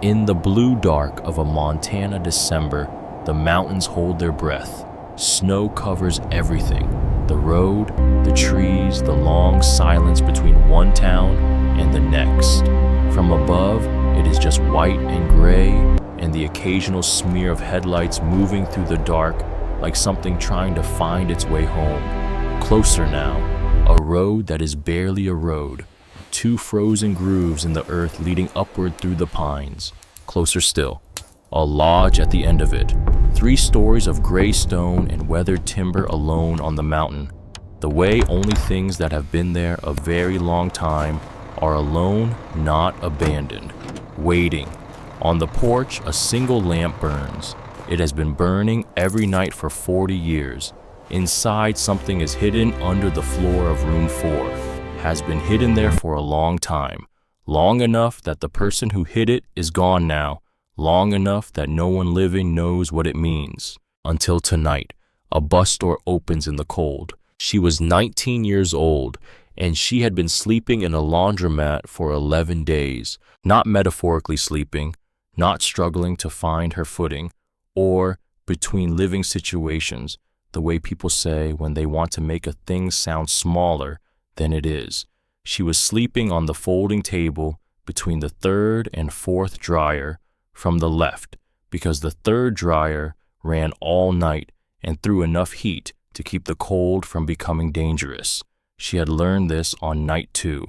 In the blue dark of a Montana December, the mountains hold their breath. Snow covers everything: the road, the trees, the long silence between one town and the next. From above, it is just white and gray, and the occasional smear of headlights moving through the dark like something trying to find its way home. Closer now, a road that is barely a road. Two frozen grooves in the earth leading upward through the pines. Closer still, a lodge at the end of it. 3 stories of gray stone and weathered timber alone on the mountain. The way only things that have been there a very long time are alone, not abandoned. Waiting. On the porch, a single lamp burns. It has been burning every night for 40 years. Inside, something is hidden under the floor of room 4. Has been hidden there for a long time. Long enough that the person who hid it is gone now. Long enough that no one living knows what it means. Until tonight, a bus door opens in the cold. She was 19 years old, and she had been sleeping in a laundromat for 11 days. Not metaphorically sleeping, not struggling to find her footing, or between living situations, the way people say when they want to make a thing sound smaller than it is. She was sleeping on the folding table between the 3rd and 4th dryer from the left, because the 3rd dryer ran all night and threw enough heat to keep the cold from becoming dangerous. She had learned this on night 2.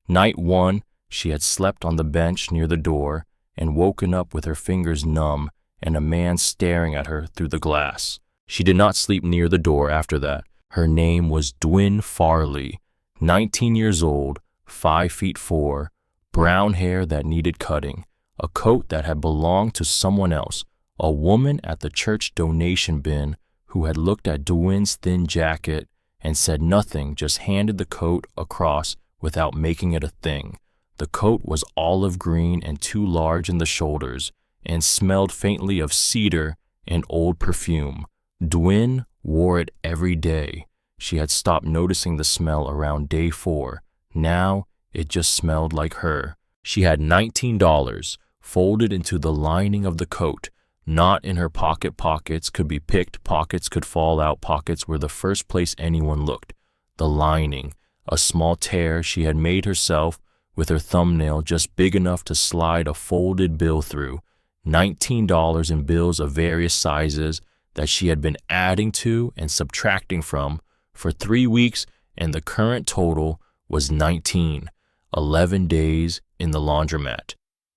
Night 1, she had slept on the bench near the door and woken up with her fingers numb and a man staring at her through the glass. She did not sleep near the door after that. Her name was Dwin Farley, 19 years old, 5 feet 4, brown hair that needed cutting, a coat that had belonged to someone else, a woman at the church donation bin who had looked at Dwin's thin jacket and said nothing, just handed the coat across without making it a thing. The coat was olive green and too large in the shoulders and smelled faintly of cedar and old perfume. Dwin wore it every day. She had stopped noticing the smell around day 4. Now it just smelled like her. She had $19 folded into the lining of the coat. Not in her pockets could be picked, pockets could fall out, pockets were the first place anyone looked. The lining, a small tear she had made herself with her thumbnail just big enough to slide a folded bill through. $19 in bills of various sizes that she had been adding to and subtracting from for 3 weeks, and the current total was 19. 11 days in the laundromat.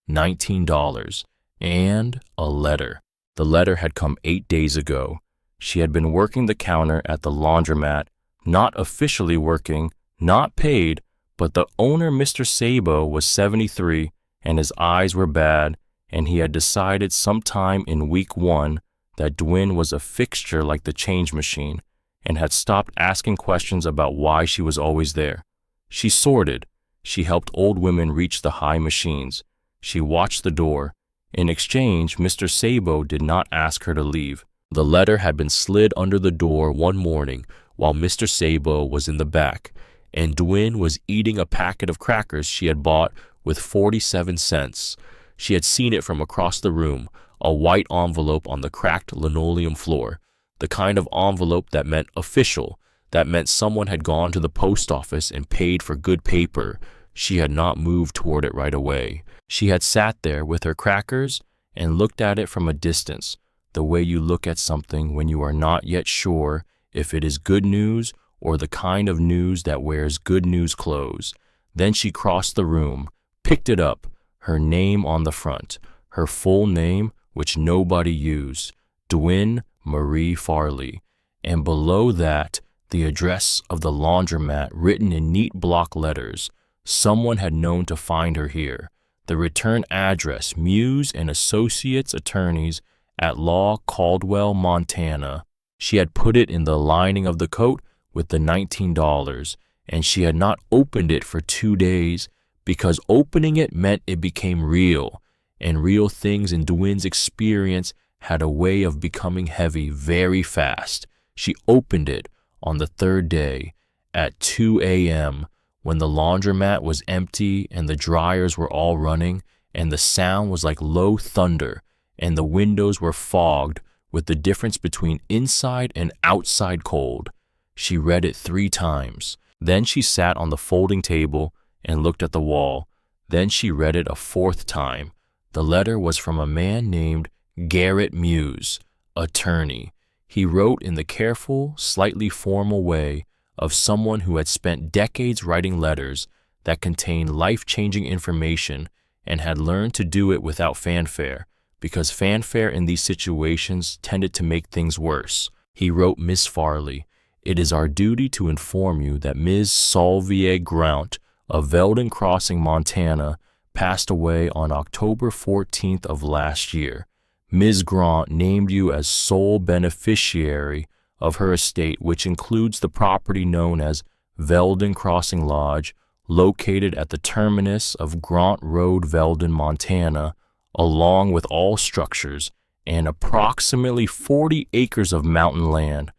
$19. And a letter. The letter had come 8 days ago. She had been working the counter at the laundromat, not officially working, not paid, but the owner, Mr. Sabo, was 73 and his eyes were bad, and he had decided sometime in week 1 that Dwin was a fixture like the change machine and had stopped asking questions about why she was always there. She sorted. She helped old women reach the high machines. She watched the door. In exchange, Mr. Sabo did not ask her to leave. The letter had been slid under the door one morning while Mr. Sabo was in the back, and Dwin was eating a packet of crackers she had bought with 47 cents. She had seen it from across the room, a white envelope on the cracked linoleum floor, the kind of envelope that meant official, that meant someone had gone to the post office and paid for good paper. She had not moved toward it right away. She had sat there with her crackers and looked at it from a distance, the way you look at something when you are not yet sure if it is good news or the kind of news that wears good news clothes. Then she crossed the room, picked it up, her name on the front, her full name, which nobody used, Dwin Marie Farley, and below that, the address of the laundromat written in neat block letters. Someone had known to find her here. The return address, Muse and Associates Attorneys at Law, Caldwell, Montana. She had put it in the lining of the coat with the $19, and she had not opened it for 2 days because opening it meant it became real, and real things in Dwin's experience had a way of becoming heavy very fast. She opened it on the 3rd day at 2 a.m. when the laundromat was empty and the dryers were all running and the sound was like low thunder, and the windows were fogged with the difference between inside and outside cold. She read it 3 times. Then she sat on the folding table and looked at the wall. Then she read it a 4th time. The letter was from a man named Garrett Muse, attorney. He wrote in the careful, slightly formal way of someone who had spent decades writing letters that contained life-changing information and had learned to do it without fanfare, because fanfare in these situations tended to make things worse. He wrote Miss Farley, "It is our duty to inform you that Ms. Solvier Grant of Veldon Crossing, Montana, passed away on October 14th of last year. Ms. Grant named you as sole beneficiary of her estate, which includes the property known as Veldon Crossing Lodge, located at the terminus of Grant Road, Veldon, Montana, along with all structures and approximately 40 acres of mountain land.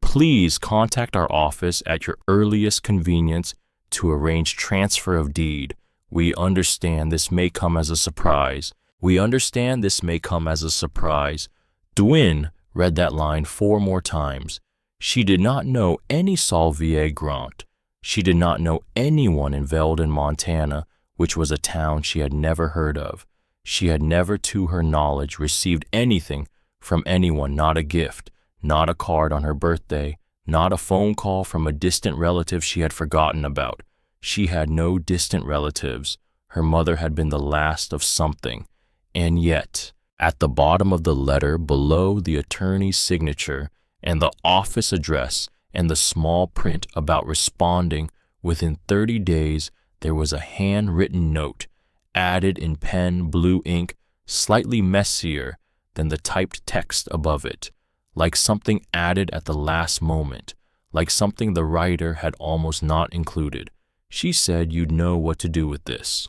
Please contact our office at your earliest convenience to arrange transfer of deed. We understand this may come as a surprise. Dwin read that line 4 more times. She did not know any Solvier Grant. She did not know anyone in Veldon, Montana, which was a town she had never heard of. She had never, to her knowledge, received anything from anyone, not a gift, not a card on her birthday, not a phone call from a distant relative she had forgotten about. She had no distant relatives. Her mother had been the last of something. And yet, at the bottom of the letter, below the attorney's signature and the office address and the small print about responding within 30 days, there was a handwritten note, added in pen blue ink, slightly messier than the typed text above it, like something added at the last moment, like something the writer had almost not included. She said you'd know what to do with this.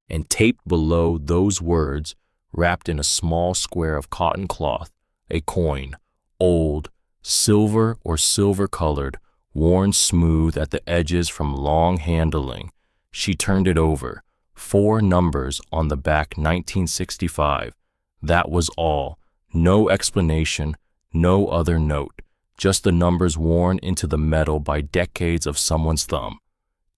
And taped below those words, wrapped in a small square of cotton cloth, a coin, old, silver or silver-colored, worn smooth at the edges from long handling. She turned it over. 4 numbers on the back, 1965. That was all. No explanation, no other note. Just the numbers worn into the metal by decades of someone's thumb.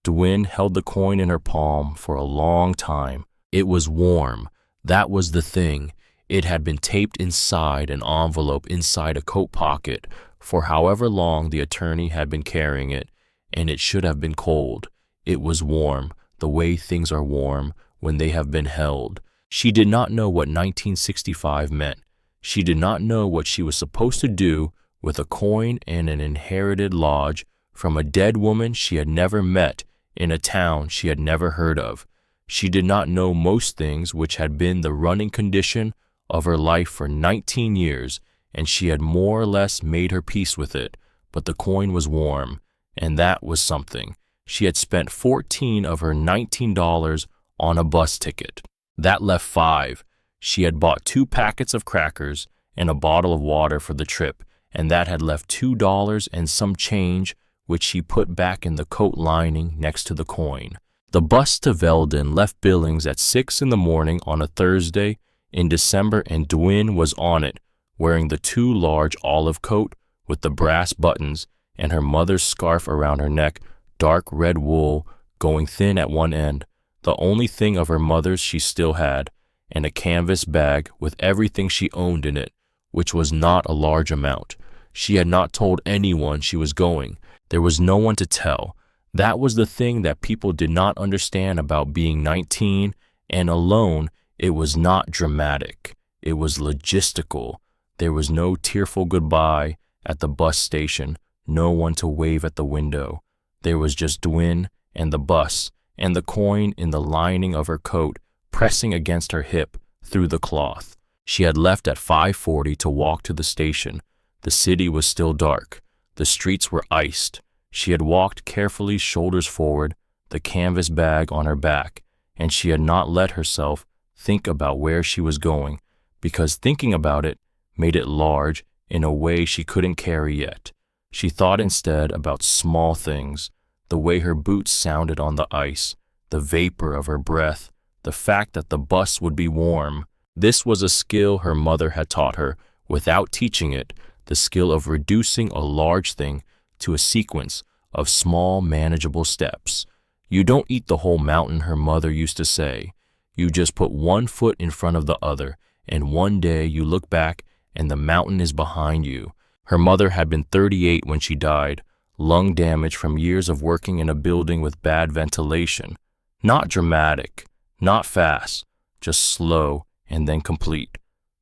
Dwin held the coin in her palm for a long time. It was warm. That was the thing. It had been taped inside an envelope inside a coat pocket for however long the attorney had been carrying it, and it should have been cold. It was warm, the way things are warm when they have been held. She did not know what 1965 meant. She did not know what she was supposed to do with a coin and an inherited lodge from a dead woman she had never met in a town she had never heard of. She did not know most things which had been the running condition of her life for 19 years, and she had more or less made her peace with it, but the coin was warm, and that was something. She had spent $14 of her $19 on a bus ticket. That left 5. She had bought 2 packets of crackers and a bottle of water for the trip, and that had left $2 and some change, which she put back in the coat lining next to the coin. The bus to Veldon left Billings at 6 in the morning on a Thursday in December, and Dwin was on it, wearing the 2 large olive coat with the brass buttons and her mother's scarf around her neck, dark red wool going thin at one end, the only thing of her mother's she still had, and a canvas bag with everything she owned in it, which was not a large amount. She had not told anyone she was going. There was no one to tell. That was the thing that people did not understand about being 19 and alone. It was not dramatic. It was logistical. There was no tearful goodbye at the bus station, no one to wave at the window. There was just Dwin and the bus and the coin in the lining of her coat pressing against her hip through the cloth. She had left at 5:40 to walk to the station. The city was still dark. The streets were iced. She had walked carefully, shoulders forward, the canvas bag on her back, and she had not let herself think about where she was going, because thinking about it made it large in a way she couldn't carry yet. She thought instead about small things, the way her boots sounded on the ice, the vapor of her breath, the fact that the bus would be warm. This was a skill her mother had taught her without teaching it, the skill of reducing a large thing to a sequence of small, manageable steps. You don't eat the whole mountain, her mother used to say. You just put one foot in front of the other, and one day you look back and the mountain is behind you. Her mother had been 38 when she died, lung damage from years of working in a building with bad ventilation. Not dramatic, not fast, just slow and then complete.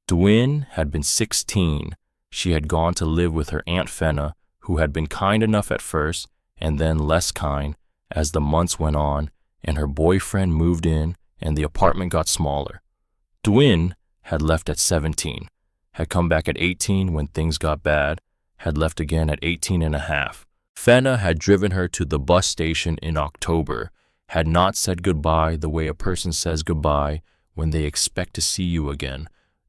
Dwin had been 16. She had gone to live with her Aunt Fenna, who had been kind enough at first and then less kind as the months went on, and her boyfriend moved in and the apartment got smaller. Dwin had left at 17, had come back at 18 when things got bad, had left again at 18 and a half. Fenna had driven her to the bus station in October, had not said goodbye the way a person says goodbye when they expect to see you again.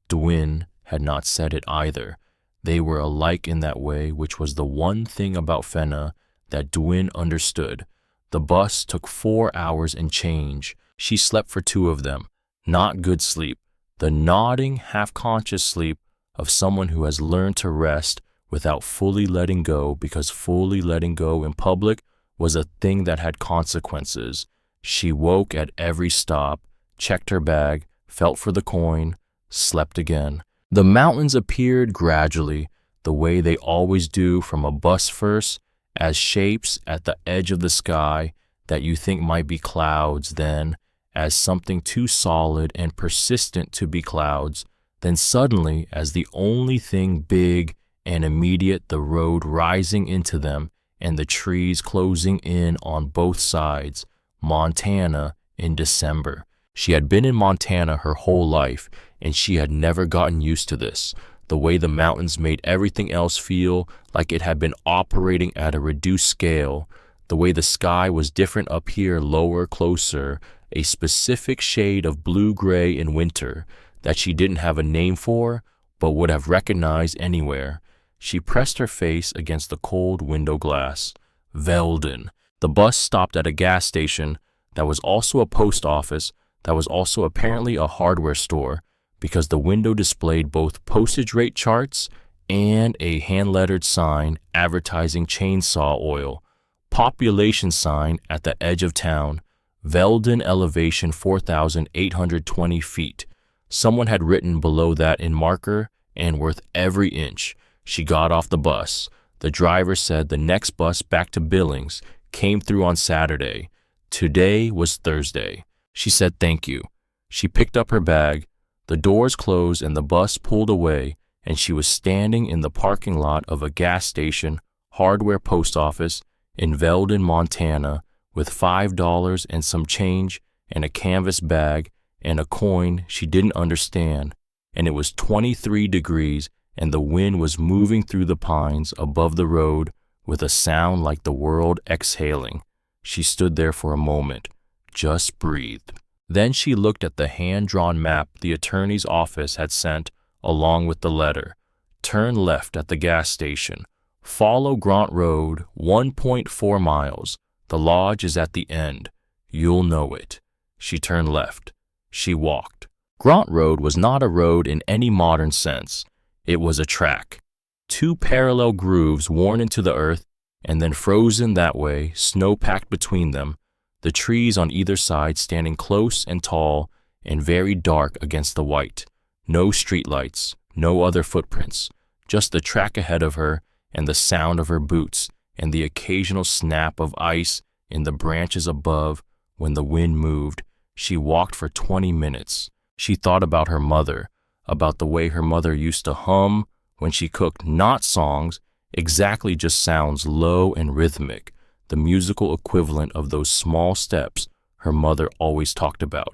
Dwin had not said it either. They were alike in that way, which was the one thing about Fenna that Dwin understood. The bus took 4 hours and change. She slept for 2 of them. Not good sleep. The nodding, half-conscious sleep of someone who has learned to rest without fully letting go, because fully letting go in public was a thing that had consequences. She woke at every stop, checked her bag, felt for the coin, slept again. The mountains appeared gradually, the way they always do from a bus first, as shapes at the edge of the sky that you think might be clouds, then as something too solid and persistent to be clouds, then suddenly as the only thing big and immediate, the road rising into them and the trees closing in on both sides. Montana in December. She had been in Montana her whole life, and she had never gotten used to this. The way the mountains made everything else feel like it had been operating at a reduced scale. The way the sky was different up here, lower, closer, a specific shade of blue-gray in winter that she didn't have a name for, but would have recognized anywhere. She pressed her face against the cold window glass. Veldon. The bus stopped at a gas station that was also a post office, that was also apparently a hardware store, because the window displayed both postage rate charts and a hand-lettered sign advertising chainsaw oil. Population sign at the edge of town. Veldon elevation 4,820 feet. Someone had written below that in marker and worth every inch. She got off the bus. The driver said the next bus back to Billings came through on Saturday. Today was Thursday. She said thank you. She picked up her bag. The doors closed and the bus pulled away, and she was standing in the parking lot of a gas station, hardware post office in Veldon, Montana, with $5 and some change and a canvas bag and a coin she didn't understand. And it was 23 degrees and the wind was moving through the pines above the road with a sound like the world exhaling. She stood there for a moment, just breathed. Then she looked at the hand-drawn map the attorney's office had sent along with the letter. Turn left at the gas station. Follow Grant Road 1.4 miles. The lodge is at the end. You'll know it. She turned left. She walked. Grant Road was not a road in any modern sense. It was a track. 2 parallel grooves worn into the earth and then frozen that way, snow-packed between them, the trees on either side standing close and tall and very dark against the white. No streetlights, no other footprints, just the track ahead of her and the sound of her boots and the occasional snap of ice in the branches above when the wind moved. She walked for 20 minutes. She thought about her mother, about the way her mother used to hum when she cooked, not songs, exactly just sounds low and rhythmic, the musical equivalent of those small steps her mother always talked about.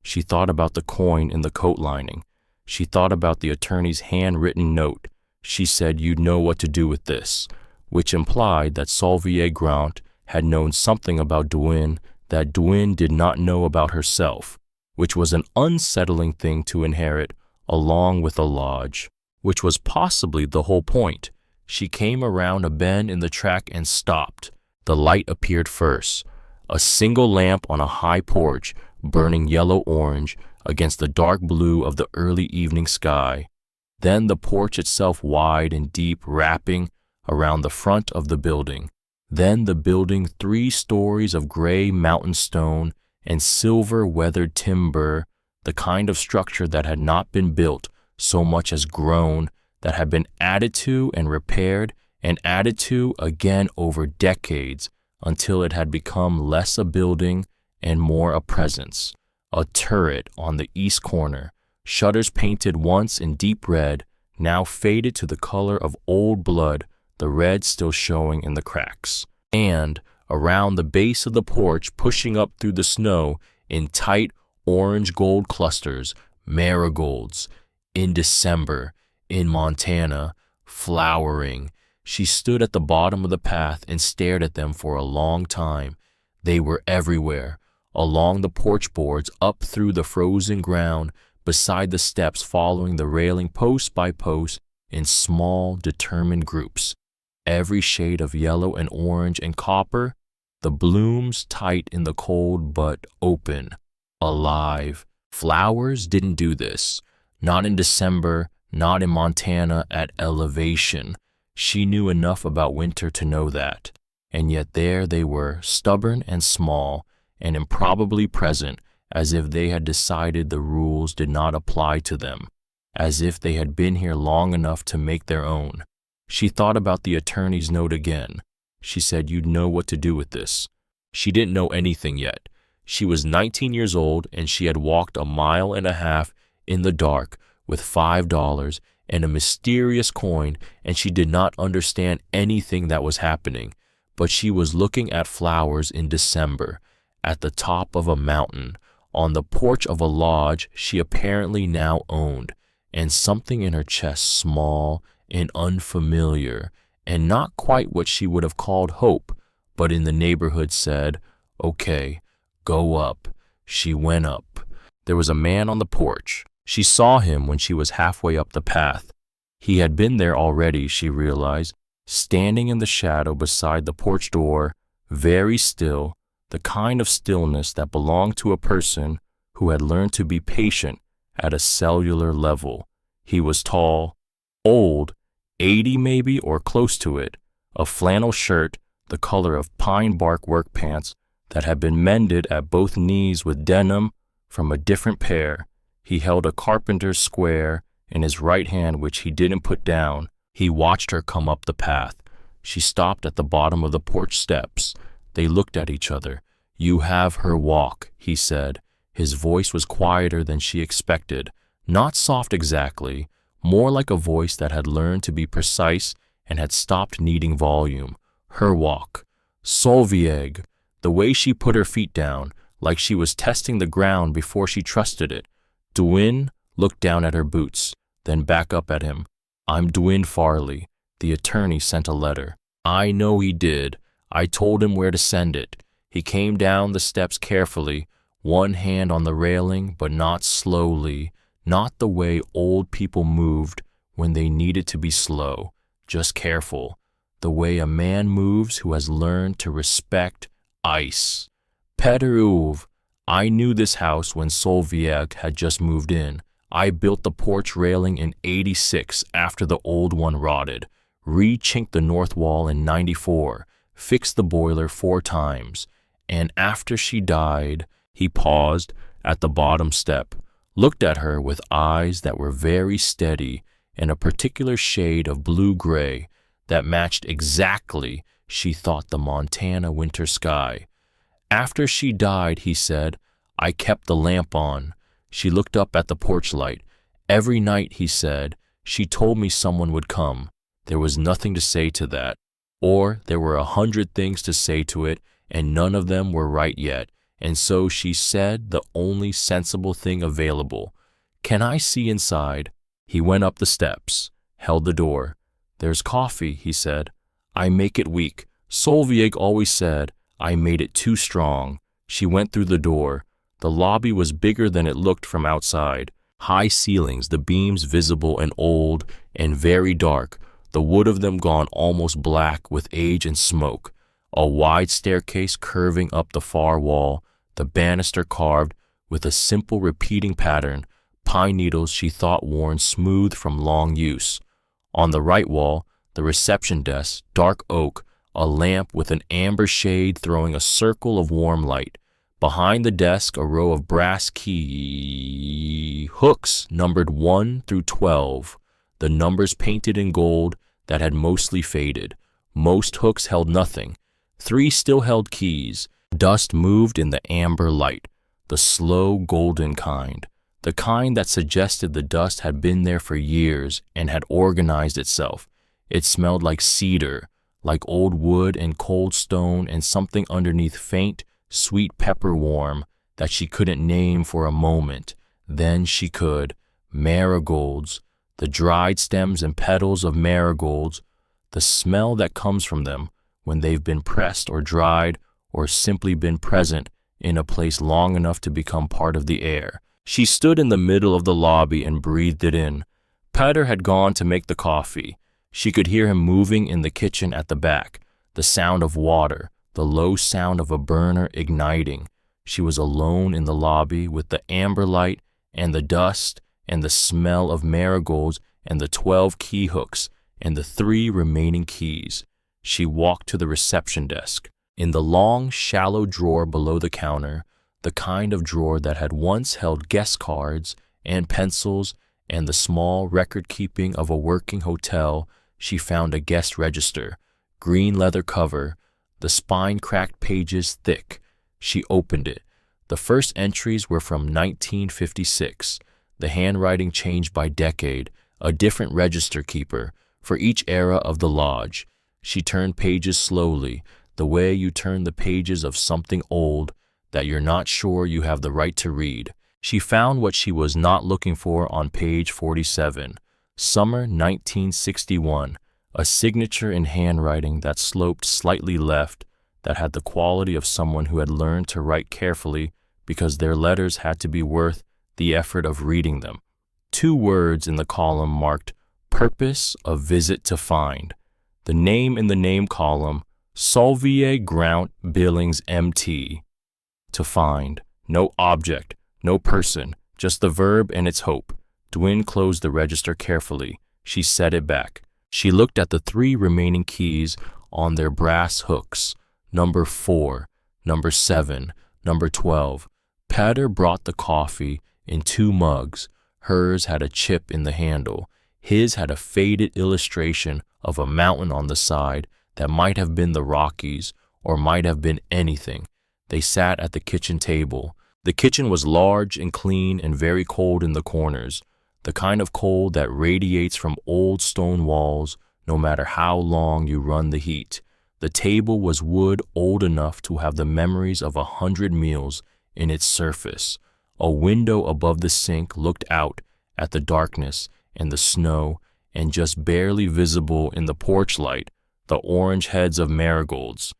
She thought about the coin in the coat lining. She thought about the attorney's handwritten note. She said, "You know what to do with this," which implied that Solvier Grant had known something about Dwin that Dwin did not know about herself, which was an unsettling thing to inherit along with a lodge, which was possibly the whole point. She came around a bend in the track and stopped. The light appeared first. a single lamp on a high porch burning yellow-orange against the dark blue of the early evening sky. Then the porch itself wide and deep, wrapping around the front of the building. Then the building 3 stories of gray mountain stone and silver weathered timber, the kind of structure that had not been built so much as grown, that had been added to and repaired and added to again over decades until it had become less a building and more a presence. A turret on the east corner, shutters painted once in deep red, now faded to the color of old blood, the red still showing in the cracks. And around the base of the porch, pushing up through the snow in tight orange gold clusters, marigolds, in December, in Montana, flowering. She stood at the bottom of the path and stared at them for a long time. They were everywhere, along the porch boards, up through the frozen ground, beside the steps, following the railing post by post in small, determined groups. Every shade of yellow and orange and copper, the blooms tight in the cold but open, alive. Flowers didn't do this. Not in December, not in Montana at elevation. She knew enough about winter to know that. And yet there they were, stubborn and small, and improbably present, as if they had decided the rules did not apply to them, as if they had been here long enough to make their own. She thought about the attorney's note again. She said, "You'd know what to do with this." She didn't know anything yet. She was 19 years old, and she had walked 1.5 miles in the dark with $5 and a mysterious coin, and she did not understand anything that was happening. But she was looking at flowers in December, at the top of a mountain, on the porch of a lodge she apparently now owned, and something in her chest, small and unfamiliar, and not quite what she would have called hope, but in the neighborhood said, "Okay, go up." She went up. There was a man on the porch. She saw him when she was halfway up the path. He had been there already, she realized, standing in the shadow beside the porch door, very still, the kind of stillness that belonged to a person who had learned to be patient at a cellular level. He was tall, old, 80 maybe or close to it, a flannel shirt the color of pine bark work pants that had been mended at both knees with denim from a different pair. He held a carpenter's square in his right hand, which he didn't put down. He watched her come up the path. She stopped at the bottom of the porch steps. They looked at each other. "You have her walk," he said. His voice was quieter than she expected, not soft exactly, more like a voice that had learned to be precise and had stopped needing volume. Her walk. Solveig. The way she put her feet down, like she was testing the ground before she trusted it. Dwyn looked down at her boots, then back up at him. "I'm Dwyn Farley. The attorney sent a letter." "I know he did. I told him where to send it." He came down the steps carefully, one hand on the railing, but not slowly, not the way old people moved when they needed to be slow, just careful, the way a man moves who has learned to respect ice. Pederuv. I knew this house when Solveig had just moved in. I built the porch railing in '86 after the old one rotted, re-chinked the north wall in '94, fixed the boiler 4 times, and after she died, he paused at the bottom step, looked at her with eyes that were very steady and a particular shade of blue-gray that matched exactly, she thought, the Montana winter sky. After she died, he said, I kept the lamp on. She looked up at the porch light. Every night, he said, she told me someone would come. There was nothing to say to that. Or there were 100 things to say to it, and none of them were right yet. And so she said the only sensible thing available. Can I see inside? He went up the steps, held the door. There's coffee, he said. I make it weak. Solveig always said I made it too strong. She went through the door. The lobby was bigger than it looked from outside. High ceilings, the beams visible and old and very dark, the wood of them gone almost black with age and smoke. A wide staircase curving up the far wall, the banister carved with a simple repeating pattern, pine needles she thought worn smooth from long use. On the right wall, the reception desk, dark oak, a lamp with an amber shade throwing a circle of warm light. Behind the desk, a row of brass key hooks numbered 1 through 12, the numbers painted in gold that had mostly faded. Most hooks held nothing. 3 still held keys. Dust moved in the amber light, the slow golden kind, the kind that suggested the dust had been there for years and had organized itself. It smelled like cedar, like old wood and cold stone, and something underneath faint, sweet pepper warm that she couldn't name for a moment. Then she could. Marigolds, the dried stems and petals of marigolds, the smell that comes from them when they've been pressed or dried or simply been present in a place long enough to become part of the air. She stood in the middle of the lobby and breathed it in. Peter had gone to make the coffee. She could hear him moving in the kitchen at the back, the sound of water, the low sound of a burner igniting. She was alone in the lobby with the amber light and the dust and the smell of marigolds and the 12 key hooks and the 3 remaining keys. She walked to the reception desk. In the long, shallow drawer below the counter, the kind of drawer that had once held guest cards and pencils and the small record-keeping of a working hotel, she found a guest register, green leather cover, the spine-cracked pages thick. She opened it. The first entries were from 1956. The handwriting changed by decade, a different register keeper for each era of the lodge. She turned pages slowly, the way you turn the pages of something old that you're not sure you have the right to read. She found what she was not looking for on page 47. Summer 1961, a signature in handwriting that sloped slightly left, that had the quality of someone who had learned to write carefully because their letters had to be worth the effort of reading them. 2 words in the column marked Purpose of Visit to Find. The name in the name column, Solvier Grount Billings MT. To find. No object, no person, just the verb and its hope. Dwin closed the register carefully. She set it back. She looked at the 3 remaining keys on their brass hooks. Number 4, number 7, number 12. Peter brought the coffee in 2 mugs. Hers had a chip in the handle. His had a faded illustration of a mountain on the side that might have been the Rockies or might have been anything. They sat at the kitchen table. The kitchen was large and clean and very cold in the corners, the kind of cold that radiates from old stone walls no matter how long you run the heat. The table was wood old enough to have the memories of 100 meals in its surface. A window above the sink looked out at the darkness and the snow, and just barely visible in the porch light, the orange heads of marigolds.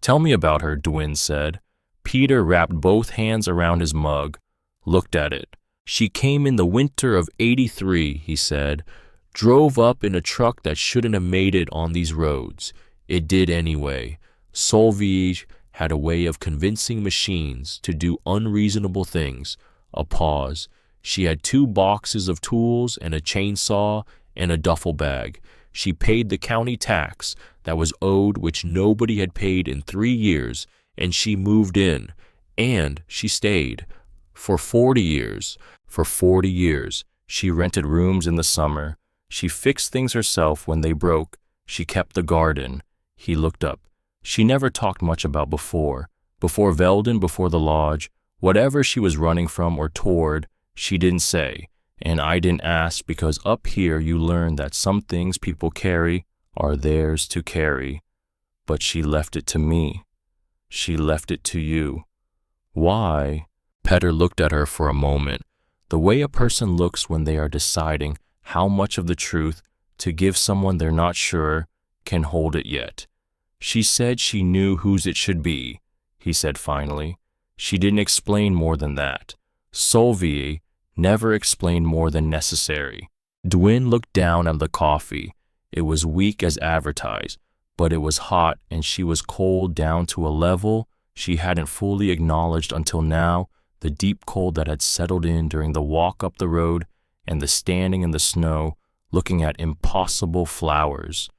"Tell me about her," Dwin said. Peter wrapped both hands around his mug, looked at it. "She came in the winter of '83, he said. Drove up in a truck that shouldn't have made it on these roads. It did anyway. Solveig had a way of convincing machines to do unreasonable things." A pause. "She had 2 boxes of tools and a chainsaw and a duffel bag. She paid the county tax that was owed, which nobody had paid in 3 years, and she moved in. And she stayed. For 40 years. For 40 years. She rented rooms in the summer. She fixed things herself when they broke. She kept the garden." He looked up. "She never talked much about before. Before Veldon, before the lodge. Whatever she was running from or toward, she didn't say. And I didn't ask because up here you learn that some things people carry are theirs to carry. But she left it to me. She left it to you." "Why?" Peter looked at her for a moment, the way a person looks when they are deciding how much of the truth to give someone they're not sure can hold it yet. "She said she knew whose it should be," he said finally. "She didn't explain more than that. Solveig never explained more than necessary." Dwin looked down at the coffee. It was weak as advertised. but it was hot and she was cold down to a level she hadn't fully acknowledged until now, the deep cold that had settled in during the walk up the road and the standing in the snow, looking at impossible flowers.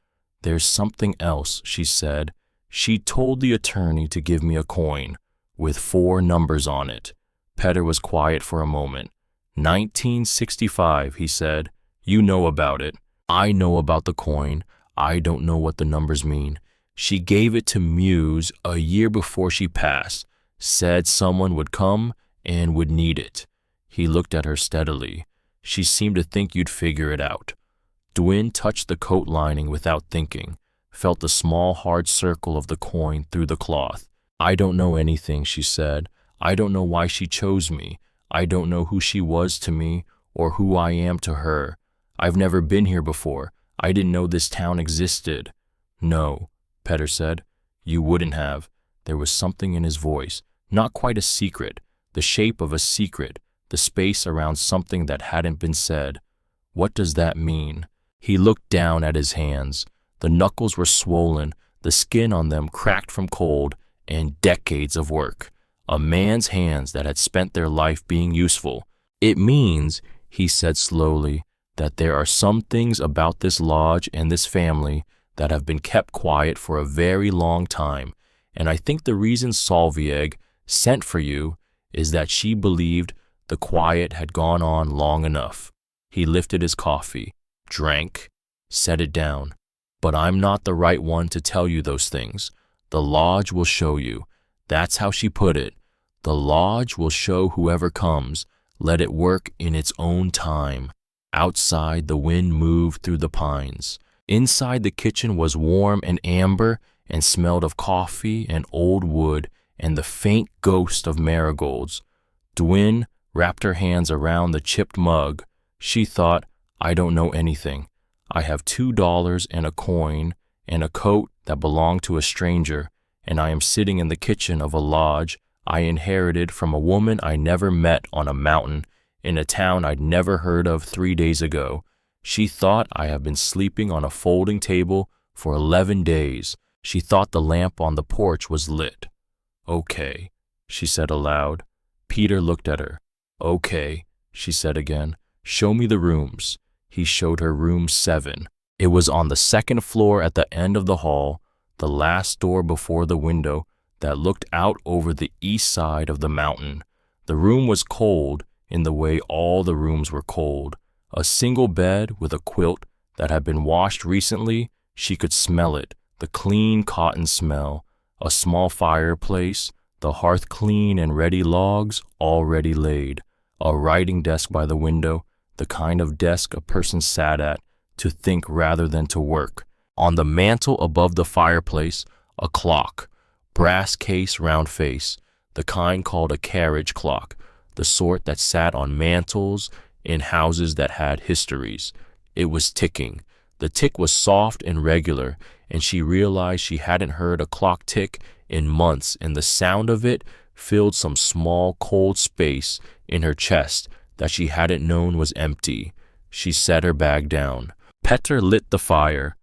"There's something else," she said. "She told the attorney to give me a coin with 4 numbers on it." Petter was quiet for a moment. 1965, he said. "You know about it." "I know about the coin. I don't know what the numbers mean. She gave it to Muse a year before she passed, said someone would come and would need it." He looked at her steadily. "She seemed to think you'd figure it out." Dwin touched the coat lining without thinking, felt the small hard circle of the coin through the cloth. "I don't know anything," she said. "I don't know why she chose me. I don't know who she was to me or who I am to her. I've never been here before. I didn't know this town existed." "No," Petter said. "You wouldn't have." There was something in his voice, not quite a secret, the shape of a secret, the space around something that hadn't been said. "What does that mean?" He looked down at his hands. The knuckles were swollen, the skin on them cracked from cold and decades of work. A man's hands that had spent their life being useful. "It means," he said slowly, "that there are some things about this lodge and this family that have been kept quiet for a very long time, and I think the reason Solveig sent for you is that she believed the quiet had gone on long enough." He lifted his coffee, drank, set it down. "But I'm not the right one to tell you those things. The lodge will show you." That's how she put it. "The lodge will show whoever comes. Let it work in its own time." Outside, the wind moved through the pines. Inside, the kitchen was warm and amber and smelled of coffee and old wood and the faint ghost of marigolds. Dwin wrapped her hands around the chipped mug. She thought, "I don't know anything. I have $2 and a coin and a coat that belonged to a stranger, and I am sitting in the kitchen of a lodge I inherited from a woman I never met on a mountain in a town I'd never heard of 3 days ago. She thought I have been sleeping on a folding table for 11 days. She thought the lamp on the porch was lit." "Okay," she said aloud. Peter looked at her. "Okay," she said again. "Show me the rooms." He showed her room 7. It was on the 2nd floor at the end of the hall, the last door before the window that looked out over the east side of the mountain. The room was cold in the way all the rooms were cold. A single bed with a quilt that had been washed recently. She could smell it, the clean cotton smell. A small fireplace, the hearth clean and ready logs already laid. A writing desk by the window, the kind of desk a person sat at to think rather than to work. On the mantel above the fireplace, a clock, brass case, round face, the kind called a carriage clock, the sort that sat on mantels in houses that had histories. It was ticking. The tick was soft and regular, and she realized she hadn't heard a clock tick in months, and the sound of it filled some small cold space in her chest that she hadn't known was empty. She set her bag down. Petter lit the fire.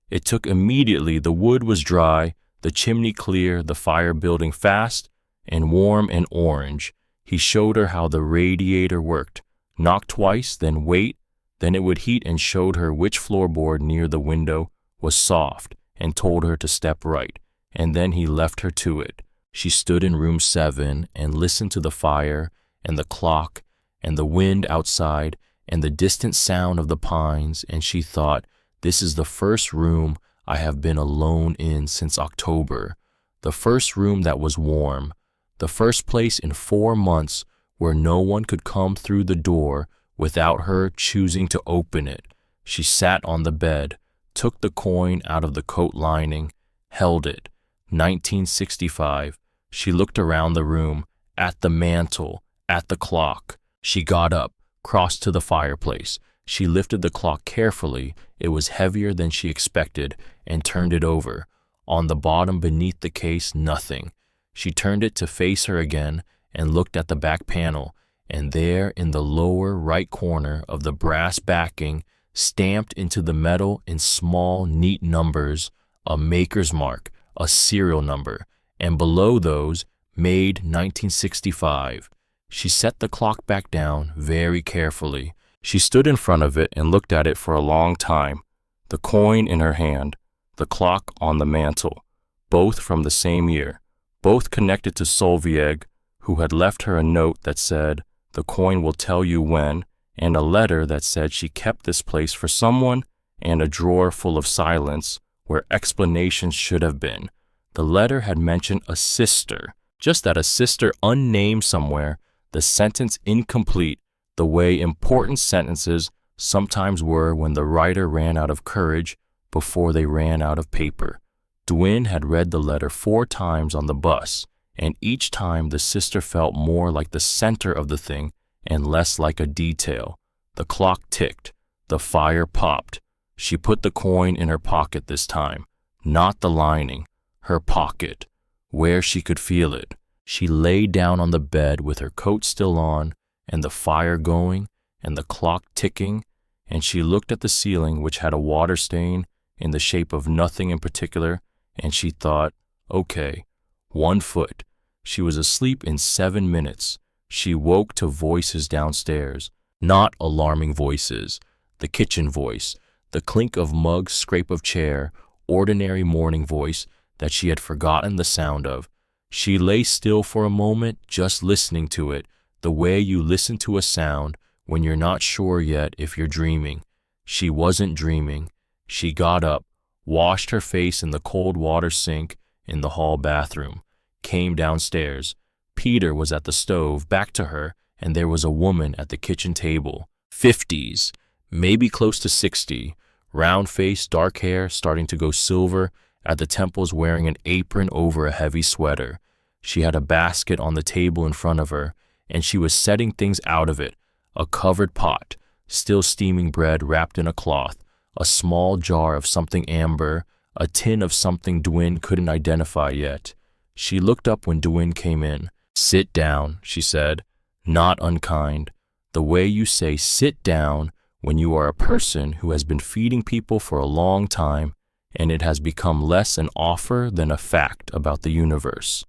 It took immediately. The wood was dry, the chimney clear, the fire building fast and warm and orange. He showed her how the radiator worked. Knock twice, then wait, then it would heat, and showed her which floorboard near the window was soft and told her to step right, and then he left her to it. She stood in room 7 and listened to the fire and the clock and the wind outside and the distant sound of the pines, and she thought, "This is the first room I have been alone in since October. The first room that was warm. The first place in 4 months where no one could come through the door without her choosing to open it." She sat on the bed, took the coin out of the coat lining, held it. 1965. She looked around the room, at the mantel, at the clock. She got up, crossed to the fireplace. She lifted the clock carefully. It was heavier than she expected, and turned it over. On the bottom beneath the case, nothing. She turned it to face her again and looked at the back panel, and there in the lower right corner of the brass backing, stamped into the metal in small, neat numbers, a maker's mark, a serial number, and below those, made 1965. She set the clock back down very carefully. She stood in front of it and looked at it for a long time, the coin in her hand, the clock on the mantle, both from the same year, both connected to Solveig, who had left her a note that said, "The coin will tell you when," and a letter that said she kept this place for someone, and a drawer full of silence where explanations should have been. The letter had mentioned a sister, just that a sister unnamed somewhere, the sentence incomplete, the way important sentences sometimes were when the writer ran out of courage before they ran out of paper. Dwin had read the letter 4 times on the bus, and each time the sister felt more like the center of the thing and less like a detail. The clock ticked. The fire popped. She put the coin in her pocket this time, not the lining, her pocket, where she could feel it. She lay down on the bed with her coat still on, and the fire going, and the clock ticking, and she looked at the ceiling, which had a water stain in the shape of nothing in particular, and she thought, okay, 1 foot. She was asleep in 7 minutes. She woke to voices downstairs, not alarming voices, the kitchen voice, the clink of mug, scrape of chair, ordinary morning voice that she had forgotten the sound of. She lay still for a moment, just listening to it, the way you listen to a sound when you're not sure yet if you're dreaming. She wasn't dreaming. She got up, washed her face in the cold water sink in the hall bathroom, came downstairs. Peter was at the stove, back to her, and there was a woman at the kitchen table. 50s, maybe close to 60, round face, dark hair starting to go silver, at the temples, wearing an apron over a heavy sweater. She had a basket on the table in front of her, and she was setting things out of it, a covered pot, still steaming bread wrapped in a cloth, a small jar of something amber, a tin of something Dwin couldn't identify yet. She looked up when Dwin came in. "Sit down," she said, not unkind, the way you say sit down when you are a person who has been feeding people for a long time and it has become less an offer than a fact about the universe.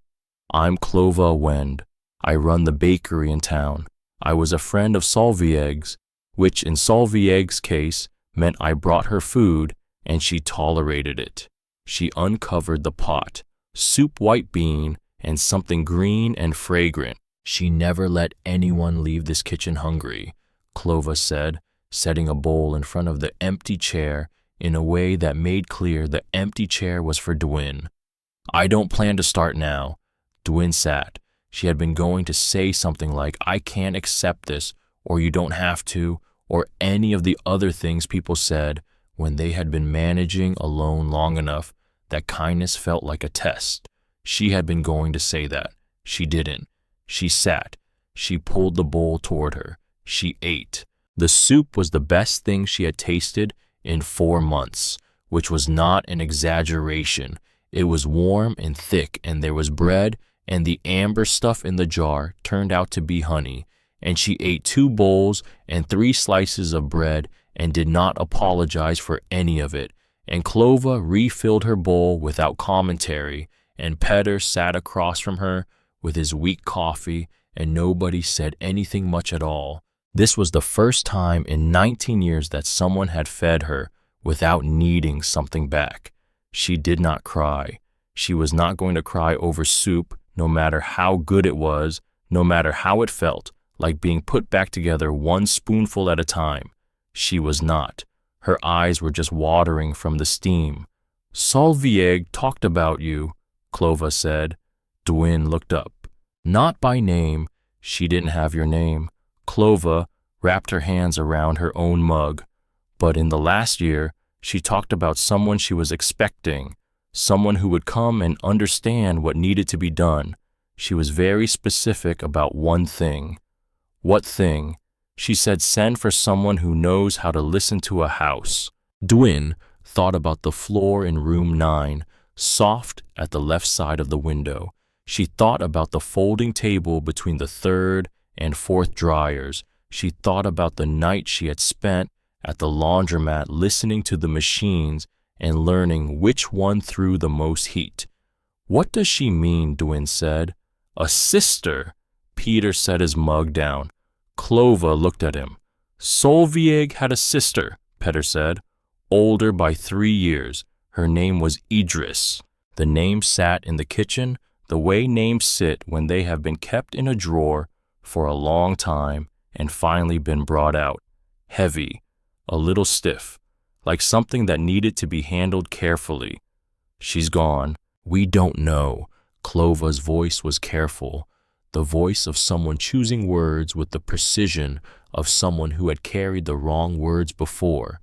"I'm Clova Wend. I run the bakery in town. I was a friend of Solveig's, which in Solveig's case meant I brought her food and she tolerated it." She uncovered the pot, soup white bean, and something green and fragrant. "She never let anyone leave this kitchen hungry," Clova said, setting a bowl in front of the empty chair in a way that made clear the empty chair was for Dwin. "I don't plan to start now." Dwin sat. She had been going to say something like, "I can't accept this," or "you don't have to," or any of the other things people said when they had been managing alone long enough that kindness felt like a test. She had been going to say that. She didn't. She sat. She pulled the bowl toward her. She ate. The soup was the best thing she had tasted in 4 months, which was not an exaggeration. It was warm and thick, and there was bread, and the amber stuff in the jar turned out to be honey, and she ate 2 bowls and 3 slices of bread and did not apologize for any of it, and Clova refilled her bowl without commentary, and Petter sat across from her with his weak coffee, and nobody said anything much at all. This was the first time in 19 years that someone had fed her without needing something back. She did not cry. She was not going to cry over soup, no matter how good it was, no matter how it felt, like being put back together 1 spoonful at a time. She was not. Her eyes were just watering from the steam. "Solveig talked about you," Clova said. Dwin looked up. "Not by name. She didn't have your name." Clova wrapped her hands around her own mug. "But in the last year, she talked about someone she was expecting, someone who would come and understand what needed to be done. She was very specific about one thing." "What thing?" "She said send for someone who knows how to listen to a house." Dwin thought about the floor in room 9, soft at the left side of the window. She thought about the folding table between the 3rd and 4th dryers. She thought about the night she had spent at the laundromat listening to the machines and learning which one threw the most heat. "What does she mean?" Dwayne said. "A sister." Peter set his mug down. Clova looked at him. "Solveig had a sister," Peter said, "older by 3 years. Her name was Idris." The name sat in the kitchen the way names sit when they have been kept in a drawer for a long time and finally been brought out. Heavy, a little stiff, like something that needed to be handled carefully. "She's gone. We don't know." Clova's voice was careful, the voice of someone choosing words with the precision of someone who had carried the wrong words before.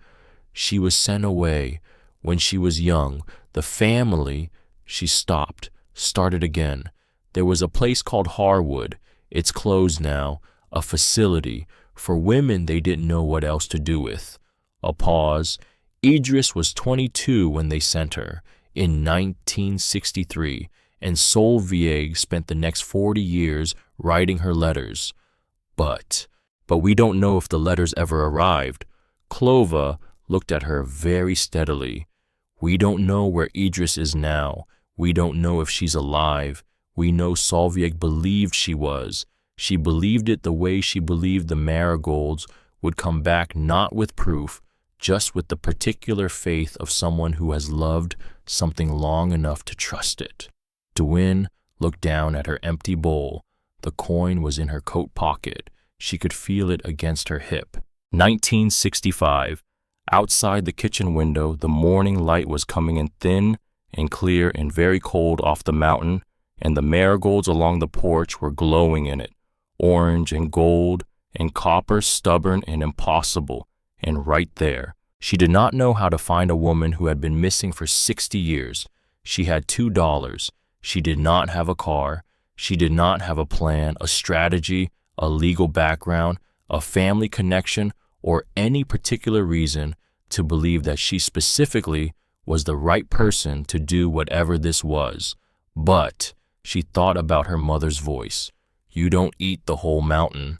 "She was sent away when she was young. The family—" She stopped, started again. "There was a place called Harwood. It's closed now, a facility for women they didn't know what else to do with." A pause. "Idris was 22 when they sent her, in 1963, and Solveig spent the next 40 years writing her letters. But we don't know if the letters ever arrived." Clova looked at her very steadily. "We don't know where Idris is now. We don't know if she's alive. We know Solveig believed she was. She believed it the way she believed the marigolds would come back, not with proof, just with the particular faith of someone who has loved something long enough to trust it." Dwayne looked down at her empty bowl. The coin was in her coat pocket. She could feel it against her hip. 1965. Outside the kitchen window, the morning light was coming in thin and clear and very cold off the mountain, and the marigolds along the porch were glowing in it, orange and gold and copper, stubborn and impossible, and right there. She did not know how to find a woman who had been missing for 60 years. She had $2. She did not have a car. She did not have a plan, a strategy, a legal background, a family connection, or any particular reason to believe that she specifically was the right person to do whatever this was. But she thought about her mother's voice. "You don't eat the whole mountain.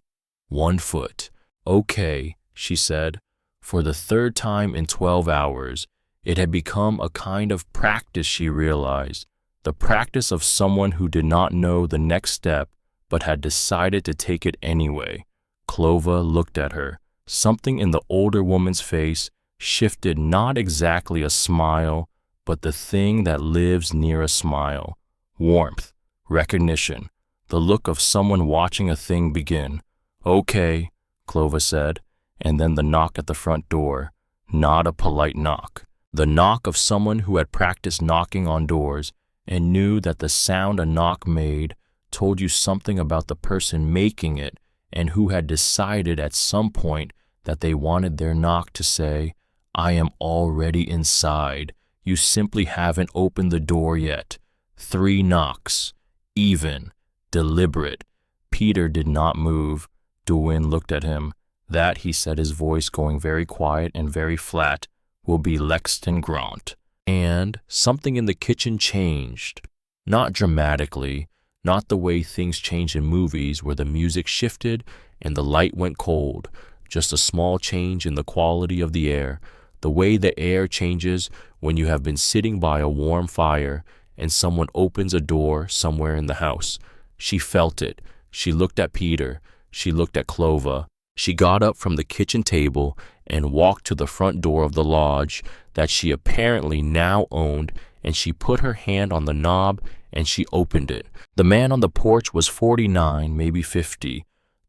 1 foot." "Okay," she said. For the 3rd time in 12 hours, it had become a kind of practice, she realized. The practice of someone who did not know the next step but had decided to take it anyway. Clova looked at her. Something in the older woman's face shifted, not exactly a smile, but the thing that lives near a smile. Warmth, recognition, the look of someone watching a thing begin. "Okay," Clova said, and then the knock at the front door. Not a polite knock. The knock of someone who had practiced knocking on doors and knew that the sound a knock made told you something about the person making it, and who had decided at some point that they wanted their knock to say, "I am already inside. You simply haven't opened the door yet." 3 knocks. Even. Deliberate. Peter did not move. Dwayne looked at him. "That," he said, his voice going very quiet and very flat, "will be Lexton Grant." And something in the kitchen changed. Not dramatically, not the way things change in movies where the music shifted and the light went cold. Just a small change in the quality of the air, the way the air changes when you have been sitting by a warm fire and someone opens a door somewhere in the house. She felt it. She looked at Peter. She looked at Clova. She got up from the kitchen table and walked to the front door of the lodge that she apparently now owned, and she put her hand on the knob and she opened it. The man on the porch was 49, maybe 50.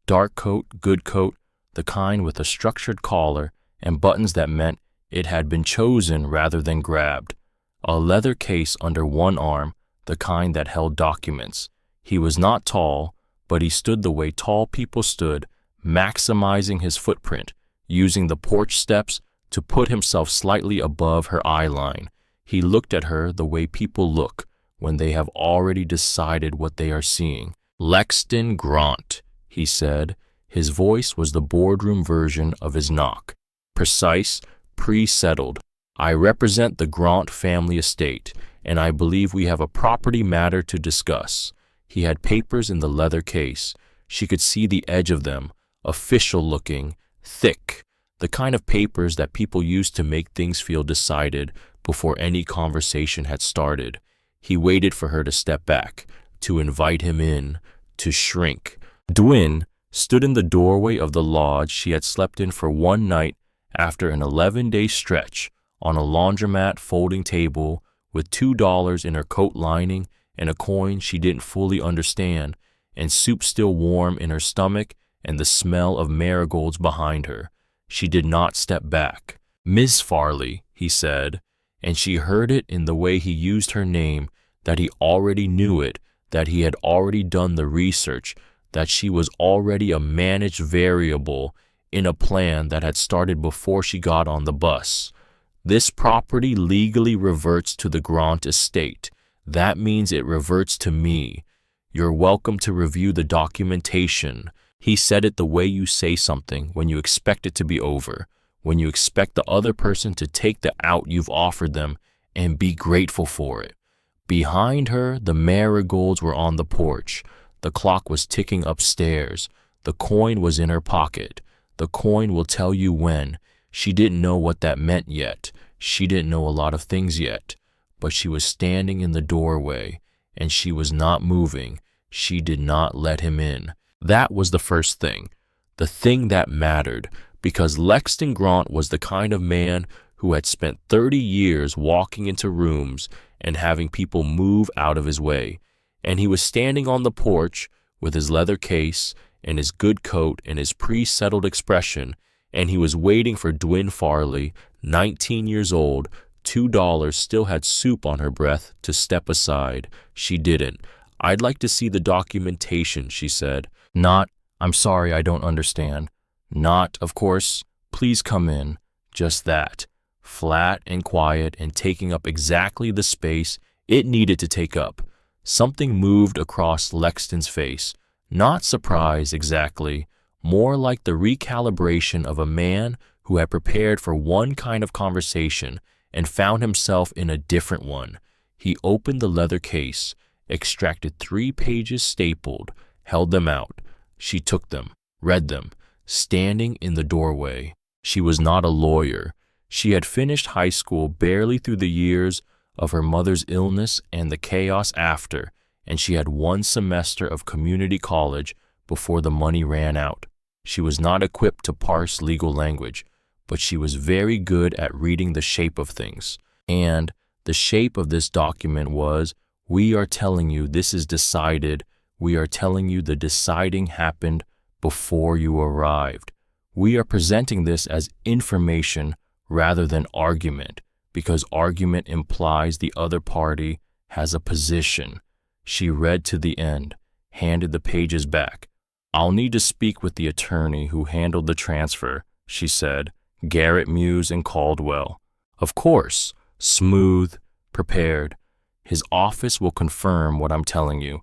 Dark coat, good coat, the kind with a structured collar and buttons that meant it had been chosen rather than grabbed. A leather case under one arm, the kind that held documents. He was not tall, but he stood the way tall people stood, maximizing his footprint, using the porch steps to put himself slightly above her eye line. He looked at her the way people look when they have already decided what they are seeing. "Lexton Grant," he said. His voice was the boardroom version of his knock. Precise, pre-settled. "I represent the Grant family estate, and I believe we have a property matter to discuss." He had papers in the leather case. She could see the edge of them, official-looking, thick, the kind of papers that people use to make things feel decided before any conversation had started. He waited for her to step back, to invite him in, to shrink. Dwin stood in the doorway of the lodge she had slept in for one night after an 11-day stretch, on a laundromat folding table with $2 in her coat lining and a coin she didn't fully understand, and soup still warm in her stomach and the smell of marigolds behind her. She did not step back. "Miss Farley," he said, and she heard it in the way he used her name, that he already knew it, that he had already done the research, that she was already a managed variable in a plan that had started before she got on the bus. "This property legally reverts to the Grant estate. That means it reverts to me. You're welcome to review the documentation." He said it the way you say something when you expect it to be over, when you expect the other person to take the out you've offered them and be grateful for it. Behind her, the marigolds were on the porch. The clock was ticking upstairs. The coin was in her pocket. The coin will tell you when. She didn't know what that meant yet. She didn't know a lot of things yet. But she was standing in the doorway, and she was not moving. She did not let him in. That was the first thing, the thing that mattered, because Lexington Grant was the kind of man who had spent 30 years walking into rooms and having people move out of his way. And he was standing on the porch with his leather case and his good coat and his pre-settled expression, and he was waiting for Dwin Farley, 19 years old, $2, still had soup on her breath, to step aside. She didn't. "I'd like to see the documentation," she said. Not, "I'm sorry, I don't understand." Not, "Of course, please come in." Just that. Flat and quiet and taking up exactly the space it needed to take up. Something moved across Lexington's face. Not surprise exactly, more like the recalibration of a man who had prepared for one kind of conversation and found himself in a different one. He opened the leather case, extracted 3 pages stapled, held them out. She took them, read them, standing in the doorway. She was not a lawyer. She had finished high school barely through the years of her mother's illness and the chaos after, and she had 1 semester of community college before the money ran out. She was not equipped to parse legal language, but she was very good at reading the shape of things. And the shape of this document was, "We are telling you this is decided. We are telling you the deciding happened before you arrived. We are presenting this as information rather than argument, because argument implies the other party has a position." She read to the end, handed the pages back. "I'll need to speak with the attorney who handled the transfer," she said, "Garrett, Muse, and Caldwell." "Of course." Smooth, prepared. "His office will confirm what I'm telling you.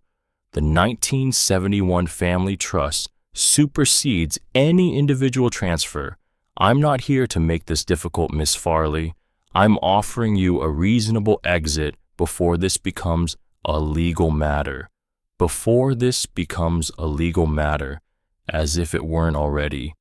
The 1971 Family Trust supersedes any individual transfer. I'm not here to make this difficult, Miss Farley. I'm offering you a reasonable exit before this becomes a legal matter." Before this becomes a legal matter, as if it weren't already.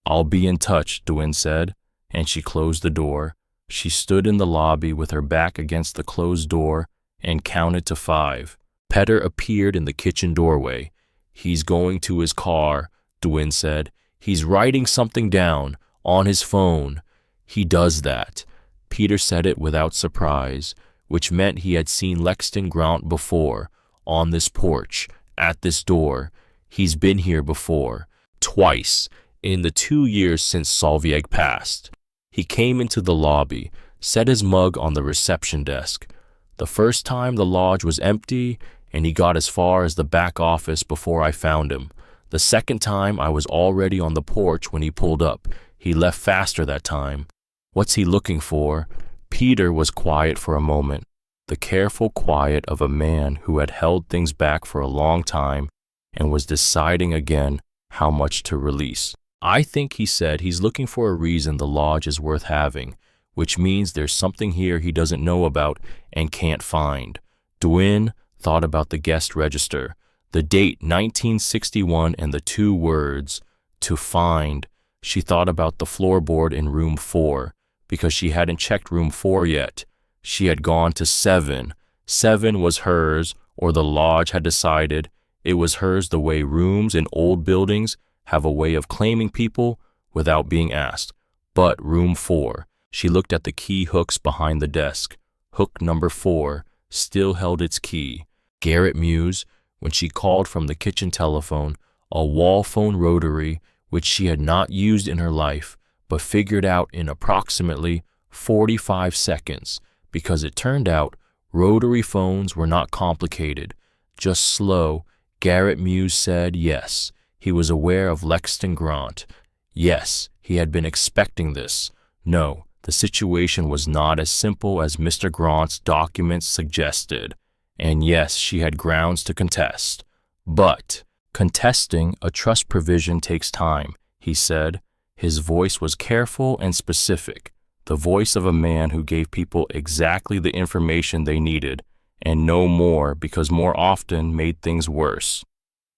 "I'll be in touch," Dwin said, and she closed the door. She stood in the lobby with her back against the closed door and counted to 5. Petter appeared in the kitchen doorway. "He's going to his car," Dwin said. "He's writing something down on his phone." "He does that." Peter said it without surprise, which meant he had seen Lexington Grant before, on this porch, at this door. He's been here before, twice, in the 2 years since Solveig passed. He came into the lobby, set his mug on the reception desk. The first time the lodge was empty, and he got as far as the back office before I found him. The second time I was already on the porch when he pulled up. He left faster that time. What's he looking for? Peter was quiet for a moment, the careful quiet of a man who had held things back for a long time and was deciding again how much to release. I think, he said, he's looking for a reason the lodge is worth having, which means there's something here he doesn't know about and can't find. Dwin thought about the guest register, the date 1961 and the 2 words, to find. She thought about the floorboard in room 4, because she hadn't checked room 4 yet. She had gone to 7. 7 was hers, or the lodge had decided it was hers the way rooms in old buildings have a way of claiming people without being asked. But room 4, she looked at the key hooks behind the desk. Hook number 4 still held its key. Garrett mused when she called from the kitchen telephone, a wall phone rotary which she had not used in her life, but figured out in approximately 45 seconds, because it turned out rotary phones were not complicated, just slow. Garrett Muse said yes. He was aware of Lexington Grant. Yes, he had been expecting this. No, the situation was not as simple as Mr. Grant's documents suggested. And yes, she had grounds to contest. But contesting a trust provision takes time, he said. His voice was careful and specific, the voice of a man who gave people exactly the information they needed, and no more, because more often made things worse.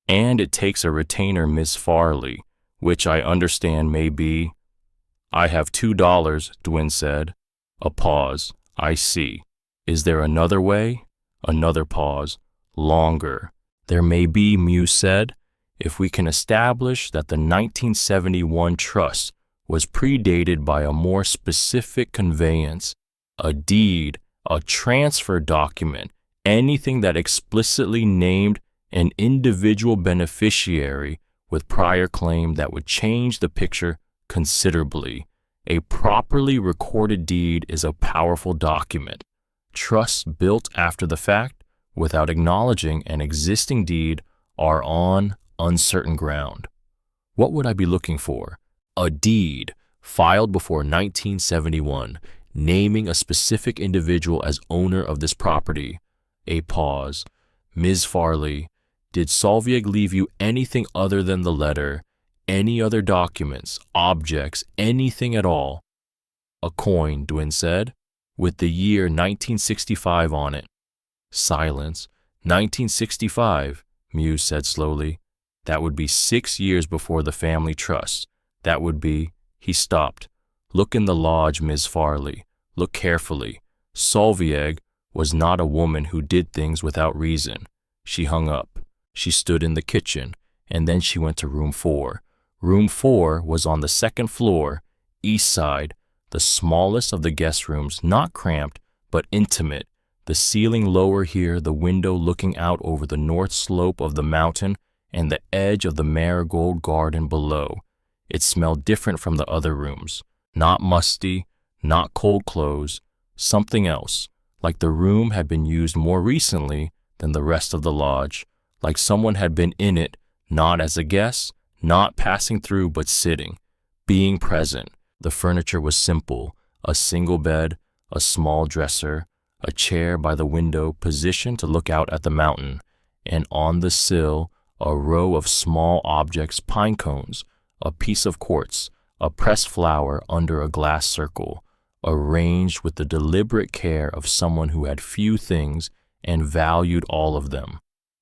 And it takes a retainer, Miss Farley, which I understand may be. I have $2, Dwin said. A pause. I see. Is there another way? Another pause. Longer. There may be, Muse said, if we can establish that the 1971 trust was predated by a more specific conveyance, a deed, a transfer document, anything that explicitly named an individual beneficiary with prior claim that would change the picture considerably. A properly recorded deed is a powerful document. Trusts built after the fact, without acknowledging an existing deed, are on uncertain ground. What would I be looking for? A deed filed before 1971, naming a specific individual as owner of this property. A pause. Ms. Farley, did Solveig leave you anything other than the letter? Any other documents, objects, anything at all? A coin, Dwin said, with the year 1965 on it. Silence. 1965, Muse said slowly. That would be 6 years before the family trust. That would be. He stopped. Look in the lodge, Ms. Farley. Look carefully. Solveig was not a woman who did things without reason. She hung up. She stood in the kitchen, and then she went to room 4. Room 4 was on the second floor, east side, the smallest of the guest rooms, not cramped, but intimate. The ceiling lower here, the window looking out over the north slope of the mountain and the edge of the marigold garden below. It smelled different from the other rooms. Not musty, not cold clothes, something else, like the room had been used more recently than the rest of the lodge, like someone had been in it, not as a guest, not passing through but sitting, being present. The furniture was simple, a single bed, a small dresser, a chair by the window positioned to look out at the mountain, and on the sill a row of small objects, pine cones, a piece of quartz, a pressed flower under a glass circle, arranged with the deliberate care of someone who had few things and valued all of them.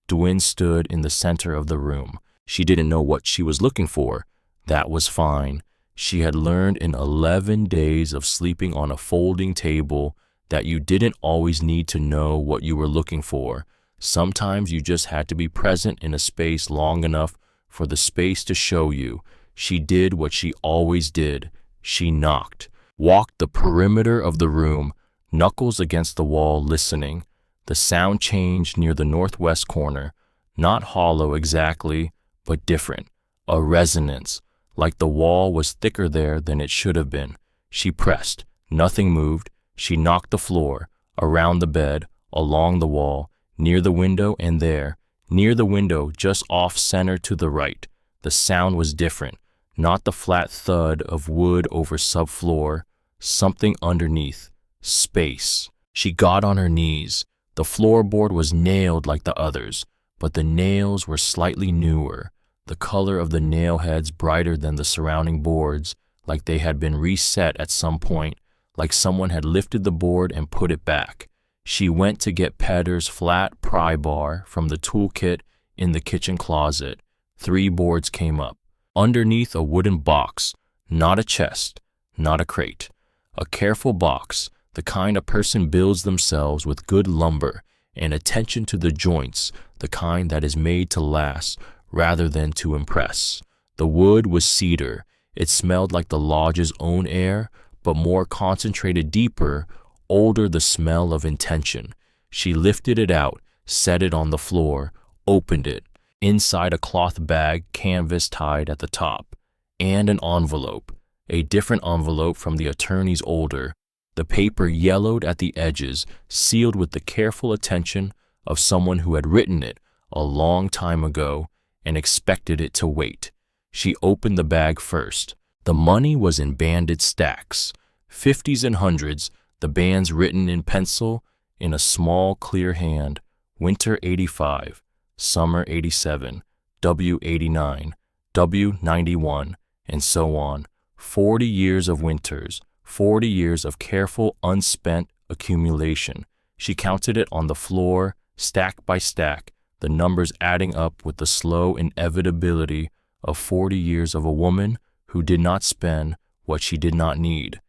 Dwin stood in the center of the room. She didn't know what she was looking for. That was fine. She had learned in 11 days of sleeping on a folding table that you didn't always need to know what you were looking for. Sometimes you just had to be present in a space long enough for the space to show you. She did what she always did. She knocked, walked the perimeter of the room, knuckles against the wall, listening. The sound changed near the northwest corner, not hollow exactly, but different, a resonance, like the wall was thicker there than it should have been. She pressed, nothing moved. She knocked the floor, around the bed, along the wall, near the window, and there, near the window, just off center to the right. The sound was different, not the flat thud of wood over subfloor, something underneath, space. She got on her knees. The floorboard was nailed like the others, but the nails were slightly newer, the color of the nail heads brighter than the surrounding boards, like they had been reset at some point, like someone had lifted the board and put it back. She went to get Peder's flat pry bar from the toolkit in the kitchen closet. 3 boards came up. Underneath a wooden box, not a chest, not a crate. A careful box, the kind a person builds themselves with good lumber and attention to the joints, the kind that is made to last rather than to impress. The wood was cedar. It smelled like the lodge's own air, but more concentrated, deeper, older, the smell of intention. She lifted it out, set it on the floor, opened it. Inside, a cloth bag, canvas tied at the top, and an envelope, a different envelope from the attorney's older, the paper yellowed at the edges, sealed with the careful attention of someone who had written it a long time ago and expected it to wait. She opened the bag first. The money was in banded stacks, 50s and 100s, the bands written in pencil in a small, clear hand. Winter 85, summer 87, W 89, W 91, and so on. 40 years of winters, 40 years of careful, unspent accumulation. She counted it on the floor, stack by stack, the numbers adding up with the slow inevitability of 40 years of a woman who did not spend what she did not need.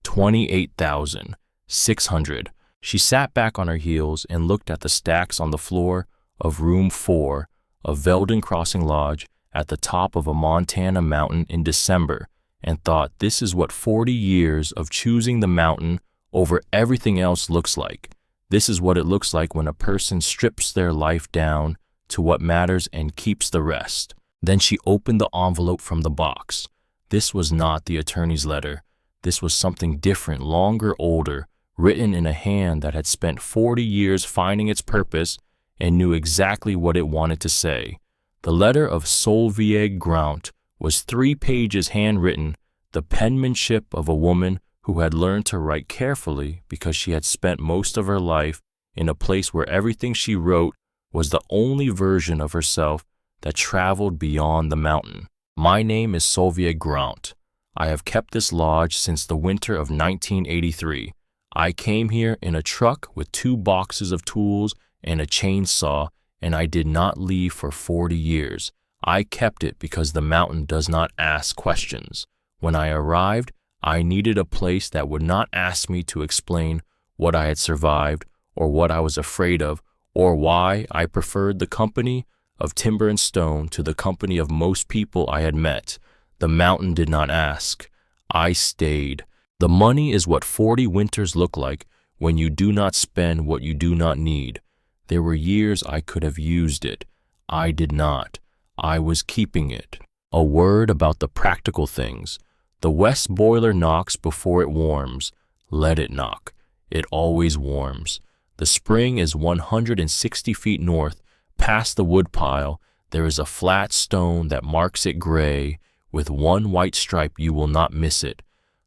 28,600. She sat back on her heels and looked at the stacks on the floor of room 4 of Veldon Crossing Lodge at the top of a Montana mountain in December and thought, this is what 40 years of choosing the mountain over everything else looks like. This is what it looks like when a person strips their life down to what matters and keeps the rest. Then she opened the envelope from the box. This was not the attorney's letter. This was something different, longer, older, written in a hand that had spent 40 years finding its purpose and knew exactly what it wanted to say. The letter of Solveig Grant was 3 pages handwritten, the penmanship of a woman who had learned to write carefully because she had spent most of her life in a place where everything she wrote was the only version of herself that traveled beyond the mountain. My name is Solveig Grant. I have kept this lodge since the winter of 1983. I came here in a truck with 2 boxes of tools and a chainsaw, and I did not leave for 40 years. I kept it because the mountain does not ask questions. When I arrived, I needed a place that would not ask me to explain what I had survived or what I was afraid of or why I preferred the company of timber and stone to the company of most people I had met. The mountain did not ask. I stayed. The money is what 40 winters look like when you do not spend what you do not need. There were years I could have used it. I did not. I was keeping it. A word about the practical things. The west boiler knocks before it warms. Let it knock. It always warms. The spring is 160 feet north. Past the woodpile, there is a flat stone that marks it gray. With 1 white stripe, you will not miss it.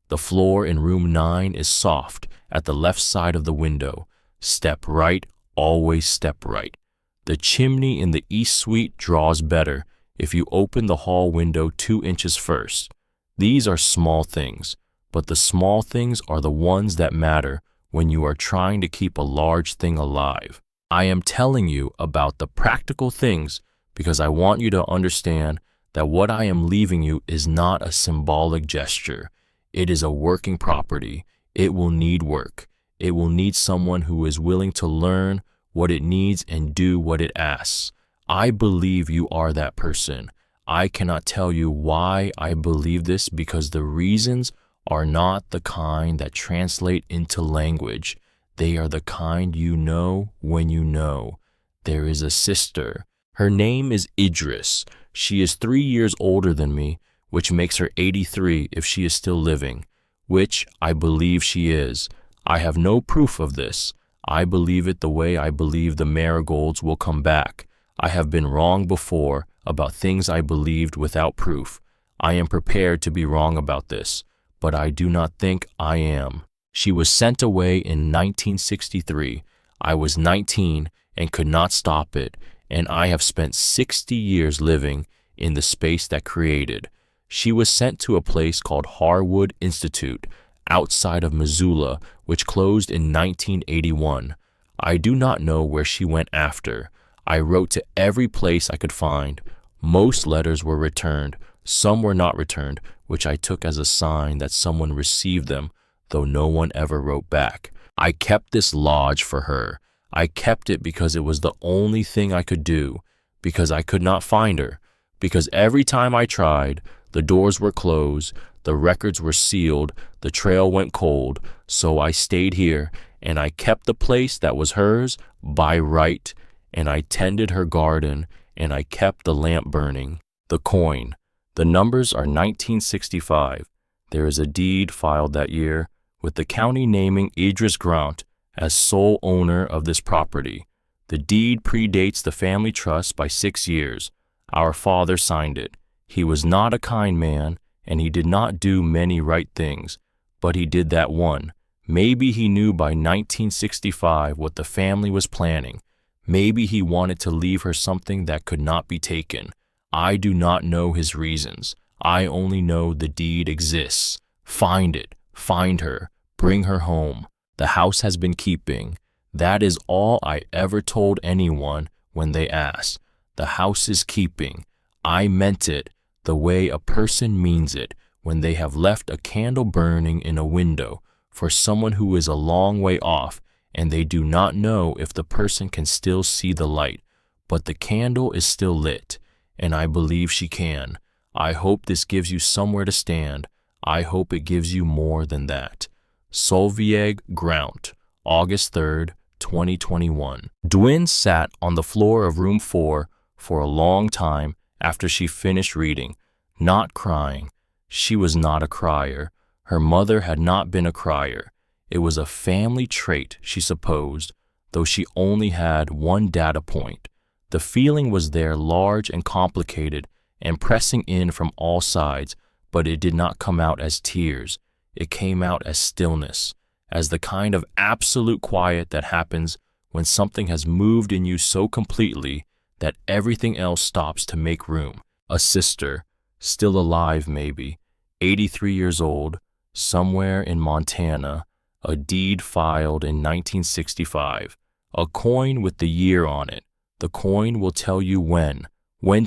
The floor in room 9 is soft at the left side of the window. Step right, always step right. The chimney in the east suite draws better if you open the hall window 2 inches first. These are small things, but the small things are the ones that matter when you are trying to keep a large thing alive. I am telling you about the practical things because I want you to understand that what I am leaving you is not a symbolic gesture. It is a working property. It will need work. It will need someone who is willing to learn what it needs and do what it asks. I believe you are that person. I cannot tell you why I believe this because the reasons are not the kind that translate into language. They are the kind you know when you know. There is a sister. Her name is Idris. She is 3 years older than me, which makes her 83 if she is still living, which I believe she is. I have no proof of this. I believe it the way I believe the marigolds will come back. I have been wrong before about things I believed without proof. I am prepared to be wrong about this, but I do not think I am. She was sent away in 1963. I was 19 and could not stop it, and I have spent 60 years living in the space that created. She was sent to a place called Harwood Institute, outside of Missoula, which closed in 1981. I do not know where she went after. I wrote to every place I could find. Most letters were returned. Some were not returned, which I took as a sign that someone received them. though no one ever wrote back. I kept this lodge for her. I kept it because it was the only thing I could do, because I could not find her, because every time I tried, the doors were closed, the records were sealed, the trail went cold, so I stayed here, and I kept the place that was hers by right, and I tended her garden, and I kept the lamp burning. The coin. The numbers are 1965. There is a deed filed that year, with the county naming Idris Grant as sole owner of this property. The deed predates the family trust by 6 years. Our father signed it. He was not a kind man, and he did not do many right things, but he did that one. Maybe he knew by 1965 what the family was planning. Maybe he wanted to leave her something that could not be taken. I do not know his reasons. I only know the deed exists. Find it. Find her. Bring her home. The house has been keeping. That is all I ever told anyone when they asked. The house is keeping. I meant it the way a person means it when they have left a candle burning in a window for someone who is a long way off and they do not know if the person can still see the light, but the candle is still lit, and I believe she can. I hope this gives you somewhere to stand. I hope it gives you more than that. Solveig Grant, August 3rd, 2021. Dwin sat on the floor of room 4 for a long time after she finished reading, not crying. She was not a crier. Her mother had not been a crier. It was a family trait, she supposed, though she only had one data point. The feeling was there, large and complicated, and pressing in from all sides, but it did not come out as tears. It came out as stillness, as the kind of absolute quiet that happens when something has moved in you so completely that everything else stops to make room. A sister, still alive maybe, 83 years old, somewhere in Montana, a deed filed in 1965, a coin with the year on it. The coin will tell you when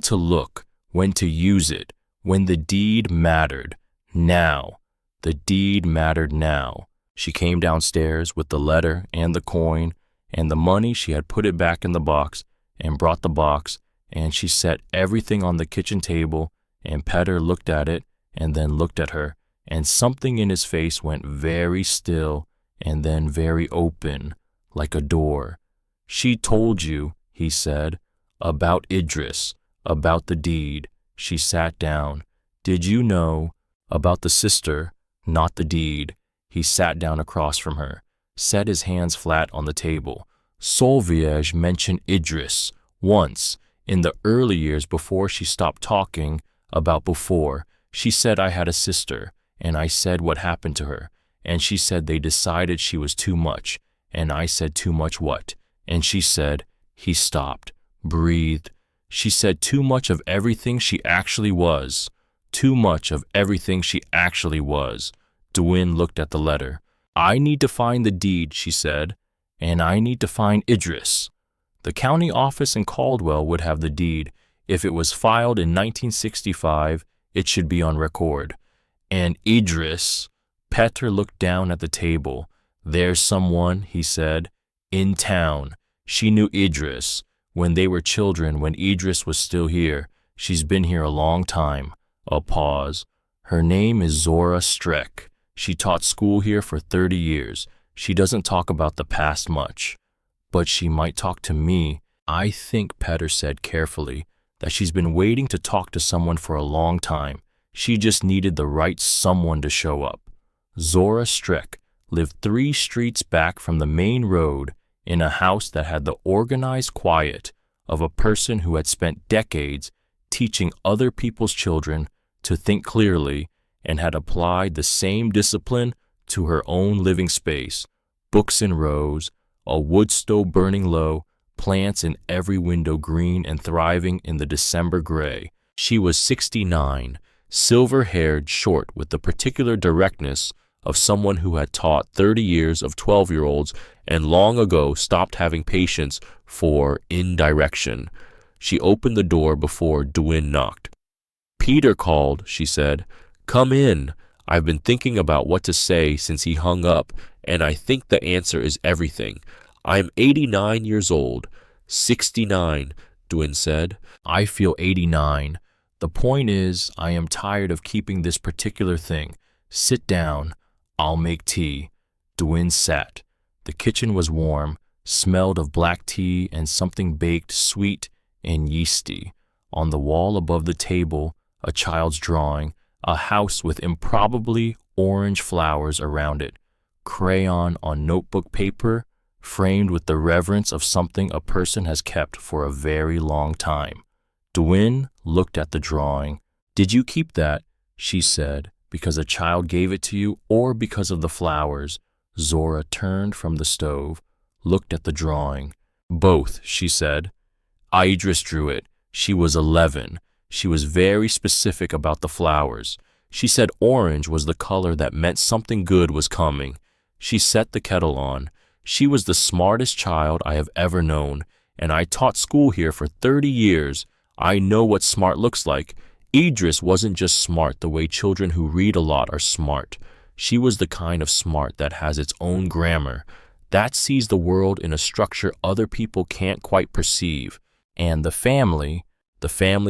to look, when to use it, when the deed mattered. Now. The deed mattered now. She came downstairs with the letter and the coin and the money. She had put it back in the box and brought the box, and she set everything on the kitchen table, and Petter looked at it and then looked at her, and something in his face went very still and then very open, like a door. She told you, he said, about Idris, about the deed. She sat down. Did you know about the sister, not the deed? He sat down across from her, set his hands flat on the table. Solveig mentioned Idris once, in the early years before she stopped talking about before. She said I had a sister, and I said what happened to her, and she said they decided she was too much, and I said too much what? And she said, he stopped, breathed. She said too much of everything she actually was. Too much of everything she actually was. Dwin looked at the letter. I need to find the deed, she said, and I need to find Idris. The county office in Caldwell would have the deed. If it was filed in 1965, it should be on record. And Idris, Petter looked down at the table. There's someone, he said, in town. She knew Idris when they were children, when Idris was still here. She's been here a long time. A pause. Her name is Zora Streck. She taught school here for 30 years. She doesn't talk about the past much. But she might talk to me. I think, Petter said carefully, that she's been waiting to talk to someone for a long time. She just needed the right someone to show up. Zora Streck lived 3 streets back from the main road in a house that had the organized quiet of a person who had spent decades teaching other people's children to think clearly and had applied the same discipline to her own living space. Books in rows, a wood stove burning low, plants in every window green and thriving in the December gray. She was 69, silver-haired, short, with the particular directness of someone who had taught 30 years of 12-year-olds and long ago stopped having patience for indirection. She opened the door before Dwin knocked. Peter called, she said. Come in. I've been thinking about what to say since he hung up, and I think the answer is everything. I'm 89 years old. 69, Dwyn said. I feel 89. The point is, I am tired of keeping this particular thing. Sit down. I'll make tea. Dwyn sat. The kitchen was warm, smelled of black tea and something baked, sweet and yeasty. On the wall above the table, a child's drawing, a house with improbably orange flowers around it, crayon on notebook paper, framed with the reverence of something a person has kept for a very long time. Dwyn looked at the drawing. Did you keep that? She said, because a child gave it to you or because of the flowers? Zora turned from the stove, looked at the drawing. Both, she said. Idris drew it. She was 11. She was very specific about the flowers. She said orange was the color that meant something good was coming. She set the kettle on. She was the smartest child I have ever known, and I taught school here for 30 years. I know what smart looks like. Idris wasn't just smart the way children who read a lot are smart. She was the kind of smart that has its own grammar, that sees the world in a structure other people can't quite perceive. And the family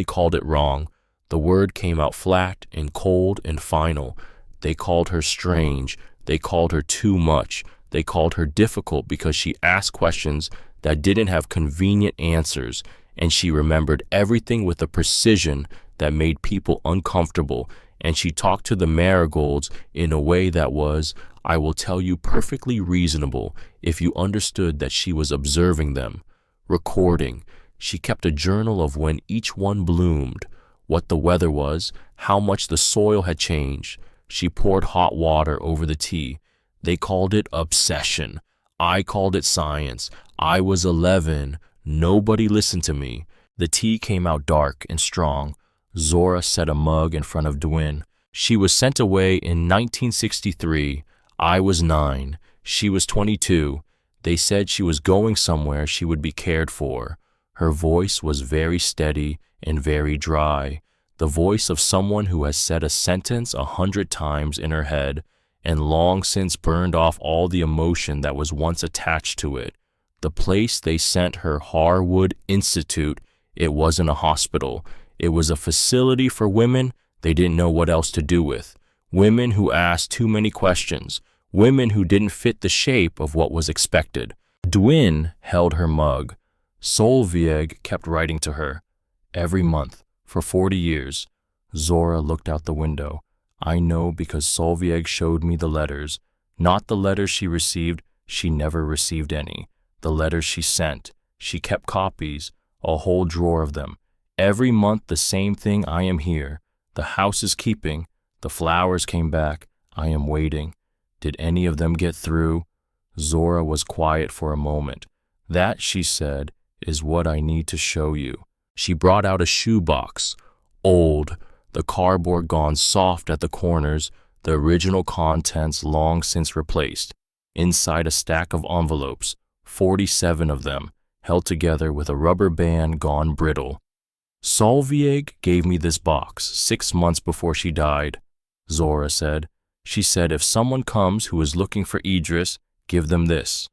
called it wrong. The word came out flat and cold and final. They called her strange. They called her too much. They called her difficult because she asked questions that didn't have convenient answers, and she remembered everything with a precision that made people uncomfortable, and she talked to the marigolds in a way that was, I will tell you, perfectly reasonable if you understood that she was observing them. Recording. She kept a journal of when each one bloomed, what the weather was, how much the soil had changed. She poured hot water over the tea. They called it obsession. I called it science. I was 11. Nobody listened to me. The tea came out dark and strong. Zora set a mug in front of Dwyn. She was sent away in 1963. I was 9. She was 22. They said she was going somewhere she would be cared for. Her voice was very steady and very dry, the voice of someone who has said a sentence 100 times in her head and long since burned off all the emotion that was once attached to it. The place they sent her, Harwood Institute, it wasn't a hospital. It was a facility for women they didn't know what else to do with. Women who asked too many questions. Women who didn't fit the shape of what was expected. Dwyn held her mug. Solveig kept writing to her. Every month, for 40 years. Zora looked out the window. I know because Solveig showed me the letters. Not the letters she received. She never received any. The letters she sent. She kept copies, a whole drawer of them. Every month the same thing. I am here. The house is keeping. The flowers came back. I am waiting. Did any of them get through? Zora was quiet for a moment. That, she said, is what I need to show you. She brought out a shoebox. Old, the cardboard gone soft at the corners, the original contents long since replaced. Inside a stack of envelopes, 47 of them, held together with a rubber band gone brittle. Solveig gave me this box 6 months before she died, Zora said. She said if someone comes who is looking for Idris, give them this.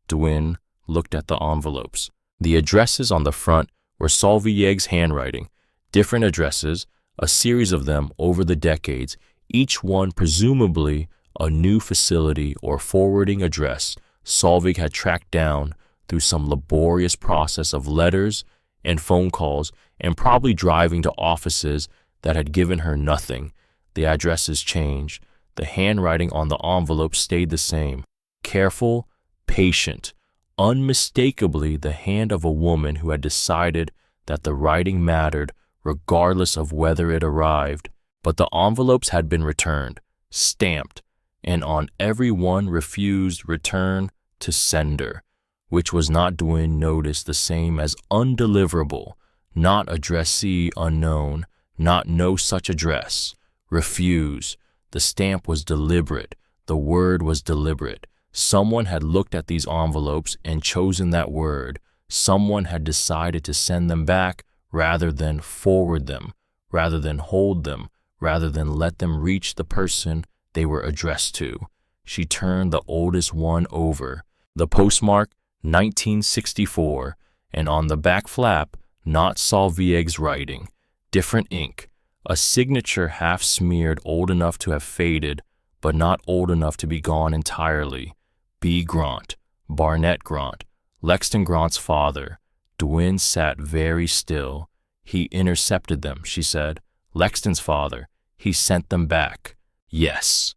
Dwyn looked at the envelopes. The addresses on the front were Solveig's handwriting, different addresses, a series of them over the decades, each one presumably a new facility or forwarding address Solveig had tracked down through some laborious process of letters and phone calls and probably driving to offices that had given her nothing. The addresses changed. The handwriting on the envelope stayed the same. Careful, patient, unmistakably the hand of a woman who had decided that the writing mattered regardless of whether it arrived. But the envelopes had been returned, stamped, and on every one refused return to sender, which was not Dwyn noticed the same as undeliverable, not addressee unknown, not no such address. Refuse. The stamp was deliberate. The word was deliberate. Someone had looked at these envelopes and chosen that word. Someone had decided to send them back rather than forward them, rather than hold them, rather than let them reach the person they were addressed to. She turned the oldest one over. The postmark, 1964, and on the back flap, not Solvieg's writing, different ink, a signature half smeared, old enough to have faded, but not old enough to be gone entirely. B. Grant, Barnett Grant, Lexton Grant's father. Dwin sat very still. He intercepted them, she said. Lexton's father. He sent them back. Yes.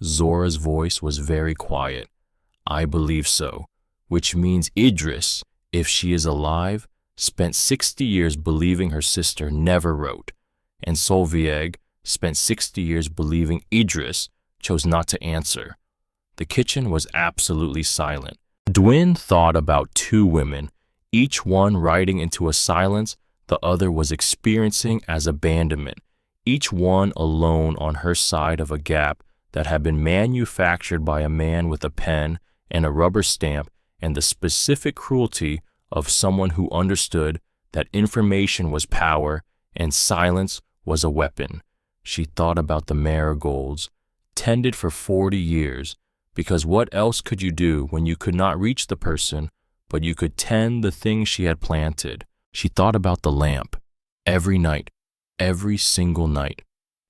Zora's voice was very quiet. I believe so. Which means Idris, if she is alive, spent 60 years believing her sister never wrote, and Solvieg spent 60 years believing Idris chose not to answer. The kitchen was absolutely silent. Dwin thought about two women, each one riding into a silence the other was experiencing as abandonment, each one alone on her side of a gap that had been manufactured by a man with a pen and a rubber stamp and the specific cruelty of someone who understood that information was power and silence was a weapon. She thought about the marigolds, tended for 40 years, because what else could you do when you could not reach the person, but you could tend the things she had planted? She thought about the lamp. Every night, every single night.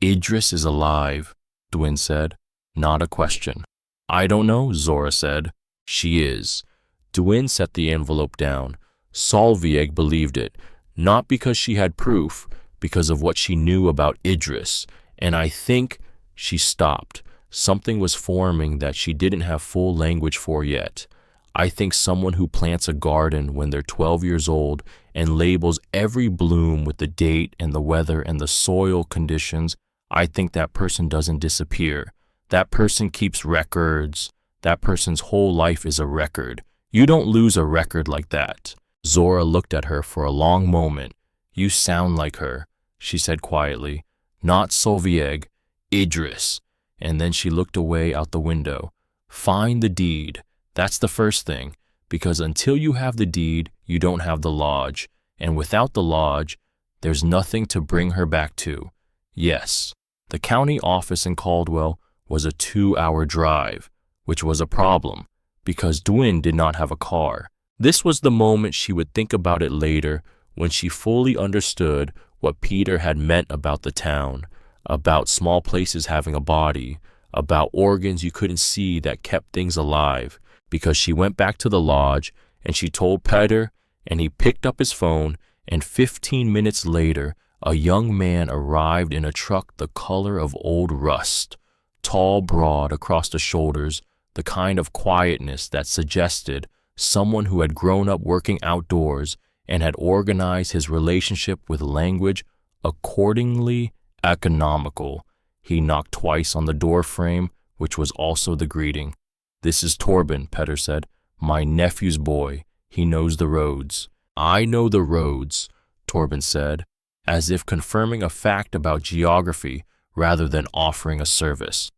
Idris is alive, Dwin said. Not a question. I don't know, Zora said. She is. Dwin set the envelope down. Solvieg believed it, not because she had proof, because of what she knew about Idris. And I think she stopped. Something was forming that she didn't have full language for yet. I think someone who plants a garden when they're 12 years old and labels every bloom with the date and the weather and the soil conditions, I think that person doesn't disappear. That person keeps records. That person's whole life is a record. You don't lose a record like that. Zora looked at her for a long moment. You sound like her, she said quietly. Not Solvieg, Idris. And then she looked away out the window. Find the deed. That's the first thing, because until you have the deed, you don't have the lodge. And without the lodge, there's nothing to bring her back to. Yes, the county office in Caldwell was a 2-hour drive, which was a problem, because Dwin did not have a car. This was the moment she would think about it later, when she fully understood what Peter had meant about the town, about small places having a body, about organs you couldn't see that kept things alive, because she went back to the lodge and she told Peter, and he picked up his phone, and 15 minutes later, a young man arrived in a truck the color of old rust, tall, broad across the shoulders, the kind of quietness that suggested someone who had grown up working outdoors and had organized his relationship with language accordingly economical. He knocked twice on the door frame, which was also the greeting. This is Torben, Peter said. My nephew's boy. He knows the roads. I know the roads, Torben said, as if confirming a fact about geography rather than offering a service.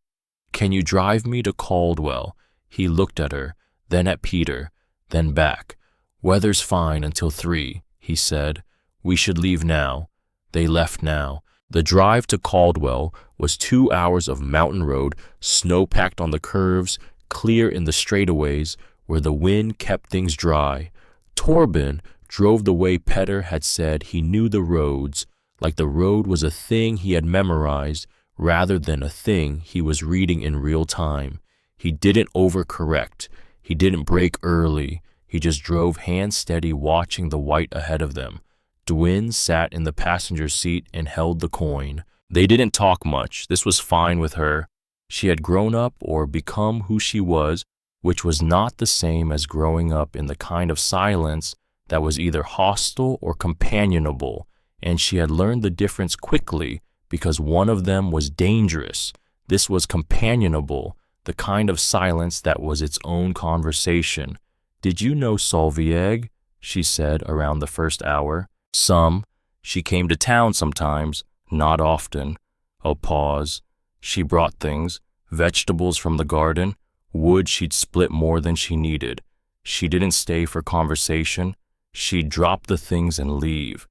Can you drive me to Caldwell? He looked at her, then at Peter, then back. Weather's fine until 3, he said. We should leave now. They left now. The drive to Caldwell was 2 hours of mountain road, snow-packed on the curves, clear in the straightaways, where the wind kept things dry. Torben drove the way Petter had said he knew the roads, like the road was a thing he had memorized rather than a thing he was reading in real time. He didn't overcorrect. He didn't brake early. He just drove hand-steady, watching the white ahead of them. Dwin sat in the passenger seat and held the coin. They didn't talk much. This was fine with her. She had grown up or become who she was, which was not the same as growing up in the kind of silence that was either hostile or companionable, and she had learned the difference quickly because one of them was dangerous. This was companionable, the kind of silence that was its own conversation. Did you know Solvieg? She said around the first hour. Some. She came to town sometimes, not often. A pause. She brought things, vegetables from the garden, wood she'd split more than she needed. She didn't stay for conversation. She'd drop the things and leave.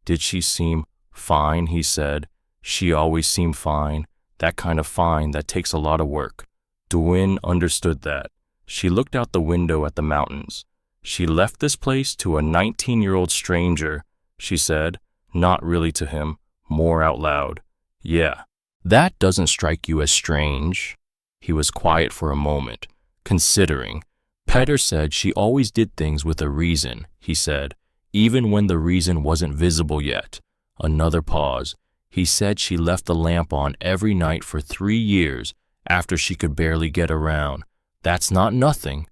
Did she seem fine, he said. She always seemed fine. that kind of find that takes a lot of work. Dwyn understood that. She looked out the window at the mountains. She left this place to a 19-year-old stranger, she said, not really to him, more out loud. Yeah, that doesn't strike you as strange. He was quiet for a moment, considering. Petter said she always did things with a reason, he said, even when the reason wasn't visible yet. Another pause. He said she left the lamp on every night for 3 years after she could barely get around. That's not nothing.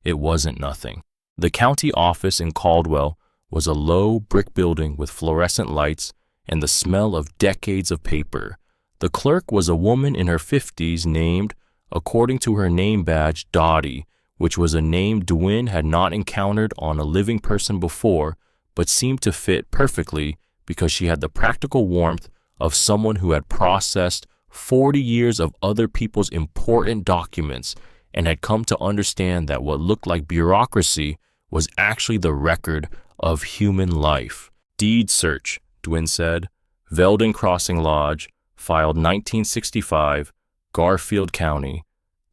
It wasn't nothing. The county office in Caldwell was a low brick building with fluorescent lights and the smell of decades of paper. The clerk was a woman in her 50s named, according to her name badge, Dottie, which was a name Dwyn had not encountered on a living person before, but seemed to fit perfectly because she had the practical warmth of someone who had processed 40 years of other people's important documents and had come to understand that what looked like bureaucracy was actually the record of human life. Deed search, Dwyn said. Veldon Crossing Lodge, filed 1965, Garfield County.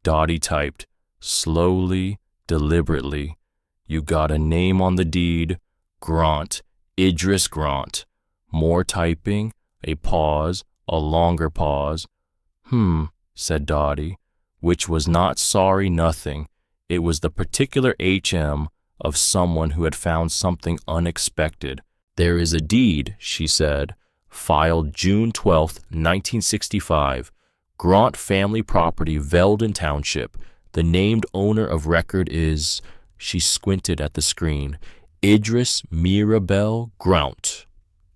Dottie typed, slowly, deliberately. You got a name on the deed, Grant, Idris Grant. More typing, a pause, a longer pause. Said Dottie, which was not sorry nothing. It was the particular HM of someone who had found something unexpected. There is a deed, she said, filed June 12, 1965, Grant family property, Veldon Township. The named owner of record is, she squinted at the screen, Idris Mirabel Grant.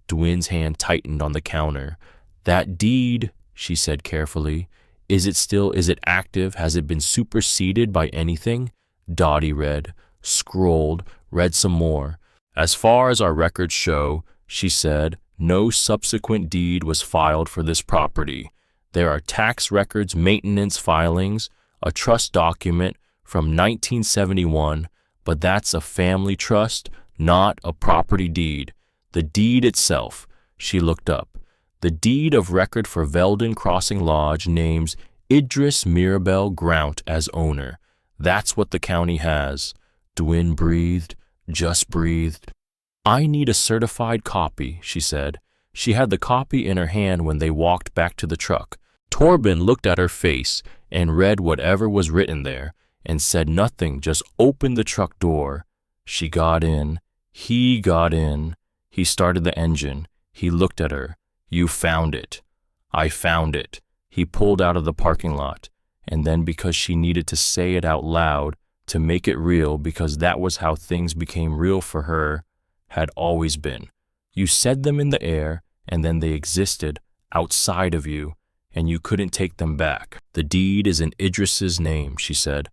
Dwyn's hand tightened on the counter. That deed, she said carefully, is it active? Has it been superseded by anything? Dottie read, scrolled, read some more. As far as our records show, she said, no subsequent deed was filed for this property. There are tax records, maintenance filings, a trust document from 1971, but that's a family trust, not a property deed. The deed itself, she looked up. The deed of record for Veldon Crossing Lodge names Idris Mirabel Grant as owner. That's what the county has. Dwyn breathed, just breathed. I need a certified copy, she said. She had the copy in her hand when they walked back to the truck. Torben looked at her face and read whatever was written there and said nothing, just opened the truck door. She got in. He got in. He started the engine. He looked at her. You found it. I found it. He pulled out of the parking lot. And then because she needed to say it out loud to make it real, because that was how things became real for her, had always been. You said them in the air, and then they existed outside of you, and you couldn't take them back. The deed is in Idris's name, she said.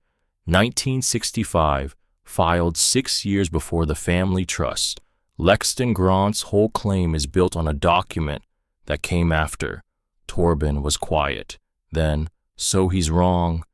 1965, filed 6 years before the family trust. Lexton Grant's whole claim is built on a document that came after. Torben was quiet. Then, so he's wrong,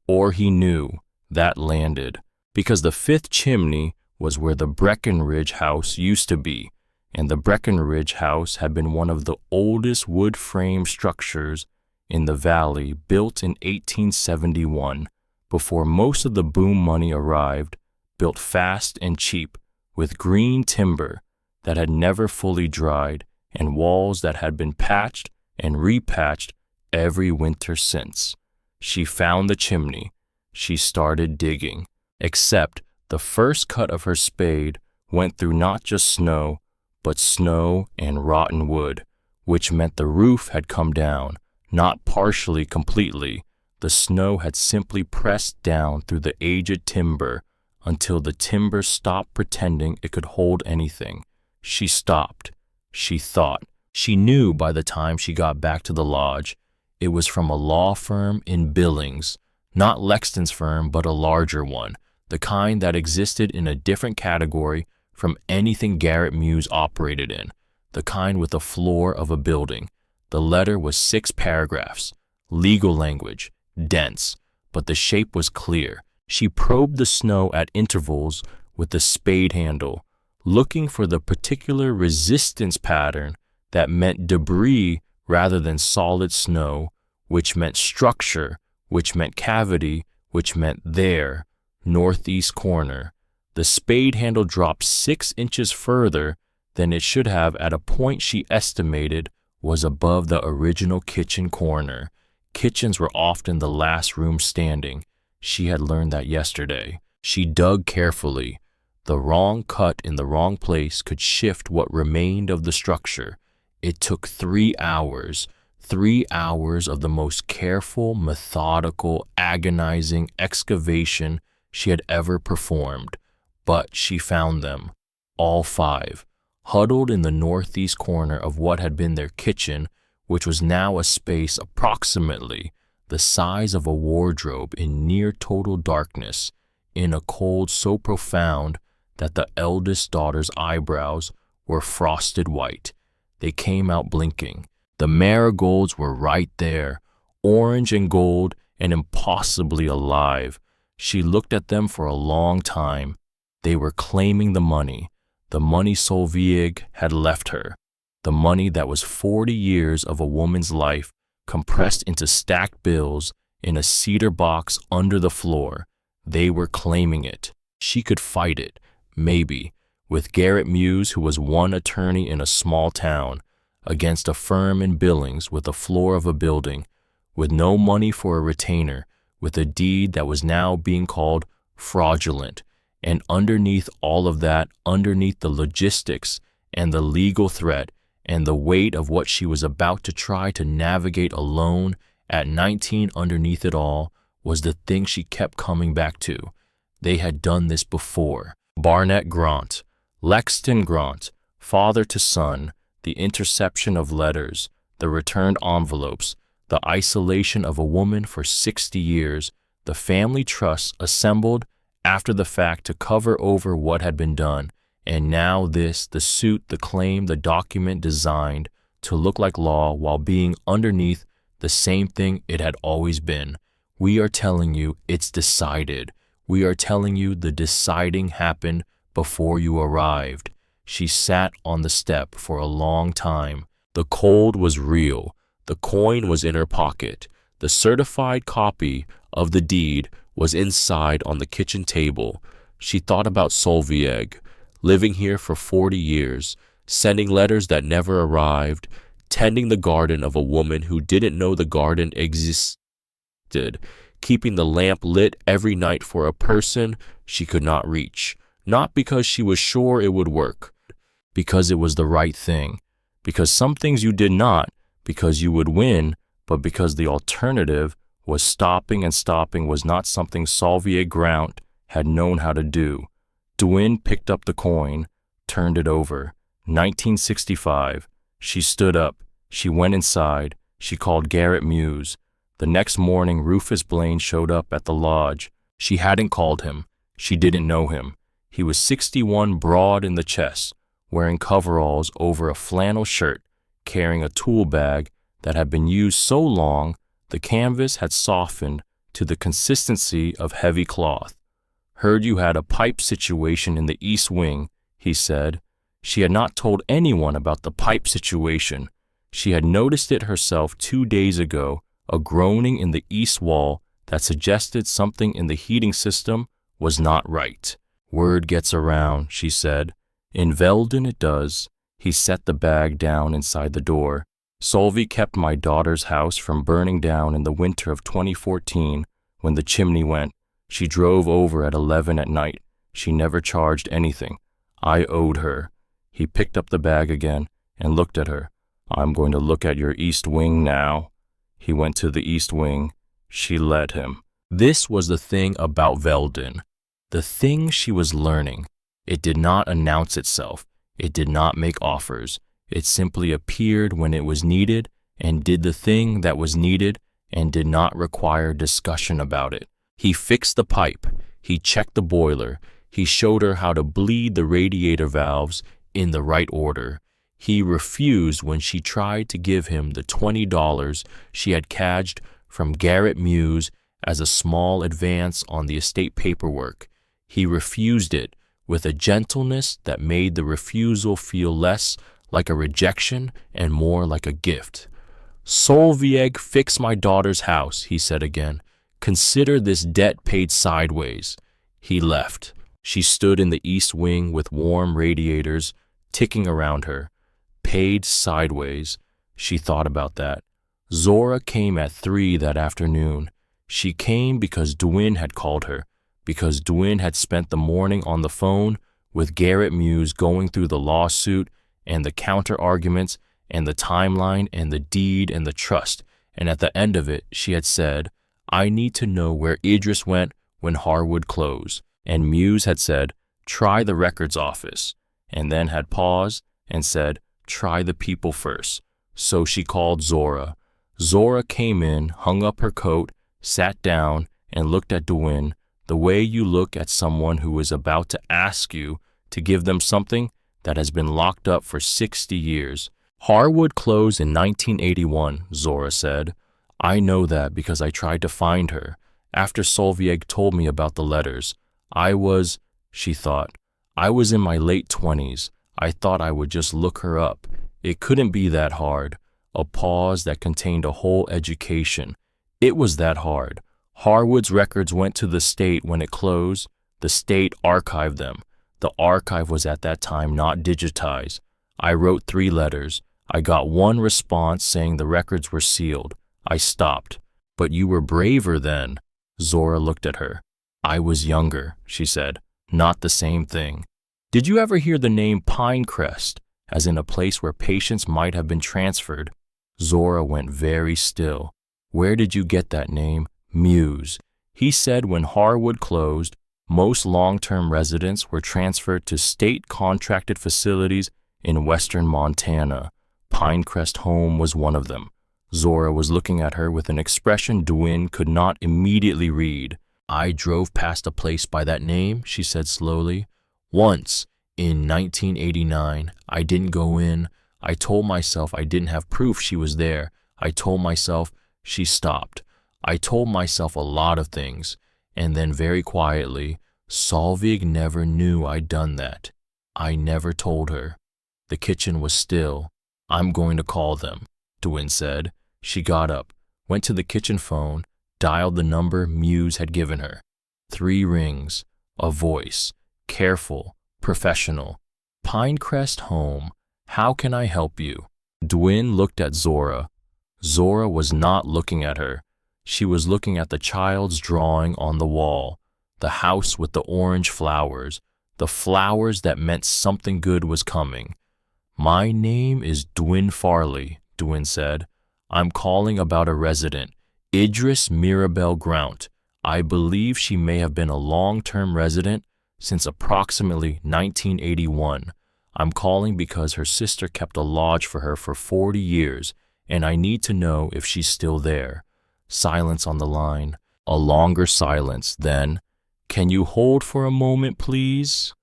or he knew. That landed. Because the fifth chimney was where the Breckenridge house used to be, and the Breckenridge house had been one of the oldest wood frame structures in the valley, built in 1871, before most of the boom money arrived, built fast and cheap, with green timber that had never fully dried, and walls that had been patched and repatched every winter since. She found the chimney. She started digging, except the first cut of her spade went through not just snow, but snow and rotten wood, which meant the roof had come down, not partially, completely. The snow had simply pressed down through the aged timber until the timber stopped pretending it could hold anything. She stopped. She thought. She knew by the time she got back to the lodge. It was from a law firm in Billings, not Lexton's firm, but a larger one, the kind that existed in a different category from anything Garrett Muse operated in, the kind with the floor of a building. The letter was 6 paragraphs, legal language, dense, but the shape was clear. She probed the snow at intervals with the spade handle, looking for the particular resistance pattern that meant debris rather than solid snow, which meant structure, which meant cavity, which meant there, northeast corner. The spade handle dropped 6 inches further than it should have at a point she estimated was above the original kitchen corner. Kitchens were often the last room standing. She had learned that yesterday. She dug carefully. The wrong cut in the wrong place could shift what remained of the structure. It took 3 hours. 3 hours of the most careful, methodical, agonizing excavation she had ever performed. But she found them, all 5, huddled in the northeast corner of what had been their kitchen, which was now a space approximately the size of a wardrobe in near total darkness, in a cold so profound that the eldest daughter's eyebrows were frosted white. They came out blinking. The marigolds were right there, orange and gold and impossibly alive. She looked at them for a long time. They were claiming the money Solveig had left her, the money that was 40 years of a woman's life compressed into stacked bills in a cedar box under the floor. They were claiming it. She could fight it, maybe, with Garrett Muse, who was one attorney in a small town, against a firm in Billings with the floor of a building, with no money for a retainer, with a deed that was now being called fraudulent. And underneath all of that, underneath the logistics and the legal threat and the weight of what she was about to try to navigate alone at 19, underneath it all, was the thing she kept coming back to. They had done this before. Barnett Grant, Lexton Grant, father to son, the interception of letters, the returned envelopes, the isolation of a woman for 60 years, the family trusts assembled after the fact to cover over what had been done, and now this, the suit, the claim, the document designed to look like law while being underneath the same thing it had always been. We are telling you it's decided. We are telling you the deciding happened before you arrived. She sat on the step for a long time. The cold was real. The coin was in her pocket. The certified copy of the deed was inside on the kitchen table. She thought about Solveig, living here for 40 years, sending letters that never arrived, tending the garden of a woman who didn't know the garden existed, keeping the lamp lit every night for a person she could not reach, not because she was sure it would work, because it was the right thing, because some things you did not, because you would win, but because the alternative was stopping, and stopping was not something Solveig Grant had known how to do. Dwyn picked up the coin, turned it over. 1965. She stood up. She went inside. She called Garrett Muse. The next morning, Rufus Blaine showed up at the lodge. She hadn't called him. She didn't know him. He was 61, broad in the chest, wearing coveralls over a flannel shirt, carrying a tool bag that had been used so long the canvas had softened to the consistency of heavy cloth. Heard you had a pipe situation in the East Wing, he said. She had not told anyone about the pipe situation. She had noticed it herself 2 days ago, a groaning in the east wall that suggested something in the heating system was not right. Word gets around, she said. In Veldon it does. He set the bag down inside the door. Solveig kept my daughter's house from burning down in the winter of 2014 when the chimney went. She drove over at 11 at night. She never charged anything. I owed her. He picked up the bag again and looked at her. I'm going to look at your East Wing now. He went to the East Wing. She let him. This was the thing about Veldon. The thing she was learning. It did not announce itself. It did not make offers. It simply appeared when it was needed and did the thing that was needed and did not require discussion about it. He fixed the pipe. He checked the boiler. He showed her how to bleed the radiator valves in the right order. He refused when she tried to give him the $20 she had cadged from Garrett Muse as a small advance on the estate paperwork. He refused it with a gentleness that made the refusal feel less like a rejection and more like a gift. Solveig, fix my daughter's house, he said again. Consider this debt paid sideways. He left. She stood in the east wing with warm radiators ticking around her. Paid sideways. She thought about that. Zora came at 3 that afternoon. She came because Dwin had called her, because Dwin had spent the morning on the phone with Garrett Muse going through the lawsuit and the counter-arguments and the timeline and the deed and the trust, and at the end of it, she had said, I need to know where Idris went when Harwood closed. And Muse had said, try the records office, and then had paused and said, try the people first. So she called Zora. Zora came in, hung up her coat, sat down, and looked at Dwin the way you look at someone who is about to ask you to give them something that has been locked up for 60 years. Harwood closed in 1981, Zora said. I know that because I tried to find her. After Solveig told me about the letters, she thought, I was in my late 20s. I thought I would just look her up. It couldn't be that hard. A pause that contained a whole education. It was that hard. Harwood's records went to the state when it closed. The state archived them. The archive was at that time not digitized. I wrote 3 letters. I got 1 response saying the records were sealed. I stopped. But you were braver then. Zora looked at her. I was younger, she said. Not the same thing. Did you ever hear the name Pinecrest, as in a place where patients might have been transferred? Zora went very still. Where did you get that name? Muse. He said when Harwood closed, most long-term residents were transferred to state-contracted facilities in western Montana. Pinecrest Home was one of them. Zora was looking at her with an expression Dwin could not immediately read. I drove past a place by that name, she said slowly. Once, in 1989, I didn't go in. I told myself I didn't have proof she was there. I told myself, she stopped. I told myself a lot of things. And then very quietly, Solveig never knew I'd done that. I never told her. The kitchen was still. I'm going to call them, Dwin said. She got up, went to the kitchen phone, dialed the number Muse had given her. 3 rings, a voice, careful, professional. Pinecrest Home, how can I help you? Dwin looked at Zora. Zora was not looking at her. She was looking at the child's drawing on the wall, the house with the orange flowers, the flowers that meant something good was coming. My name is Dwin Farley, Dwin said. I'm calling about a resident, Idris Mirabel Grount. I believe she may have been a long-term resident since approximately 1981. I'm calling because her sister kept a lodge for her for 40 years, and I need to know if she's still there. Silence on the line. A longer silence, then, can you hold for a moment, please?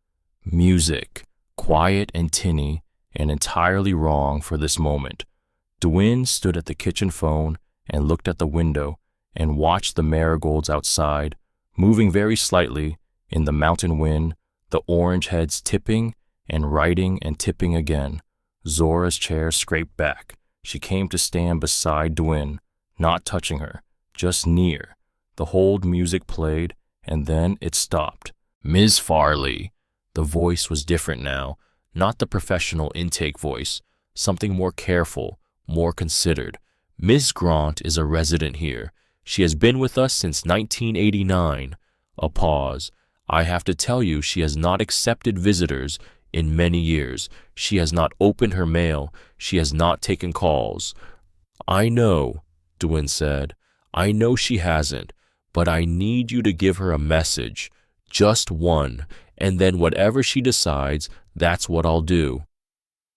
Music, quiet and tinny, and entirely wrong for this moment. Dwin stood at the kitchen phone and looked at the window and watched the marigolds outside, moving very slightly in the mountain wind, the orange heads tipping and righting and tipping again. Zora's chair scraped back. She came to stand beside Dwin, not touching her, just near. The hold music played, and then it stopped. Ms. Farley. The voice was different now, not the professional intake voice, something more careful, more considered. Miss Grant is a resident here. She has been with us since 1989. A pause. I have to tell you she has not accepted visitors in many years. She has not opened her mail. She has not taken calls. I know, Dwin said. I know she hasn't, but I need you to give her a message. Just one, and then whatever she decides, that's what I'll do.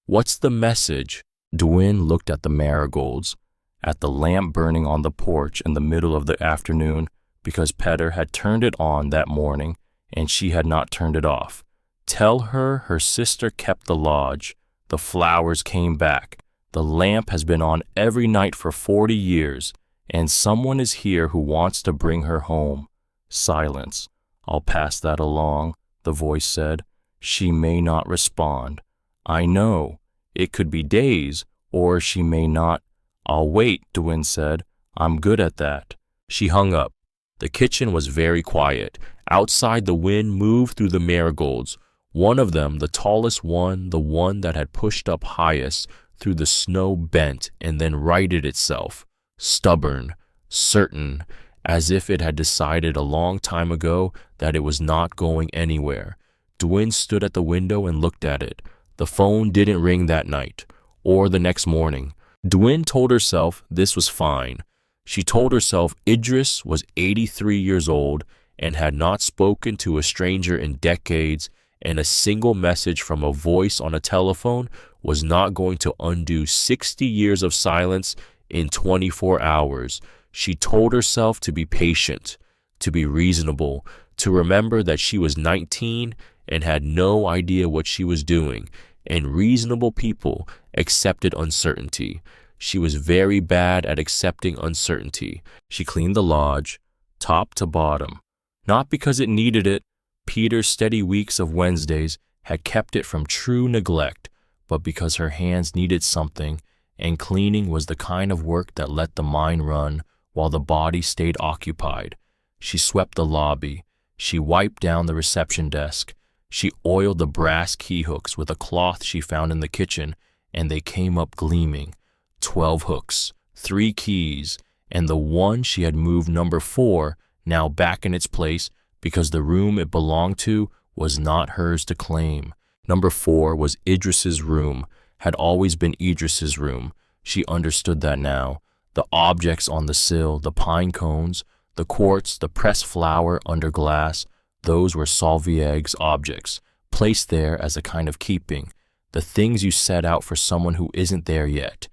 What's the message? Dwin looked at the marigolds, at the lamp burning on the porch in the middle of the afternoon because Petter had turned it on that morning and she had not turned it off. Tell her her sister kept the lodge. The flowers came back. The lamp has been on every night for 40 years, and someone is here who wants to bring her home. Silence. I'll pass that along, the voice said. She may not respond. I know. It could be days, or she may not. "I'll wait," Dwayne said. "I'm good at that." She hung up. The kitchen was very quiet. Outside, the wind moved through the marigolds. One of them, the tallest one, the one that had pushed up highest through the snow, bent and then righted itself, stubborn, certain, as if it had decided a long time ago that it was not going anywhere. Dwayne stood at the window and looked at it. The phone didn't ring that night, or the next morning. Dwayne told herself this was fine. She told herself Idris was 83 years old and had not spoken to a stranger in decades, and a single message from a voice on a telephone was not going to undo 60 years of silence in 24 hours. She told herself to be patient, to be reasonable, to remember that she was 19 and had no idea what she was doing, and reasonable people accepted uncertainty. She was very bad at accepting uncertainty. She cleaned the lodge, top to bottom. Not because it needed it. Peter's steady weeks of Wednesdays had kept it from true neglect, but because her hands needed something, and cleaning was the kind of work that let the mind run while the body stayed occupied. She swept the lobby. She wiped down the reception desk. She oiled the brass key hooks with a cloth she found in the kitchen, and they came up gleaming. 12 hooks, 3 keys, and the one she had moved number 4 now back in its place because the room it belonged to was not hers to claim. Number 4 was Idris's room, had always been Idris's room. She understood that now. The objects on the sill, the pine cones, the quartz, the pressed flower under glass, those were Solviegg's objects, placed there as a kind of keeping, the things you set out for someone who isn't there yet.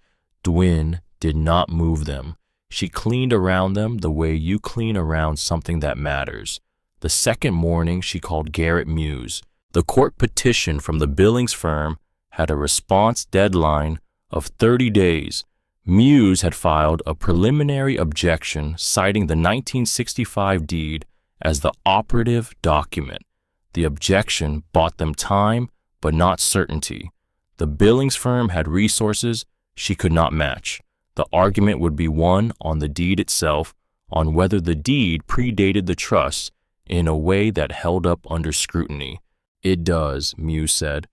Dwayne did not move them. She cleaned around them the way you clean around something that matters. The second morning, she called Garrett Muse. The court petition from the Billings firm had a response deadline of 30 days. Muse had filed a preliminary objection citing the 1965 deed as the operative document. The objection bought them time, but not certainty. The Billings firm had resources she could not match. The argument would be won on the deed itself, on whether the deed predated the trust in a way that held up under scrutiny. It does, Muse said.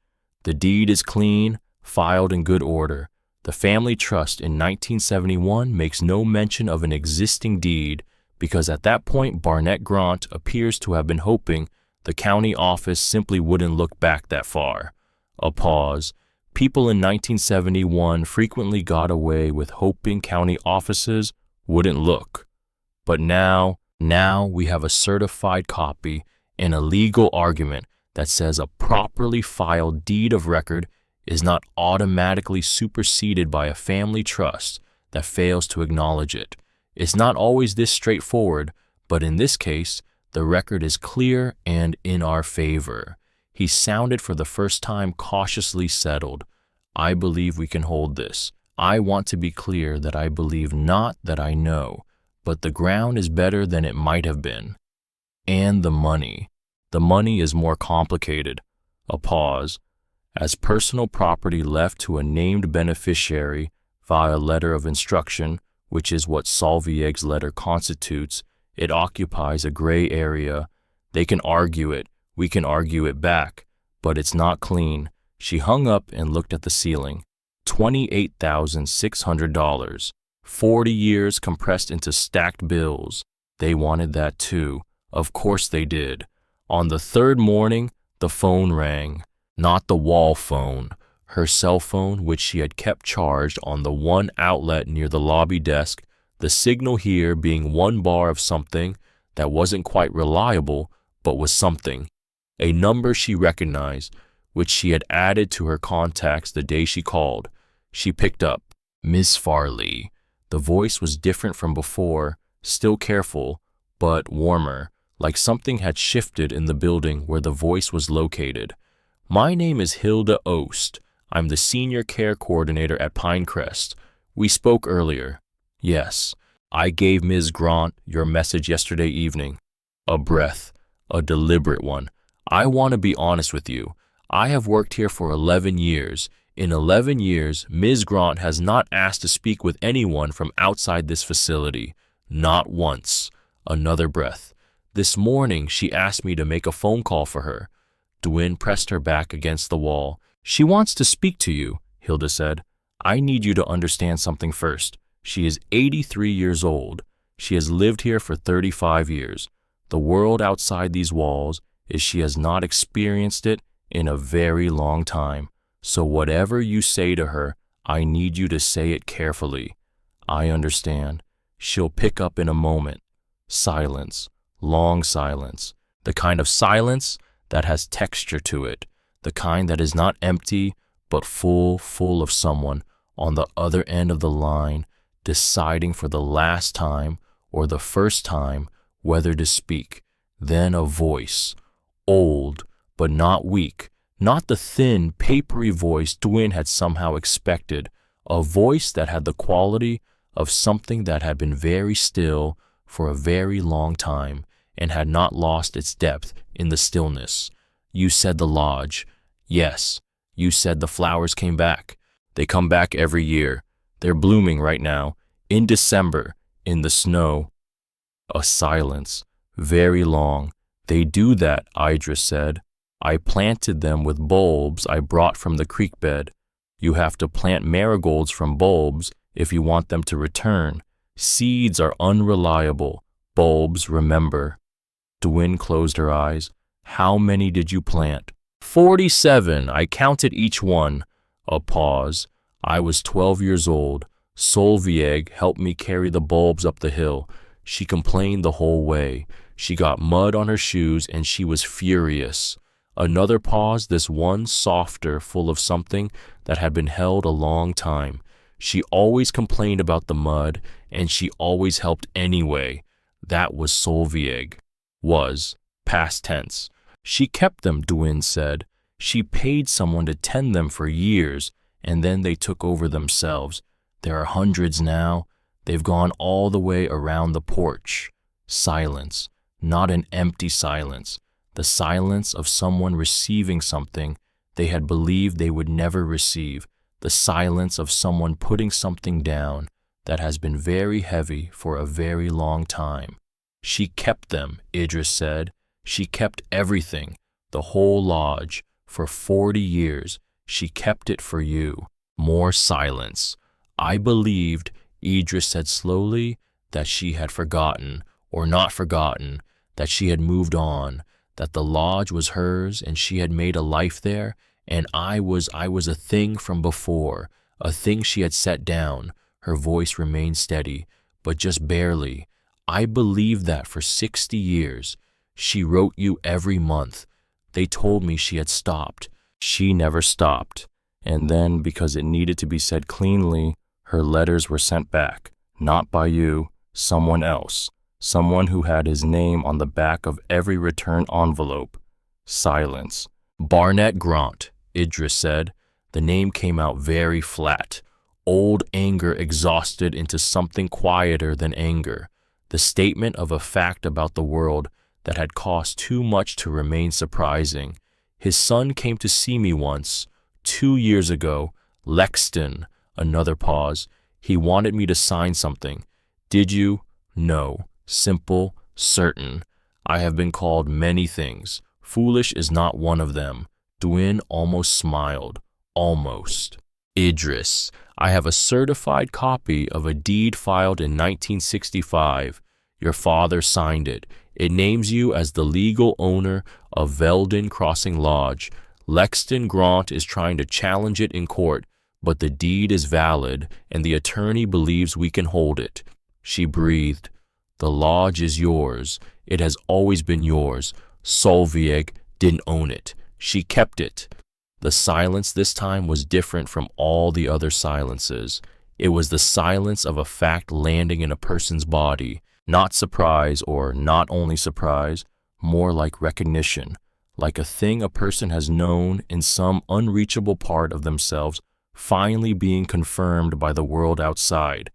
The deed is clean, filed in good order. The family trust in 1971 makes no mention of an existing deed because at that point Barnett Grant appears to have been hoping the county office simply wouldn't look back that far. A pause. People in 1971 frequently got away with hoping county offices wouldn't look. But now we have a certified copy and a legal argument that says a properly filed deed of record is not automatically superseded by a family trust that fails to acknowledge it. It's not always this straightforward, but in this case, the record is clear and in our favor. He sounded for the first time cautiously settled. I believe we can hold this. I want to be clear that I believe not that I know, but the ground is better than it might have been. And the money. The money is more complicated. A pause. As personal property left to a named beneficiary via letter of instruction, which is what Solviegg's letter constitutes, it occupies a gray area. They can argue it. We can argue it back, but it's not clean. She hung up and looked at the ceiling. $28,600. 40 years compressed into stacked bills. They wanted that too. Of course they did. On the third morning, the phone rang. Not the wall phone. Her cell phone, which she had kept charged on the one outlet near the lobby desk, the signal here being 1 bar of something that wasn't quite reliable, but was something. A number she recognized, which she had added to her contacts the day she called. She picked up. Miss Farley. The voice was different from before, still careful, but warmer, like something had shifted in the building where the voice was located. My name is Hilda Ost. I'm the senior care coordinator at Pinecrest. We spoke earlier. Yes, I gave Ms. Grant your message yesterday evening. A breath, a deliberate one. I want to be honest with you. I have worked here for 11 years. In 11 years, Ms. Grant has not asked to speak with anyone from outside this facility. Not once. Another breath. This morning, she asked me to make a phone call for her. Dwyn pressed her back against the wall. She wants to speak to you, Hilda said. I need you to understand something first. She is 83 years old. She has lived here for 35 years. The world outside these walls is she has not experienced it in a very long time. So whatever you say to her, I need you to say it carefully. I understand. She'll pick up in a moment. Silence. Long silence. The kind of silence that has texture to it. The kind that is not empty, but full of someone on the other end of the line, deciding for the last time or the first time whether to speak. Then a voice. Old, but not weak. Not the thin, papery voice Dwyn had somehow expected. A voice that had the quality of something that had been very still for a very long time and had not lost its depth in the stillness. You said the lodge. Yes, you said the flowers came back. They come back every year. They're blooming right now, in December, in the snow. A silence, very long. They do that, Idris said. I planted them with bulbs I brought from the creek bed. You have to plant marigolds from bulbs if you want them to return. Seeds are unreliable. Bulbs remember. Dwyn closed her eyes. How many did you plant? 47. I counted each one. A pause. I was 12 years old. Solveig helped me carry the bulbs up the hill. She complained the whole way. She got mud on her shoes and she was furious. Another pause, this one softer, full of something that had been held a long time. She always complained about the mud, and she always helped anyway. That was Solveig. Was. Past tense. She kept them, Dwyn said. She paid someone to tend them for years, and then they took over themselves. There are hundreds now. They've gone all the way around the porch. Silence. Not an empty silence. The silence of someone receiving something they had believed they would never receive. The silence of someone putting something down that has been very heavy for a very long time. She kept them, Idris said. She kept everything, the whole lodge, for 40 years. She kept it for you. More silence. I believed, Idris said slowly, that she had forgotten, or not forgotten, that she had moved on, that the lodge was hers and she had made a life there, and I was a thing from before, a thing she had set down. Her voice remained steady, but just barely. I believed that for 60 years. She wrote you every month. They told me she had stopped. She never stopped. And then, because it needed to be said cleanly, her letters were sent back, not by you, someone else. Someone who had his name on the back of every return envelope. Silence. Barnett Grant, Idris said. The name came out very flat. Old anger exhausted into something quieter than anger. The statement of a fact about the world that had cost too much to remain surprising. His son came to see me once, 2 years ago. Lexton. Another pause. He wanted me to sign something. Did you? No. Simple, certain. I have been called many things. Foolish is not one of them. Dwyn almost smiled. Almost. Idris, I have a certified copy of a deed filed in 1965. Your father signed it. It names you as the legal owner of Veldon Crossing Lodge. Lexton Grant is trying to challenge it in court, but the deed is valid, and the attorney believes we can hold it. She breathed. The lodge is yours. It has always been yours. Solveig didn't own it. She kept it. The silence this time was different from all the other silences. It was the silence of a fact landing in a person's body. Not surprise, or not only surprise, more like recognition, like a thing a person has known in some unreachable part of themselves finally being confirmed by the world outside.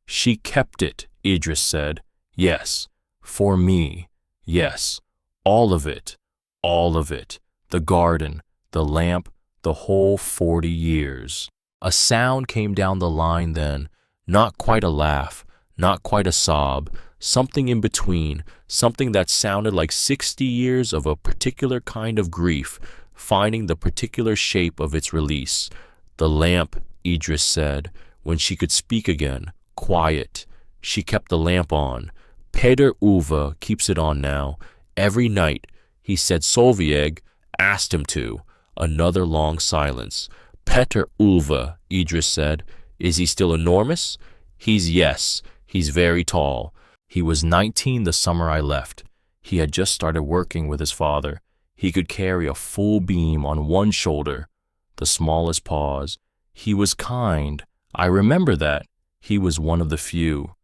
She kept it, Idris said. Yes, for me. Yes, all of it. All of it. The garden, the lamp, The whole 40 years. A sound came down the line then, not quite a laugh, not quite a sob, something in between, something that sounded like 60 years of a particular kind of grief, finding the particular shape of its release. The lamp, Idris said, when she could speak again, quiet. She kept the lamp on. Peter Uva keeps it on now, every night. He said Solveig asked him to. Another long silence. Peter Ulva, Idris said. Is he still enormous? Yes. He's very tall. He was 19 the summer I left. He had just started working with his father. He could carry a full beam on one shoulder. The smallest pause. He was kind. I remember that. He was one of the few.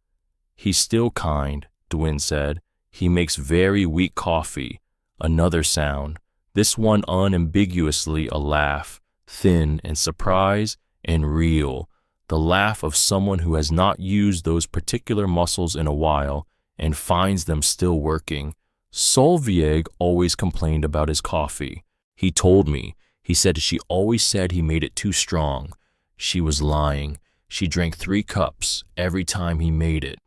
He's still kind, Dwin said. He makes very weak coffee. Another sound. This one unambiguously a laugh, thin and surprised and real. The laugh of someone who has not used those particular muscles in a while and finds them still working. Solveig always complained about his coffee. He told me. He said she always said he made it too strong. She was lying. She drank 3 cups every time he made it.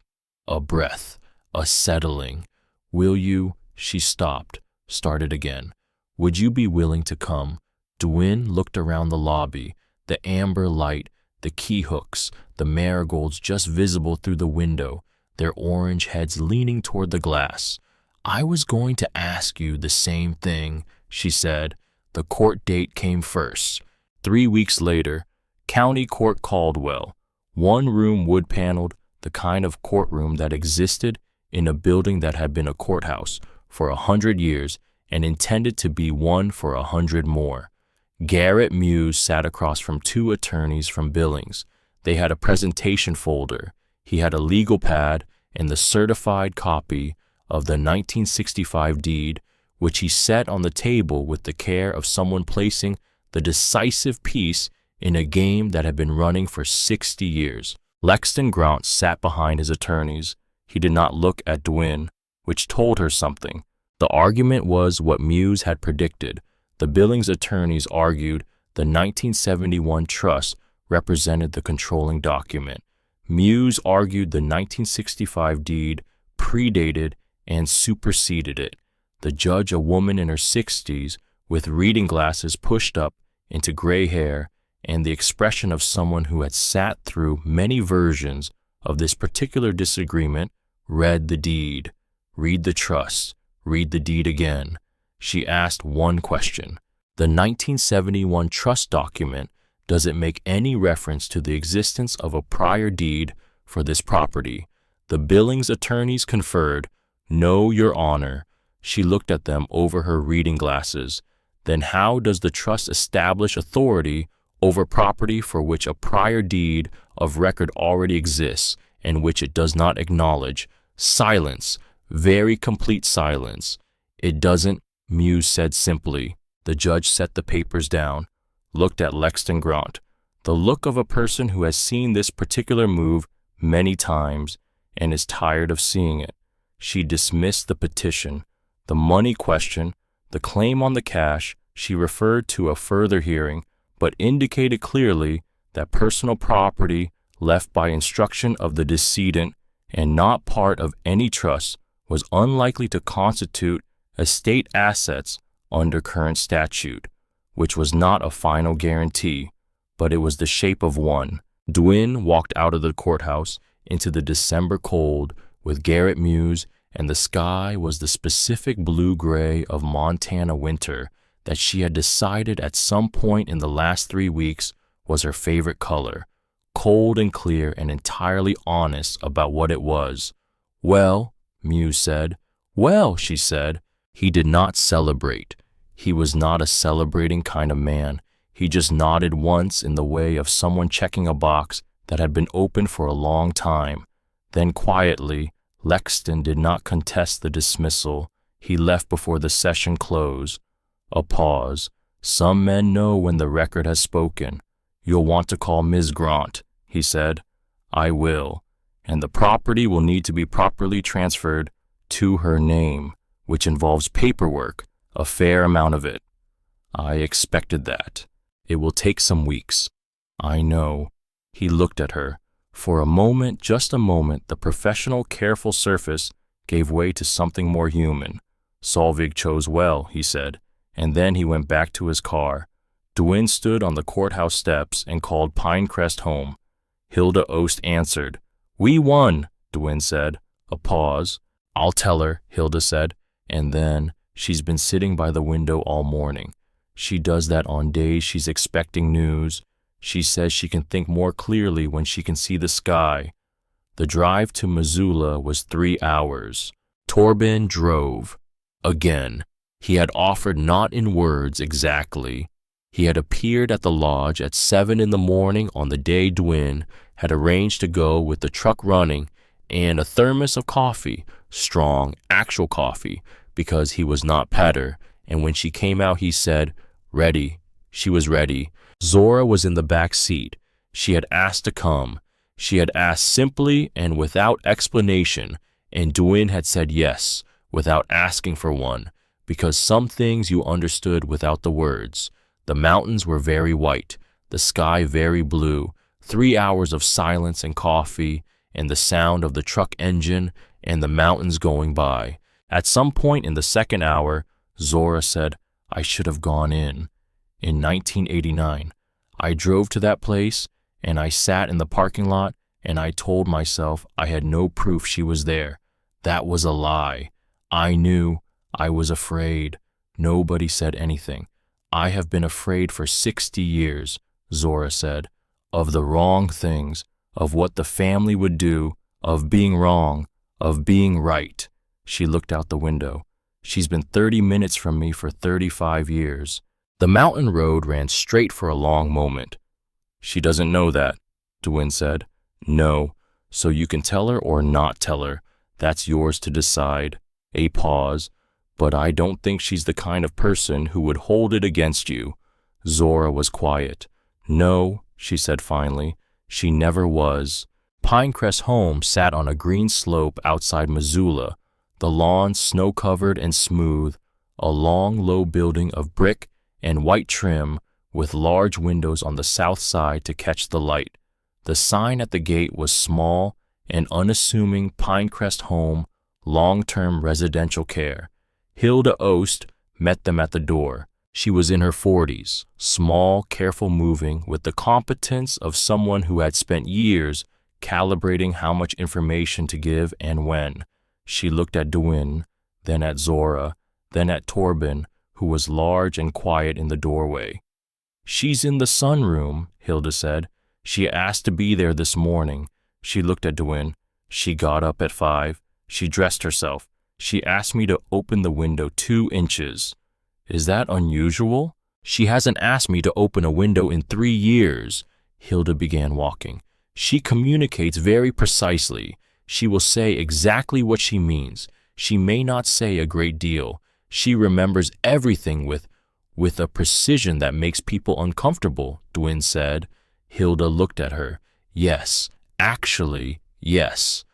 A breath, a settling. Will you? She stopped, started again. Would you be willing to come? Dwin looked around the lobby, the amber light, the key hooks, the marigolds just visible through the window, their orange heads leaning toward the glass. I was going to ask you the same thing, she said. The court date came first. 3 weeks later, County Court Caldwell, 1 room wood-paneled, the kind of courtroom that existed in a building that had been a courthouse for 100 years and intended to be one for 100 more. Garrett Muse sat across from 2 attorneys from Billings. They had a presentation folder. He had a legal pad and the certified copy of the 1965 deed, which he set on the table with the care of someone placing the decisive piece in a game that had been running for 60 years. Lexton Grant sat behind his attorneys. He did not look at Dwin, which told her something. The argument was what Muse had predicted. The Billings attorneys argued the 1971 trust represented the controlling document. Muse argued the 1965 deed predated and superseded it. The judge, a woman in her 60s, with reading glasses pushed up into gray hair and the expression of someone who had sat through many versions of this particular disagreement, read the deed. Read the trust. Read the deed again. She asked one question. The 1971 trust document, does it make any reference to the existence of a prior deed for this property? The Billings attorneys conferred. No, Your Honor. She looked at them over her reading glasses. Then how does the trust establish authority over property for which a prior deed of record already exists and which it does not acknowledge? Silence. Very complete silence. It doesn't, Muse said simply. The judge set the papers down, looked at Lexton Grant, the look of a person who has seen this particular move many times and is tired of seeing it. She dismissed the petition, the money question, the claim on the cash. She referred to a further hearing, but indicated clearly that personal property left by instruction of the decedent and not part of any trust was unlikely to constitute estate assets under current statute, which was not a final guarantee, but it was the shape of one. Dwin walked out of the courthouse into the December cold with Garrett Muse, and the sky was the specific blue-gray of Montana winter that she had decided at some point in the last 3 weeks was her favorite color, cold and clear and entirely honest about what it was. Well, Muse said. Well, she said. He did not celebrate. He was not a celebrating kind of man. He just nodded once in the way of someone checking a box that had been open for a long time. Then quietly, Lexton did not contest the dismissal. He left before the session closed. A pause. Some men know when the record has spoken. You'll want to call Ms. Grant, he said. I will. And the property will need to be properly transferred to her name, which involves paperwork, a fair amount of it. I expected that. It will take some weeks. I know. He looked at her. For a moment, just a moment, the professional, careful surface gave way to something more human. Solvig chose well, he said, and then he went back to his car. Dwyn stood on the courthouse steps and called Pinecrest home. Hilda Ost answered. We won, Dwyn said. A pause. I'll tell her, Hilda said, and then, she's been sitting by the window all morning. She does that on days she's expecting news. She says she can think more clearly when she can see the sky. The drive to Missoula was 3 hours. Torben drove. Again. He had offered not in words exactly. He had appeared at the lodge at 7 in the morning on the day Dwyn had arranged to go with the truck running and a thermos of coffee, strong, actual coffee, because he was not Petter, and when she came out he said, ready. She was ready. Zora was in the back seat. She had asked to come. She had asked simply and without explanation, and Dwyn had said yes, without asking for one, because some things you understood without the words. The mountains were very white, the sky very blue, 3 hours of silence and coffee, and the sound of the truck engine and the mountains going by. At some point in the second hour, Zora said, I should have gone in 1989. I drove to that place, and I sat in the parking lot, and I told myself I had no proof she was there. That was a lie. I knew. I was afraid. Nobody said anything. I have been afraid for 60 years, Zora said, of the wrong things, of what the family would do, of being wrong, of being right. She looked out the window. She's been 30 minutes from me for 35 years. The mountain road ran straight for a long moment. She doesn't know that, Dwyn said. No, so you can tell her or not tell her. That's yours to decide. A pause. But I don't think she's the kind of person who would hold it against you. Zora was quiet. No, she said finally. She never was. Pinecrest home sat on a green slope outside Missoula, the lawn snow-covered and smooth, a long, low building of brick and white trim with large windows on the south side to catch the light. The sign at the gate was small and unassuming Pinecrest home, long-term residential care. Hilda Ost met them at the door. She was in her 40s, small, careful moving, with the competence of someone who had spent years calibrating how much information to give and when. She looked at Dwyn, then at Zora, then at Torben, who was large and quiet in the doorway. She's in the sunroom, Hilda said. She asked to be there this morning. She looked at Dwyn. She got up at 5. She dressed herself. She asked me to open the window 2 inches. Is that unusual? She hasn't asked me to open a window in 3 years. Hilda began walking. She communicates very precisely. She will say exactly what she means. She may not say a great deal. She remembers everything with a precision that makes people uncomfortable, Dwyn said. Hilda looked at her. Yes, actually, yes.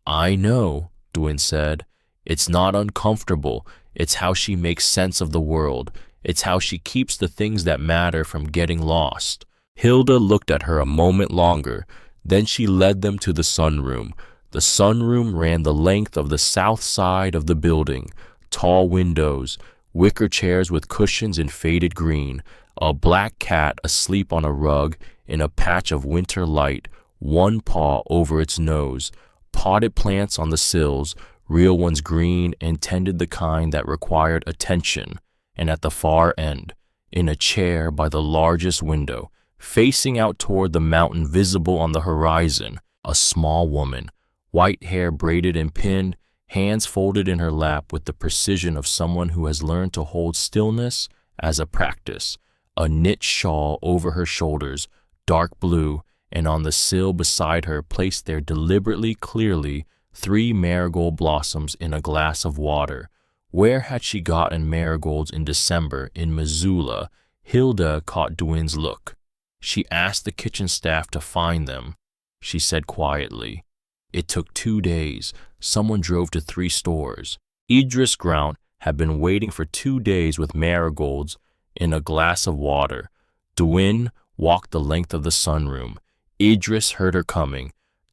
I know, Dwyn said. It's not uncomfortable. It's how she makes sense of the world. It's how she keeps the things that matter from getting lost. Hilda looked at her a moment longer. Then she led them to the sunroom. The sunroom ran the length of the south side of the building. Tall windows, wicker chairs with cushions in faded green, a black cat asleep on a rug in a patch of winter light, one paw over its nose, potted plants on the sills, real ones green and tended the kind that required attention, and at the far end, in a chair by the largest window, facing out toward the mountain visible on the horizon, a small woman, white hair braided and pinned, hands folded in her lap with the precision of someone who has learned to hold stillness as a practice, a knit shawl over her shoulders, dark blue, and on the sill beside her placed there deliberately clearly 3 marigold blossoms in a glass of water. Where had she gotten marigolds in December in Missoula? Hilda caught Dwyn's look. She asked the kitchen staff to find them. She said quietly. It took 2 days. Someone drove to 3 stores. Idris Graunt had been waiting for 2 days with marigolds in a glass of water. Dwyn walked the length of the sunroom. Idris heard her coming,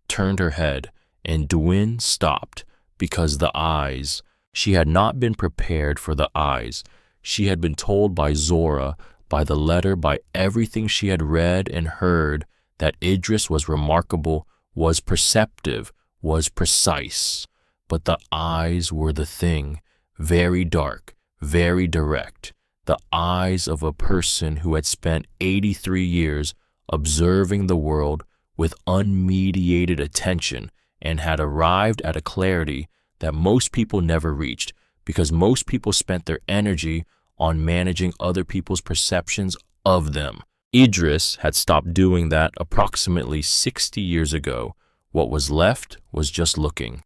turned her head, and Dwyn stopped because the eyes. She had not been prepared for the eyes. She had been told by Zora, by the letter, by everything she had read and heard, that Idris was remarkable, was perceptive, was precise. But the eyes were the thing, very dark, very direct, the eyes of a person who had spent 83 years observing the world with unmediated attention and had arrived at a clarity that most people never reached because most people spent their energy on managing other people's perceptions of them. Idris had stopped doing that approximately 60 years ago. What was left was just looking.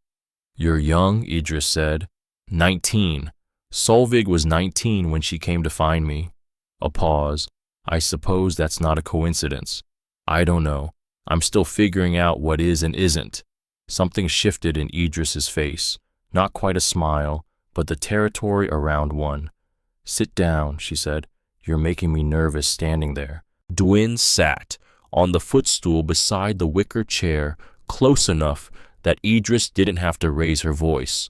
"You're young," Idris said. 19. Solveig was 19 when she came to find me. A pause. "I suppose that's not a coincidence." "I don't know. I'm still figuring out what is and isn't." Something shifted in Idris's face. Not quite a smile, but the territory around one. "Sit down," she said. "You're making me nervous standing there." Dwyn sat on the footstool beside the wicker chair, close enough that Idris didn't have to raise her voice.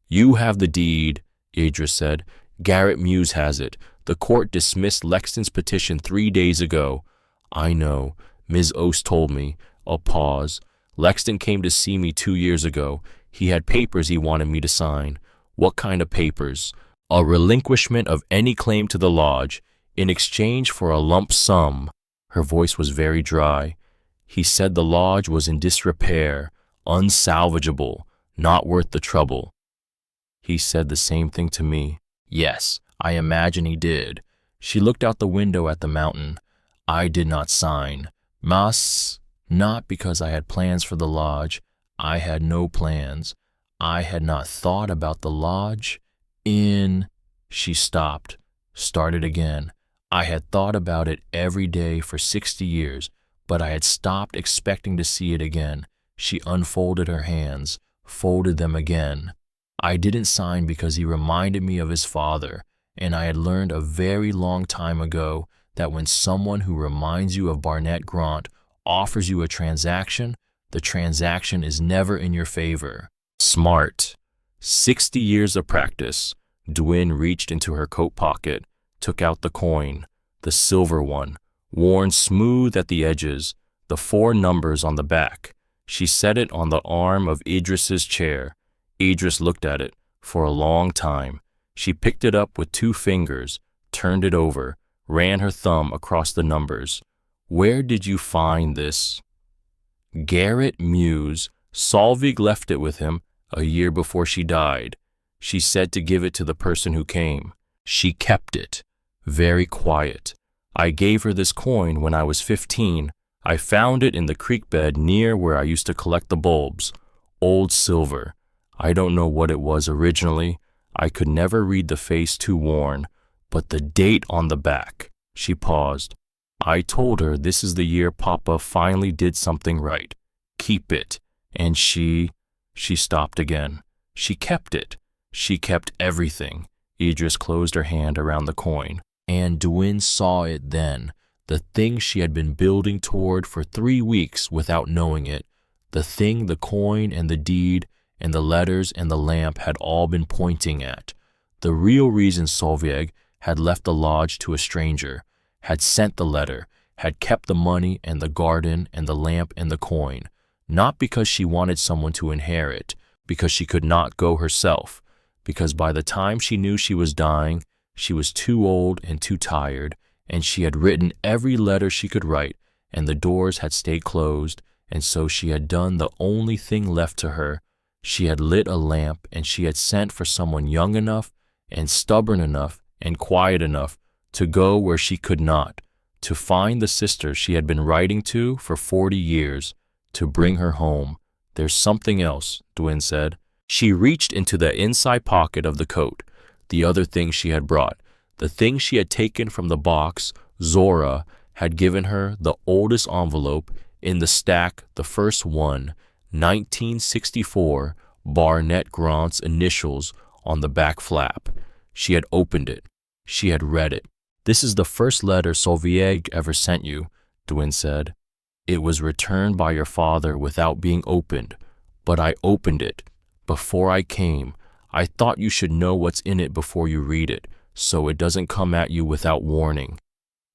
"You have the deed," Idris said. "Garrett Muse has it. The court dismissed Lexton's petition 3 days ago." "I know. Ms. Ost told me." A pause. "Lexton came to see me 2 years ago. He had papers he wanted me to sign." "What kind of papers?" "A relinquishment of any claim to the lodge, in exchange for a lump sum." Her voice was very dry. "He said the lodge was in disrepair, unsalvageable, not worth the trouble." "He said the same thing to me." "Yes, I imagine he did." She looked out the window at the mountain. "I did not sign. Mas, not because I had plans for the lodge. I had no plans. I had not thought about the lodge in..." She stopped, started again. "I had thought about it every day for 60 years, but I had stopped expecting to see it again." She unfolded her hands, folded them again. "I didn't sign because he reminded me of his father, and I had learned a very long time ago that when someone who reminds you of Barnett Grant offers you a transaction, the transaction is never in your favor." Smart. 60 years of practice. Dwyn reached into her coat pocket, took out the coin, the silver one, worn smooth at the edges, the 4 numbers on the back. She set it on the arm of Idris's chair. Idris looked at it for a long time. She picked it up with 2 fingers, turned it over, ran her thumb across the numbers. "Where did you find this?" "Garrett Muse. Solveig left it with him a year before she died. She said to give it to the person who came. She kept it. Very quiet. I gave her this coin when I was 15. I found it in the creek bed near where I used to collect the bulbs. Old silver. I don't know what it was originally. I could never read the face too worn. But the date on the back." She paused. "I told her this is the year Papa finally did something right. Keep it." And she stopped again. "She kept it. She kept everything." Idris closed her hand around the coin. And Dwyn saw it then, the thing she had been building toward for 3 weeks without knowing it, the thing the coin and the deed and the letters and the lamp had all been pointing at. The real reason Solveig had left the lodge to a stranger, had sent the letter, had kept the money and the garden and the lamp and the coin, not because she wanted someone to inherit, because she could not go herself, because by the time she knew she was dying, she was too old and too tired, and she had written every letter she could write, and the doors had stayed closed, and so she had done the only thing left to her. She had lit a lamp, and she had sent for someone young enough and stubborn enough and quiet enough to go where she could not, to find the sister she had been writing to for 40 years, to bring her home. "There's something else," Dwyn said. She reached into the inside pocket of the coat, the other thing she had brought, the thing she had taken from the box. Zora had given her the oldest envelope in the stack, the first one, 1964, Barnett Grant's initials on the back flap. She had opened it. She had read it. This is the first letter Solveig ever sent you, Dwin said. It was returned by your father without being opened, but I opened it. Before I came, I thought you should know what's in it before you read it, so it doesn't come at you without warning.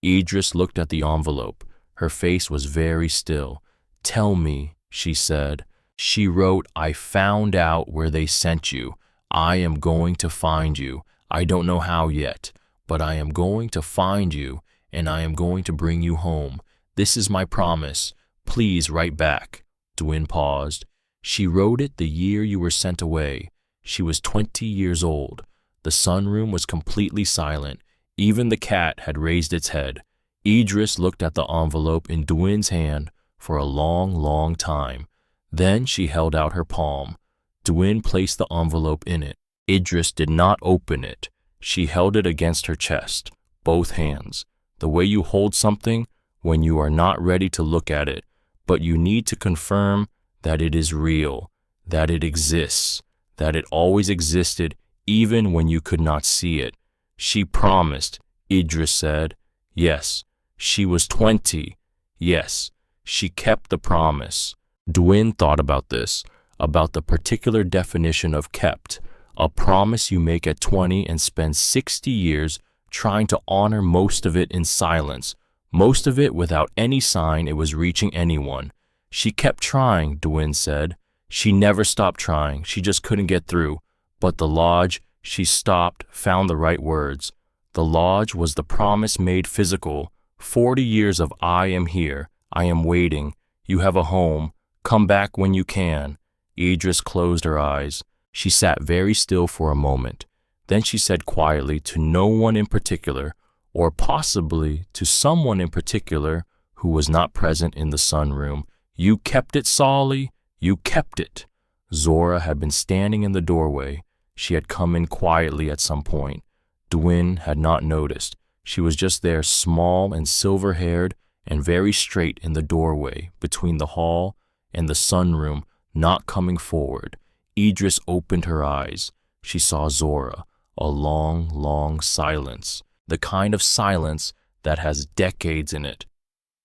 Idris looked at the envelope. Her face was very still. Tell me, she said. She wrote, I found out where they sent you. I am going to find you. I don't know how yet, but I am going to find you, and I am going to bring you home. This is my promise. Please write back. Dwin paused. She wrote it the year you were sent away. She was 20 years old. The sunroom was completely silent. Even the cat had raised its head. Idris looked at the envelope in Dwin's hand for a long, long time. Then she held out her palm. Dwin placed the envelope in it. Idris did not open it. She held it against her chest, both hands. The way you hold something when you are not ready to look at it, but you need to confirm that it is real, that it exists, that it always existed even when you could not see it. She promised, Idris said. Yes, she was 20. Yes, she kept the promise. Dwin thought about this, about the particular definition of kept, a promise you make at 20 and spend 60 years trying to honor most of it in silence, most of it without any sign it was reaching anyone. She kept trying, Dwin said. She never stopped trying, she just couldn't get through. But the lodge, she stopped, found the right words. The lodge was the promise made physical. 40 years of I am here, I am waiting, you have a home, come back when you can. Idris closed her eyes. She sat very still for a moment. Then she said quietly to no one in particular, or possibly to someone in particular who was not present in the sunroom, You kept it, Solly, you kept it. Zora had been standing in the doorway. She had come in quietly at some point. Dwin had not noticed. She was just there, small and silver-haired and very straight in the doorway between the hall and the sunroom, not coming forward. Idris opened her eyes. She saw Zora. A long, long silence, the kind of silence that has decades in it.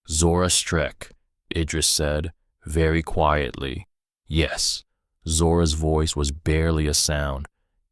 Zora Streck, Idris said, very quietly. Yes. Zora's voice was barely a sound.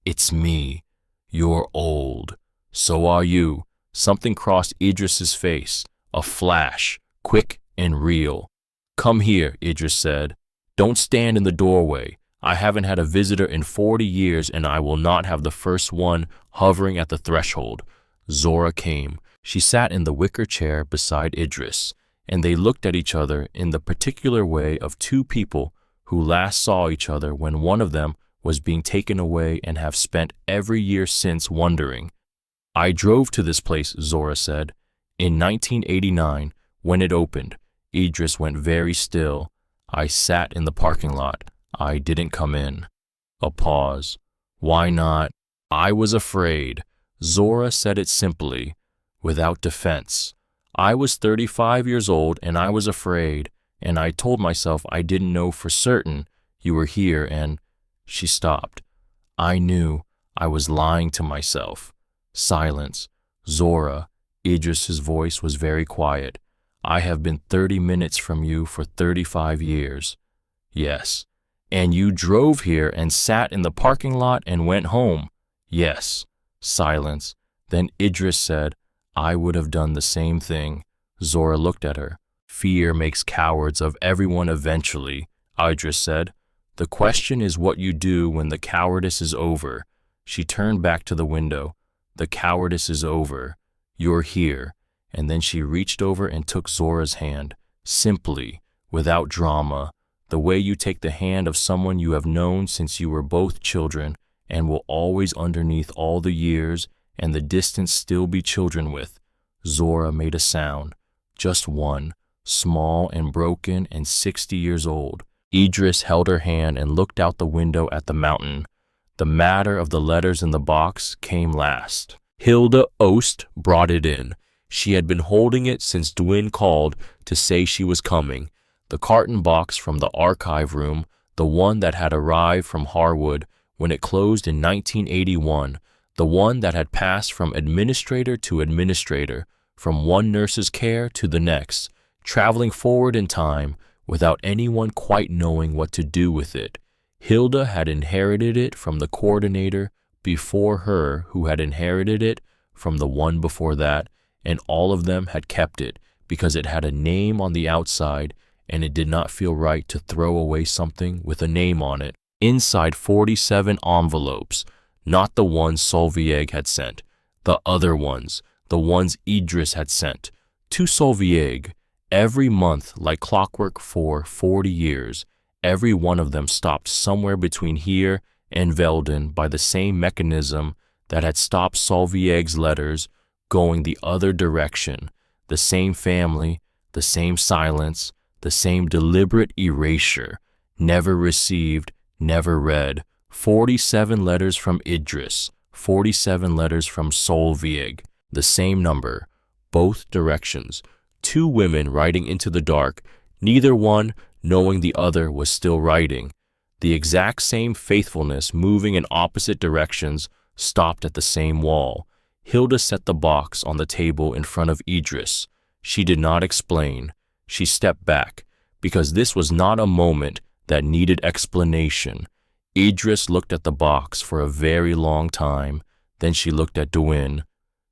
It's me. You're old. So are you. Something crossed Idris's face. A flash, quick and real. Come here, Idris said. Don't stand in the doorway. I haven't had a visitor in 40 years, and I will not have the first one hovering at the threshold. Zora came. She sat in the wicker chair beside Idris, and they looked at each other in the particular way of two people who last saw each other when one of them was being taken away and have spent every year since wondering. I drove to this place, Zora said. In 1989, when it opened. Idris went very still. I sat in the parking lot. I didn't come in. A pause. Why not? I was afraid. Zora said it simply, without defense. I was 35 years old and I was afraid, and I told myself I didn't know for certain you were here and... She stopped. I knew I was lying to myself. Silence. Zora. Idris's voice was very quiet. I have been 30 minutes from you for 35 years. Yes. And you drove here and sat in the parking lot and went home. Yes. Silence. Then Idris said, I would have done the same thing. Zora looked at her. Fear makes cowards of everyone eventually, Idris said. The question is what you do when the cowardice is over. She turned back to the window. The cowardice is over. You're here. And then she reached over and took Zora's hand, simply, without drama, the way you take the hand of someone you have known since you were both children and will always underneath all the years and the distance still be children with. Zora made a sound, just one, small and broken and 60 years old. Idris held her hand and looked out the window at the mountain. The matter of the letters in the box came last. Hilda Ost brought it in. She had been holding it since Dwin called to say she was coming. The carton box from the archive room, the one that had arrived from Harwood when it closed in 1981, the one that had passed from administrator to administrator, from one nurse's care to the next, traveling forward in time without anyone quite knowing what to do with it. Hilda had inherited it from the coordinator before her, who had inherited it from the one before that, and all of them had kept it because it had a name on the outside, and it did not feel right to throw away something with a name on it. Inside 47 envelopes, not the ones Solveig had sent, the other ones, the ones Idris had sent, to Solveig, every month like clockwork for 40 years. Every one of them stopped somewhere between here and Velden by the same mechanism that had stopped Solveig's letters going the other direction, the same family, the same silence, the same deliberate erasure, never received, never read. 47 letters from Idris, 47 letters from Solveig, the same number, both directions, two women writing into the dark, neither one knowing the other was still writing. The exact same faithfulness moving in opposite directions, stopped at the same wall. Hilda set the box on the table in front of Idris. She did not explain. She stepped back, because this was not a moment that needed explanation. Idris looked at the box for a very long time. Then she looked at Dwyn.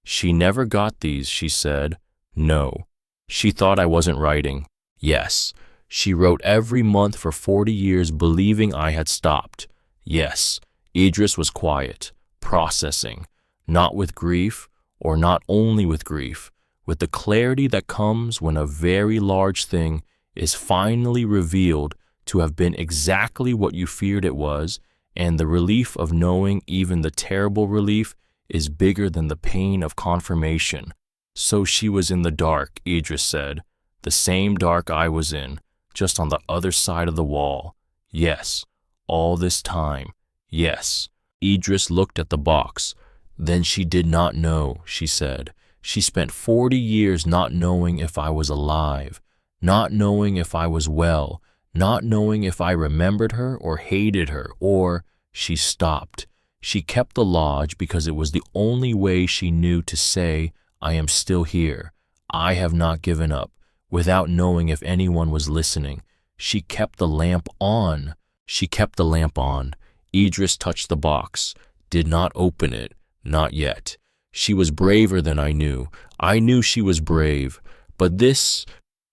"She never got these," she said. "No. She thought I wasn't writing." "Yes. She wrote every month for 40 years believing I had stopped." "Yes." Idris was quiet, processing, not with grief, or not only with grief, with the clarity that comes when a very large thing is finally revealed to have been exactly what you feared it was, and the relief of knowing, even the terrible relief, is bigger than the pain of confirmation. "So she was in the dark," Idris said, "the same dark I was in, just on the other side of the wall." "Yes, all this time, yes." Idris looked at the box. "Then she did not know," she said. "She spent 40 years not knowing if I was alive, not knowing if I was well, not knowing if I remembered her or hated her, or—" She stopped. She kept the lodge because it was the only way she knew to say, "I am still here. I have not given up," without knowing if anyone was listening. She kept the lamp on. She kept the lamp on. Idris touched the box, did not open it, not yet. She was braver than I knew. I knew she was brave. But this—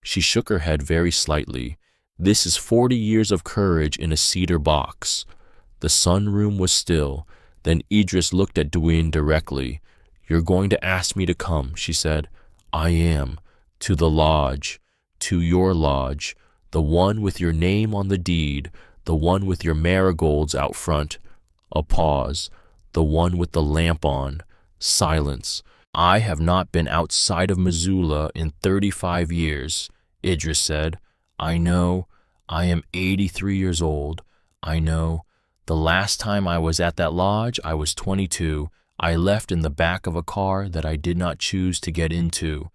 She shook her head very slightly. "This is 40 years of courage in a cedar box." The sunroom was still. Then Idris looked at Dwyn directly. "You're going to ask me to come," she said. "I am. To the lodge. To your lodge. The one with your name on the deed. The one with your marigolds out front." A pause. "The one with the lamp on." Silence. "I have not been outside of Missoula in 35 years, Idris said. "I know. I am 83 years old. I know. The last time I was at that lodge, I was 22. I left in the back of a car that I did not choose to get into.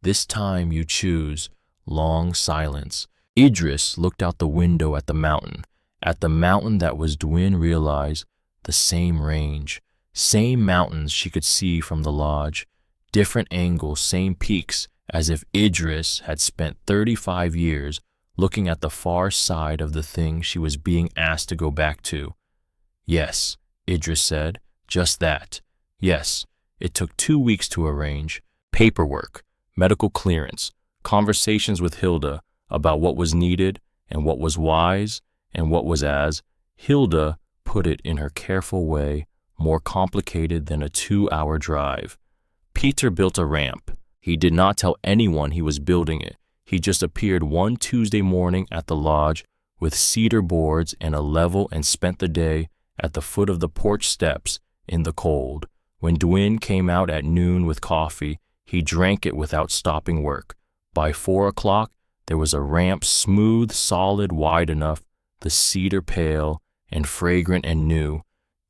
This time you choose." Long silence. Idris looked out the window at the mountain that was, Dwyn realized, the same range. Same mountains she could see from the lodge. Different angles, same peaks, as if Idris had spent 35 years looking at the far side of the thing she was being asked to go back to. "Yes," Idris said, "just that. Yes, it took 2 weeks to arrange. Paperwork, medical clearance, conversations with Hilda about what was needed and what was wise and what was, as Hilda put it in her careful way, more complicated than a 2-hour drive. Peter built a ramp. He did not tell anyone he was building it. He just appeared one Tuesday morning at the lodge with cedar boards and a level and spent the day at the foot of the porch steps in the cold. When Dwyn came out at noon with coffee, he drank it without stopping work. By 4 o'clock, there was a ramp, smooth, solid, wide enough, the cedar pale and fragrant and new.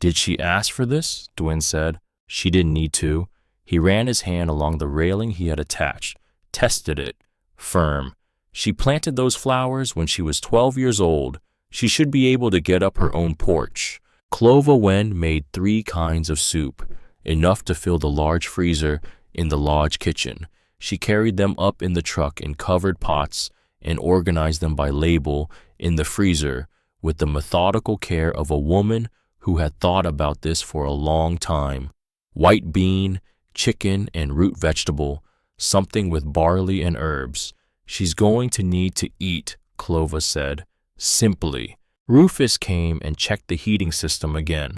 "Did she ask for this?" Dwyn said. "She didn't need to." He ran his hand along the railing he had attached, tested it. Firm. "She planted those flowers when she was 12 years old. She should be able to get up her own porch." Clova Wen made 3 kinds of soup, enough to fill the large freezer in the lodge kitchen. She carried them up in the truck in covered pots and organized them by label in the freezer with the methodical care of a woman who had thought about this for a long time. White bean, chicken, and root vegetable, something with barley and herbs. She's going to need to eat, Clova said, simply. Rufus came and checked the heating system again.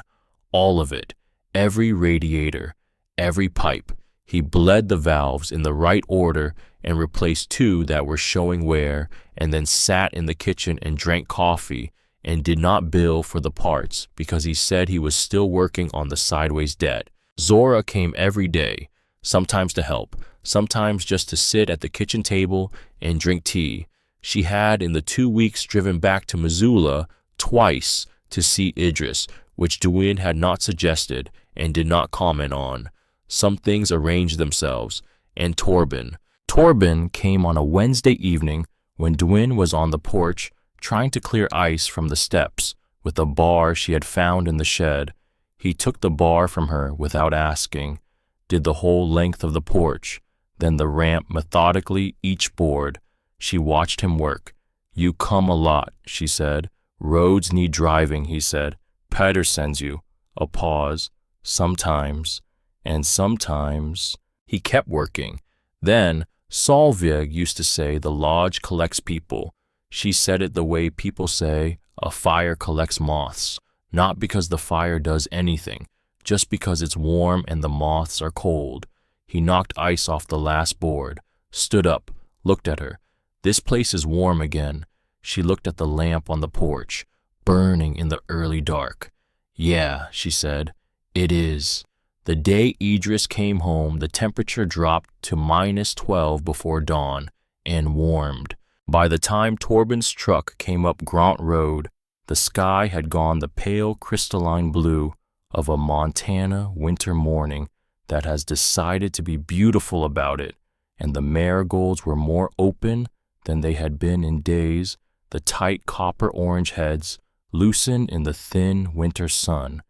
All of it, every radiator, every pipe. He bled the valves in the right order and replaced 2 that were showing wear, and then sat in the kitchen and drank coffee and did not bill for the parts because he said he was still working on the sideways debt. Zora came every day, sometimes to help, sometimes just to sit at the kitchen table and drink tea. She had in the 2 weeks driven back to Missoula twice to see Idris, which Duin had not suggested and did not comment on. Some things arranged themselves, and Torben. Torben came on a Wednesday evening when Duin was on the porch trying to clear ice from the steps with a bar she had found in the shed. He took the bar from her without asking, did the whole length of the porch, then the ramp methodically each board. She watched him work. You come a lot, she said. Roads need driving, he said. Petter sends you. A pause. Sometimes. And sometimes. He kept working. Then, Solveig used to say the lodge collects people. She said it the way people say a fire collects moths, not because the fire does anything, just because it's warm and the moths are cold. He knocked ice off the last board, stood up, looked at her. This place is warm again. She looked at the lamp on the porch, burning in the early dark. Yeah, she said, it is. The day Idris came home, the temperature dropped to -12 before dawn and warmed. By the time Torben's truck came up Grant Road, the sky had gone the pale crystalline blue of a Montana winter morning that has decided to be beautiful about it, and the marigolds were more open than they had been in days, the tight copper-orange heads loosened in the thin winter sun.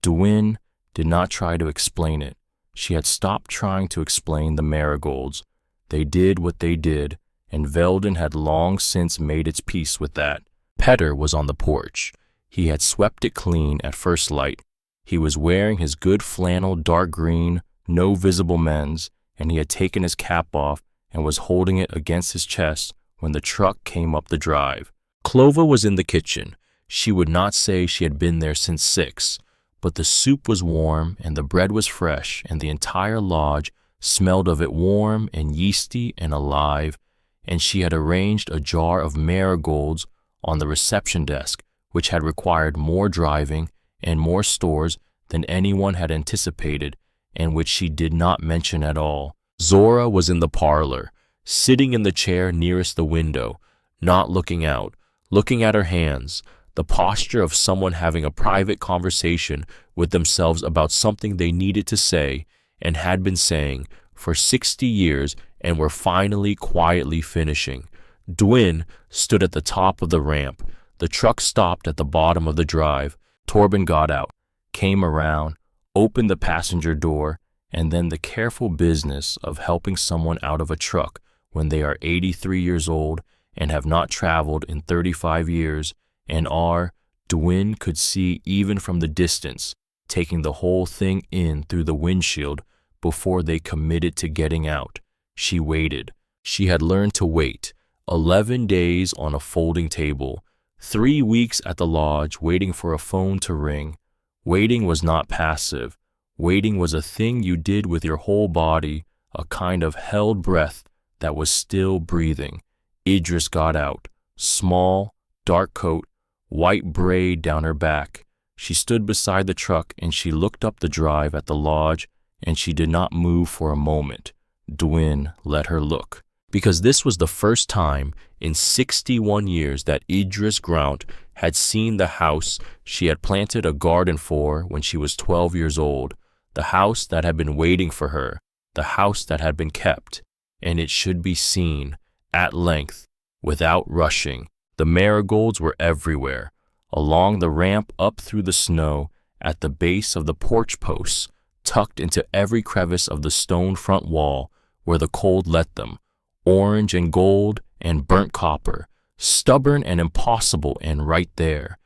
Duin did not try to explain it. She had stopped trying to explain the marigolds. They did what they did, and Velden had long since made its peace with that. Petter was on the porch. He had swept it clean at first light. He was wearing his good flannel dark green, no visible men's, and he had taken his cap off and was holding it against his chest when the truck came up the drive. Clova was in the kitchen. She would not say she had been there since 6, but the soup was warm and the bread was fresh, and the entire lodge smelled of it warm and yeasty and alive, and she had arranged a jar of marigolds on the reception desk, which had required more driving and more stores than anyone had anticipated, and which she did not mention at all. Zora was in the parlor, sitting in the chair nearest the window, not looking out, looking at her hands, the posture of someone having a private conversation with themselves about something they needed to say and had been saying for 60 years and were finally quietly finishing. Duin stood at the top of the ramp. The truck stopped at the bottom of the drive. Torben got out, came around, opened the passenger door, and then the careful business of helping someone out of a truck when they are 83 years old and have not traveled in 35 years and are, Duin could see even from the distance, taking the whole thing in through the windshield before they committed to getting out. She waited. She had learned to wait. 11 days on a folding table, 3 weeks at the lodge waiting for a phone to ring. Waiting was not passive. Waiting was a thing you did with your whole body, a kind of held breath that was still breathing. Idris got out, small, dark coat, white braid down her back. She stood beside the truck and she looked up the drive at the lodge, and she did not move for a moment. Duin let her look, because this was the first time in 61 years that Idris Grant had seen the house she had planted a garden for when she was 12 years old, the house that had been waiting for her, the house that had been kept, and it should be seen, at length, without rushing. The marigolds were everywhere. along the ramp up through the snow, at the base of the porch posts, tucked into every crevice of the stone front wall where the cold let them, orange and gold and burnt copper, stubborn and impossible and right there.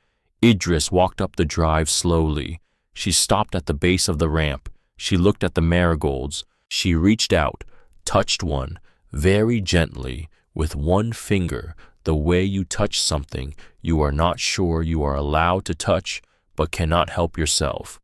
Idris walked up the drive slowly. She stopped at the base of the ramp. She looked at the marigolds. She reached out, touched one, very gently, with one finger, the way you touch something you are not sure you are allowed to touch but cannot help yourself.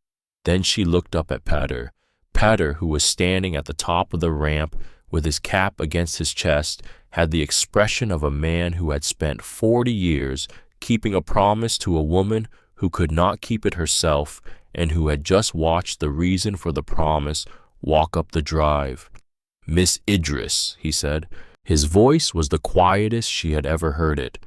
Then she looked up at Pater. Pater, who was standing at the top of the ramp with his cap against his chest, had the expression of a man who had spent 40 years keeping a promise to a woman who could not keep it herself and who had just watched the reason for the promise walk up the drive. "Miss Idris," he said. His voice was the quietest she had ever heard it.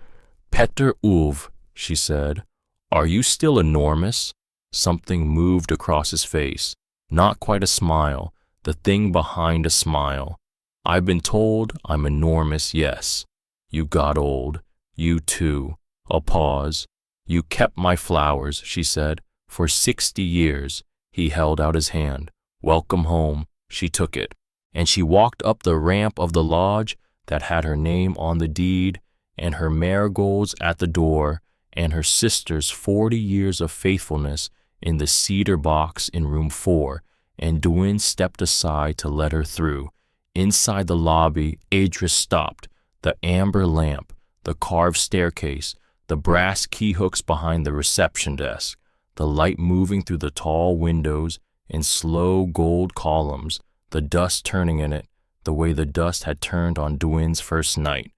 "Peter Uv," she said. "Are you still enormous?" Something moved across his face. Not quite a smile, the thing behind a smile. "I've been told I'm enormous, yes. You got old. You too." A pause. "You kept my flowers," she said, "for 60 years. He held out his hand. "Welcome home." She took it, and she walked up the ramp of the lodge that had her name on the deed, and her marigolds at the door, and her sister's 40 years of faithfulness in the cedar box in room 4, and Dwin stepped aside to let her through. Inside the lobby, Idris stopped. The amber lamp, the carved staircase, the brass key hooks behind the reception desk, the light moving through the tall windows in slow gold columns, the dust turning in it, the way the dust had turned on Dwin's first night,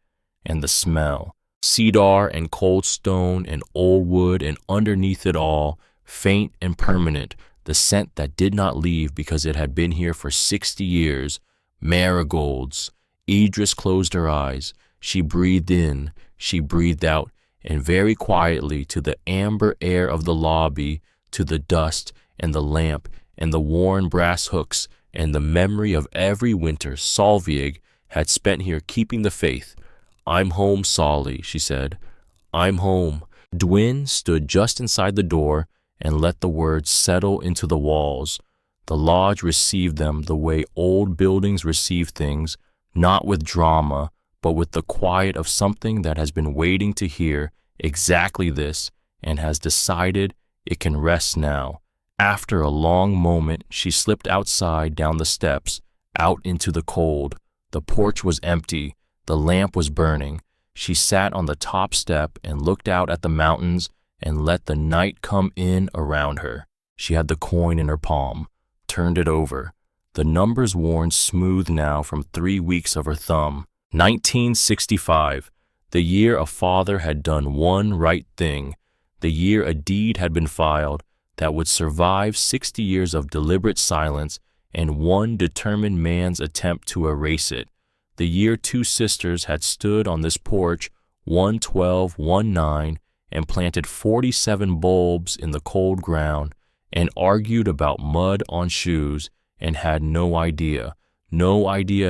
and the smell, cedar and cold stone and old wood, and underneath it all, faint and permanent, the scent that did not leave because it had been here for 60 years, marigolds. Idris closed her eyes. She breathed in, she breathed out, and very quietly to the amber air of the lobby, to the dust and the lamp and the worn brass hooks and the memory of every winter Solveig had spent here keeping the faith. "I'm home, Solly," she said. "I'm home." Dwin stood just inside the door and let the words settle into the walls. The lodge received them the way old buildings receive things, not with drama, but with the quiet of something that has been waiting to hear exactly this and has decided it can rest now. After a long moment, she slipped outside down the steps, out into the cold. The porch was empty. The lamp was burning. She sat on the top step and looked out at the mountains and let the night come in around her. She had the coin in her palm, turned it over. The numbers worn smooth now from 3 weeks of her thumb. 1965, the year a father had done one right thing, the year a deed had been filed that would survive 60 years of deliberate silence and one determined man's attempt to erase it, the year 2 sisters had stood on this porch, 1/12/19, and planted 47 bulbs in the cold ground and argued about mud on shoes and had no idea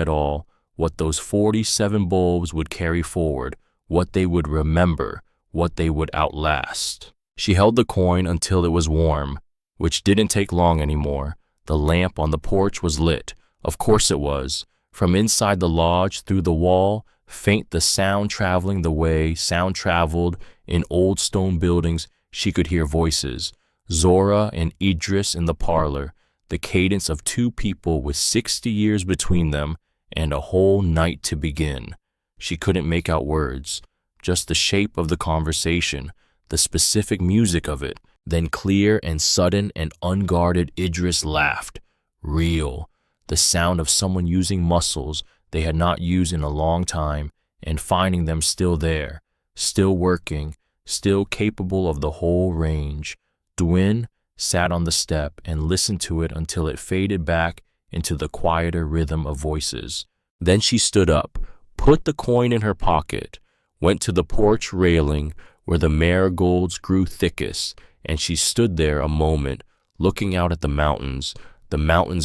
at all, what those 47 bulbs would carry forward, what they would remember, what they would outlast. She held the coin until it was warm, which didn't take long anymore. The lamp on the porch was lit. Of course it was. From inside the lodge, through the wall, faint the sound traveling the way sound traveled in old stone buildings, she could hear voices. Zora and Idris in the parlor, the cadence of 2 people with 60 years between them, and a whole night to begin. She couldn't make out words, just the shape of the conversation, the specific music of it. Then clear and sudden and unguarded, Idris laughed. Real. The sound of someone using muscles they had not used in a long time and finding them still there, still working, still capable of the whole range. Dwin sat on the step and listened to it until it faded back into the quieter rhythm of voices. Then she stood up, put the coin in her pocket, went to the porch railing where the marigolds grew thickest, and she stood there a moment, looking out at the mountains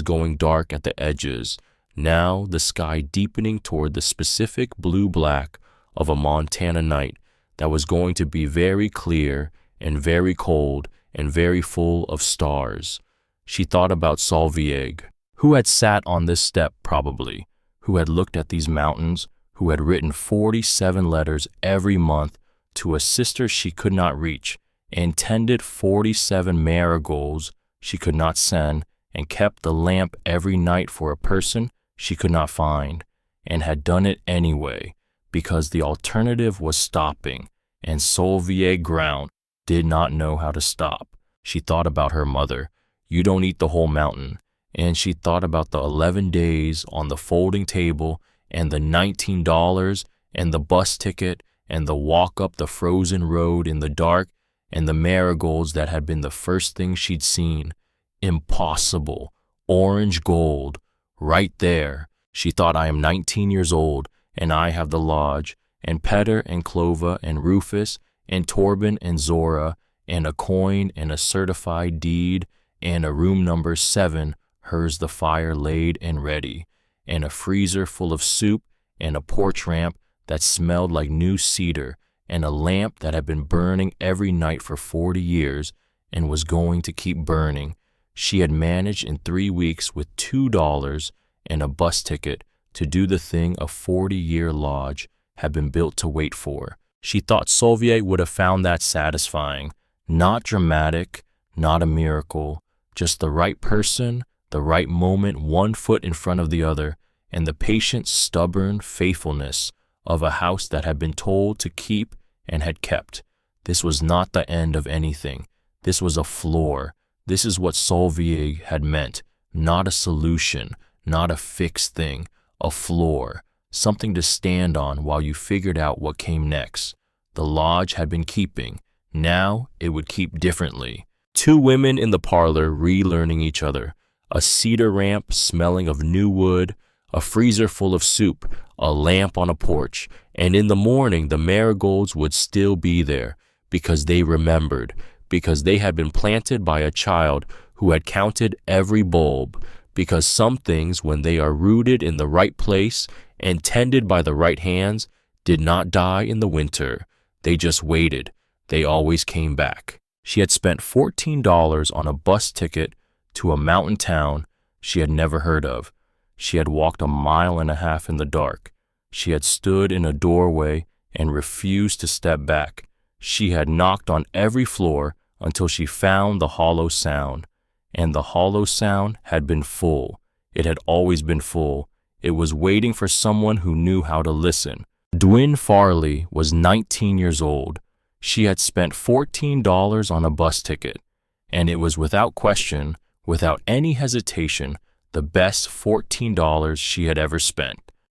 going dark at the edges, now the sky deepening toward the specific blue-black of a Montana night that was going to be very clear and very cold and very full of stars. She thought about Solveig, who had sat on this step probably, who had looked at these mountains, who had written 47 letters every month to a sister she could not reach, and tended 47 marigolds she could not send, and kept the lamp every night for a person she could not find, and had done it anyway, because the alternative was stopping, and Solveig Ground did not know how to stop. She thought about her mother. You don't eat the whole mountain. And she thought about the 11 days on the folding table and the $19 and the bus ticket and the walk up the frozen road in the dark and the marigolds that had been the first thing she'd seen. Impossible. Orange gold. Right there. She thought, I am 19 years old and I have the lodge and Petter and Clova and Rufus and Torben and Zora and a coin and a certified deed and a room number 7, hers the fire laid and ready, and a freezer full of soup and a porch ramp that smelled like new cedar and a lamp that had been burning every night for 40 years and was going to keep burning. She had managed in 3 weeks with $2 and a bus ticket to do the thing a 40-year lodge had been built to wait for. She thought Solveig would have found that satisfying. Not dramatic, not a miracle, just the right person, the right moment, one foot in front of the other, and the patient, stubborn faithfulness of a house that had been told to keep and had kept. This was not the end of anything. This was a floor. This is what Solveig had meant. Not a solution, not a fixed thing, a floor, something to stand on while you figured out what came next. The lodge had been keeping. Now it would keep differently. 2 women in the parlor relearning each other. A cedar ramp smelling of new wood, a freezer full of soup, a lamp on a porch, and in the morning the marigolds would still be there because they remembered, because they had been planted by a child who had counted every bulb, because some things, when they are rooted in the right place and tended by the right hands, did not die in the winter. They just waited. They always came back. She had spent $14 on a bus ticket to a mountain town she had never heard of. She had walked 1.5 miles in the dark. She had stood in a doorway and refused to step back. She had knocked on every floor until she found the hollow sound. And the hollow sound had been full. It had always been full. It was waiting for someone who knew how to listen. Dwin Farley was 19 years old. She had spent $14 on a bus ticket, and it was without question, without any hesitation, the best $14 she had ever spent.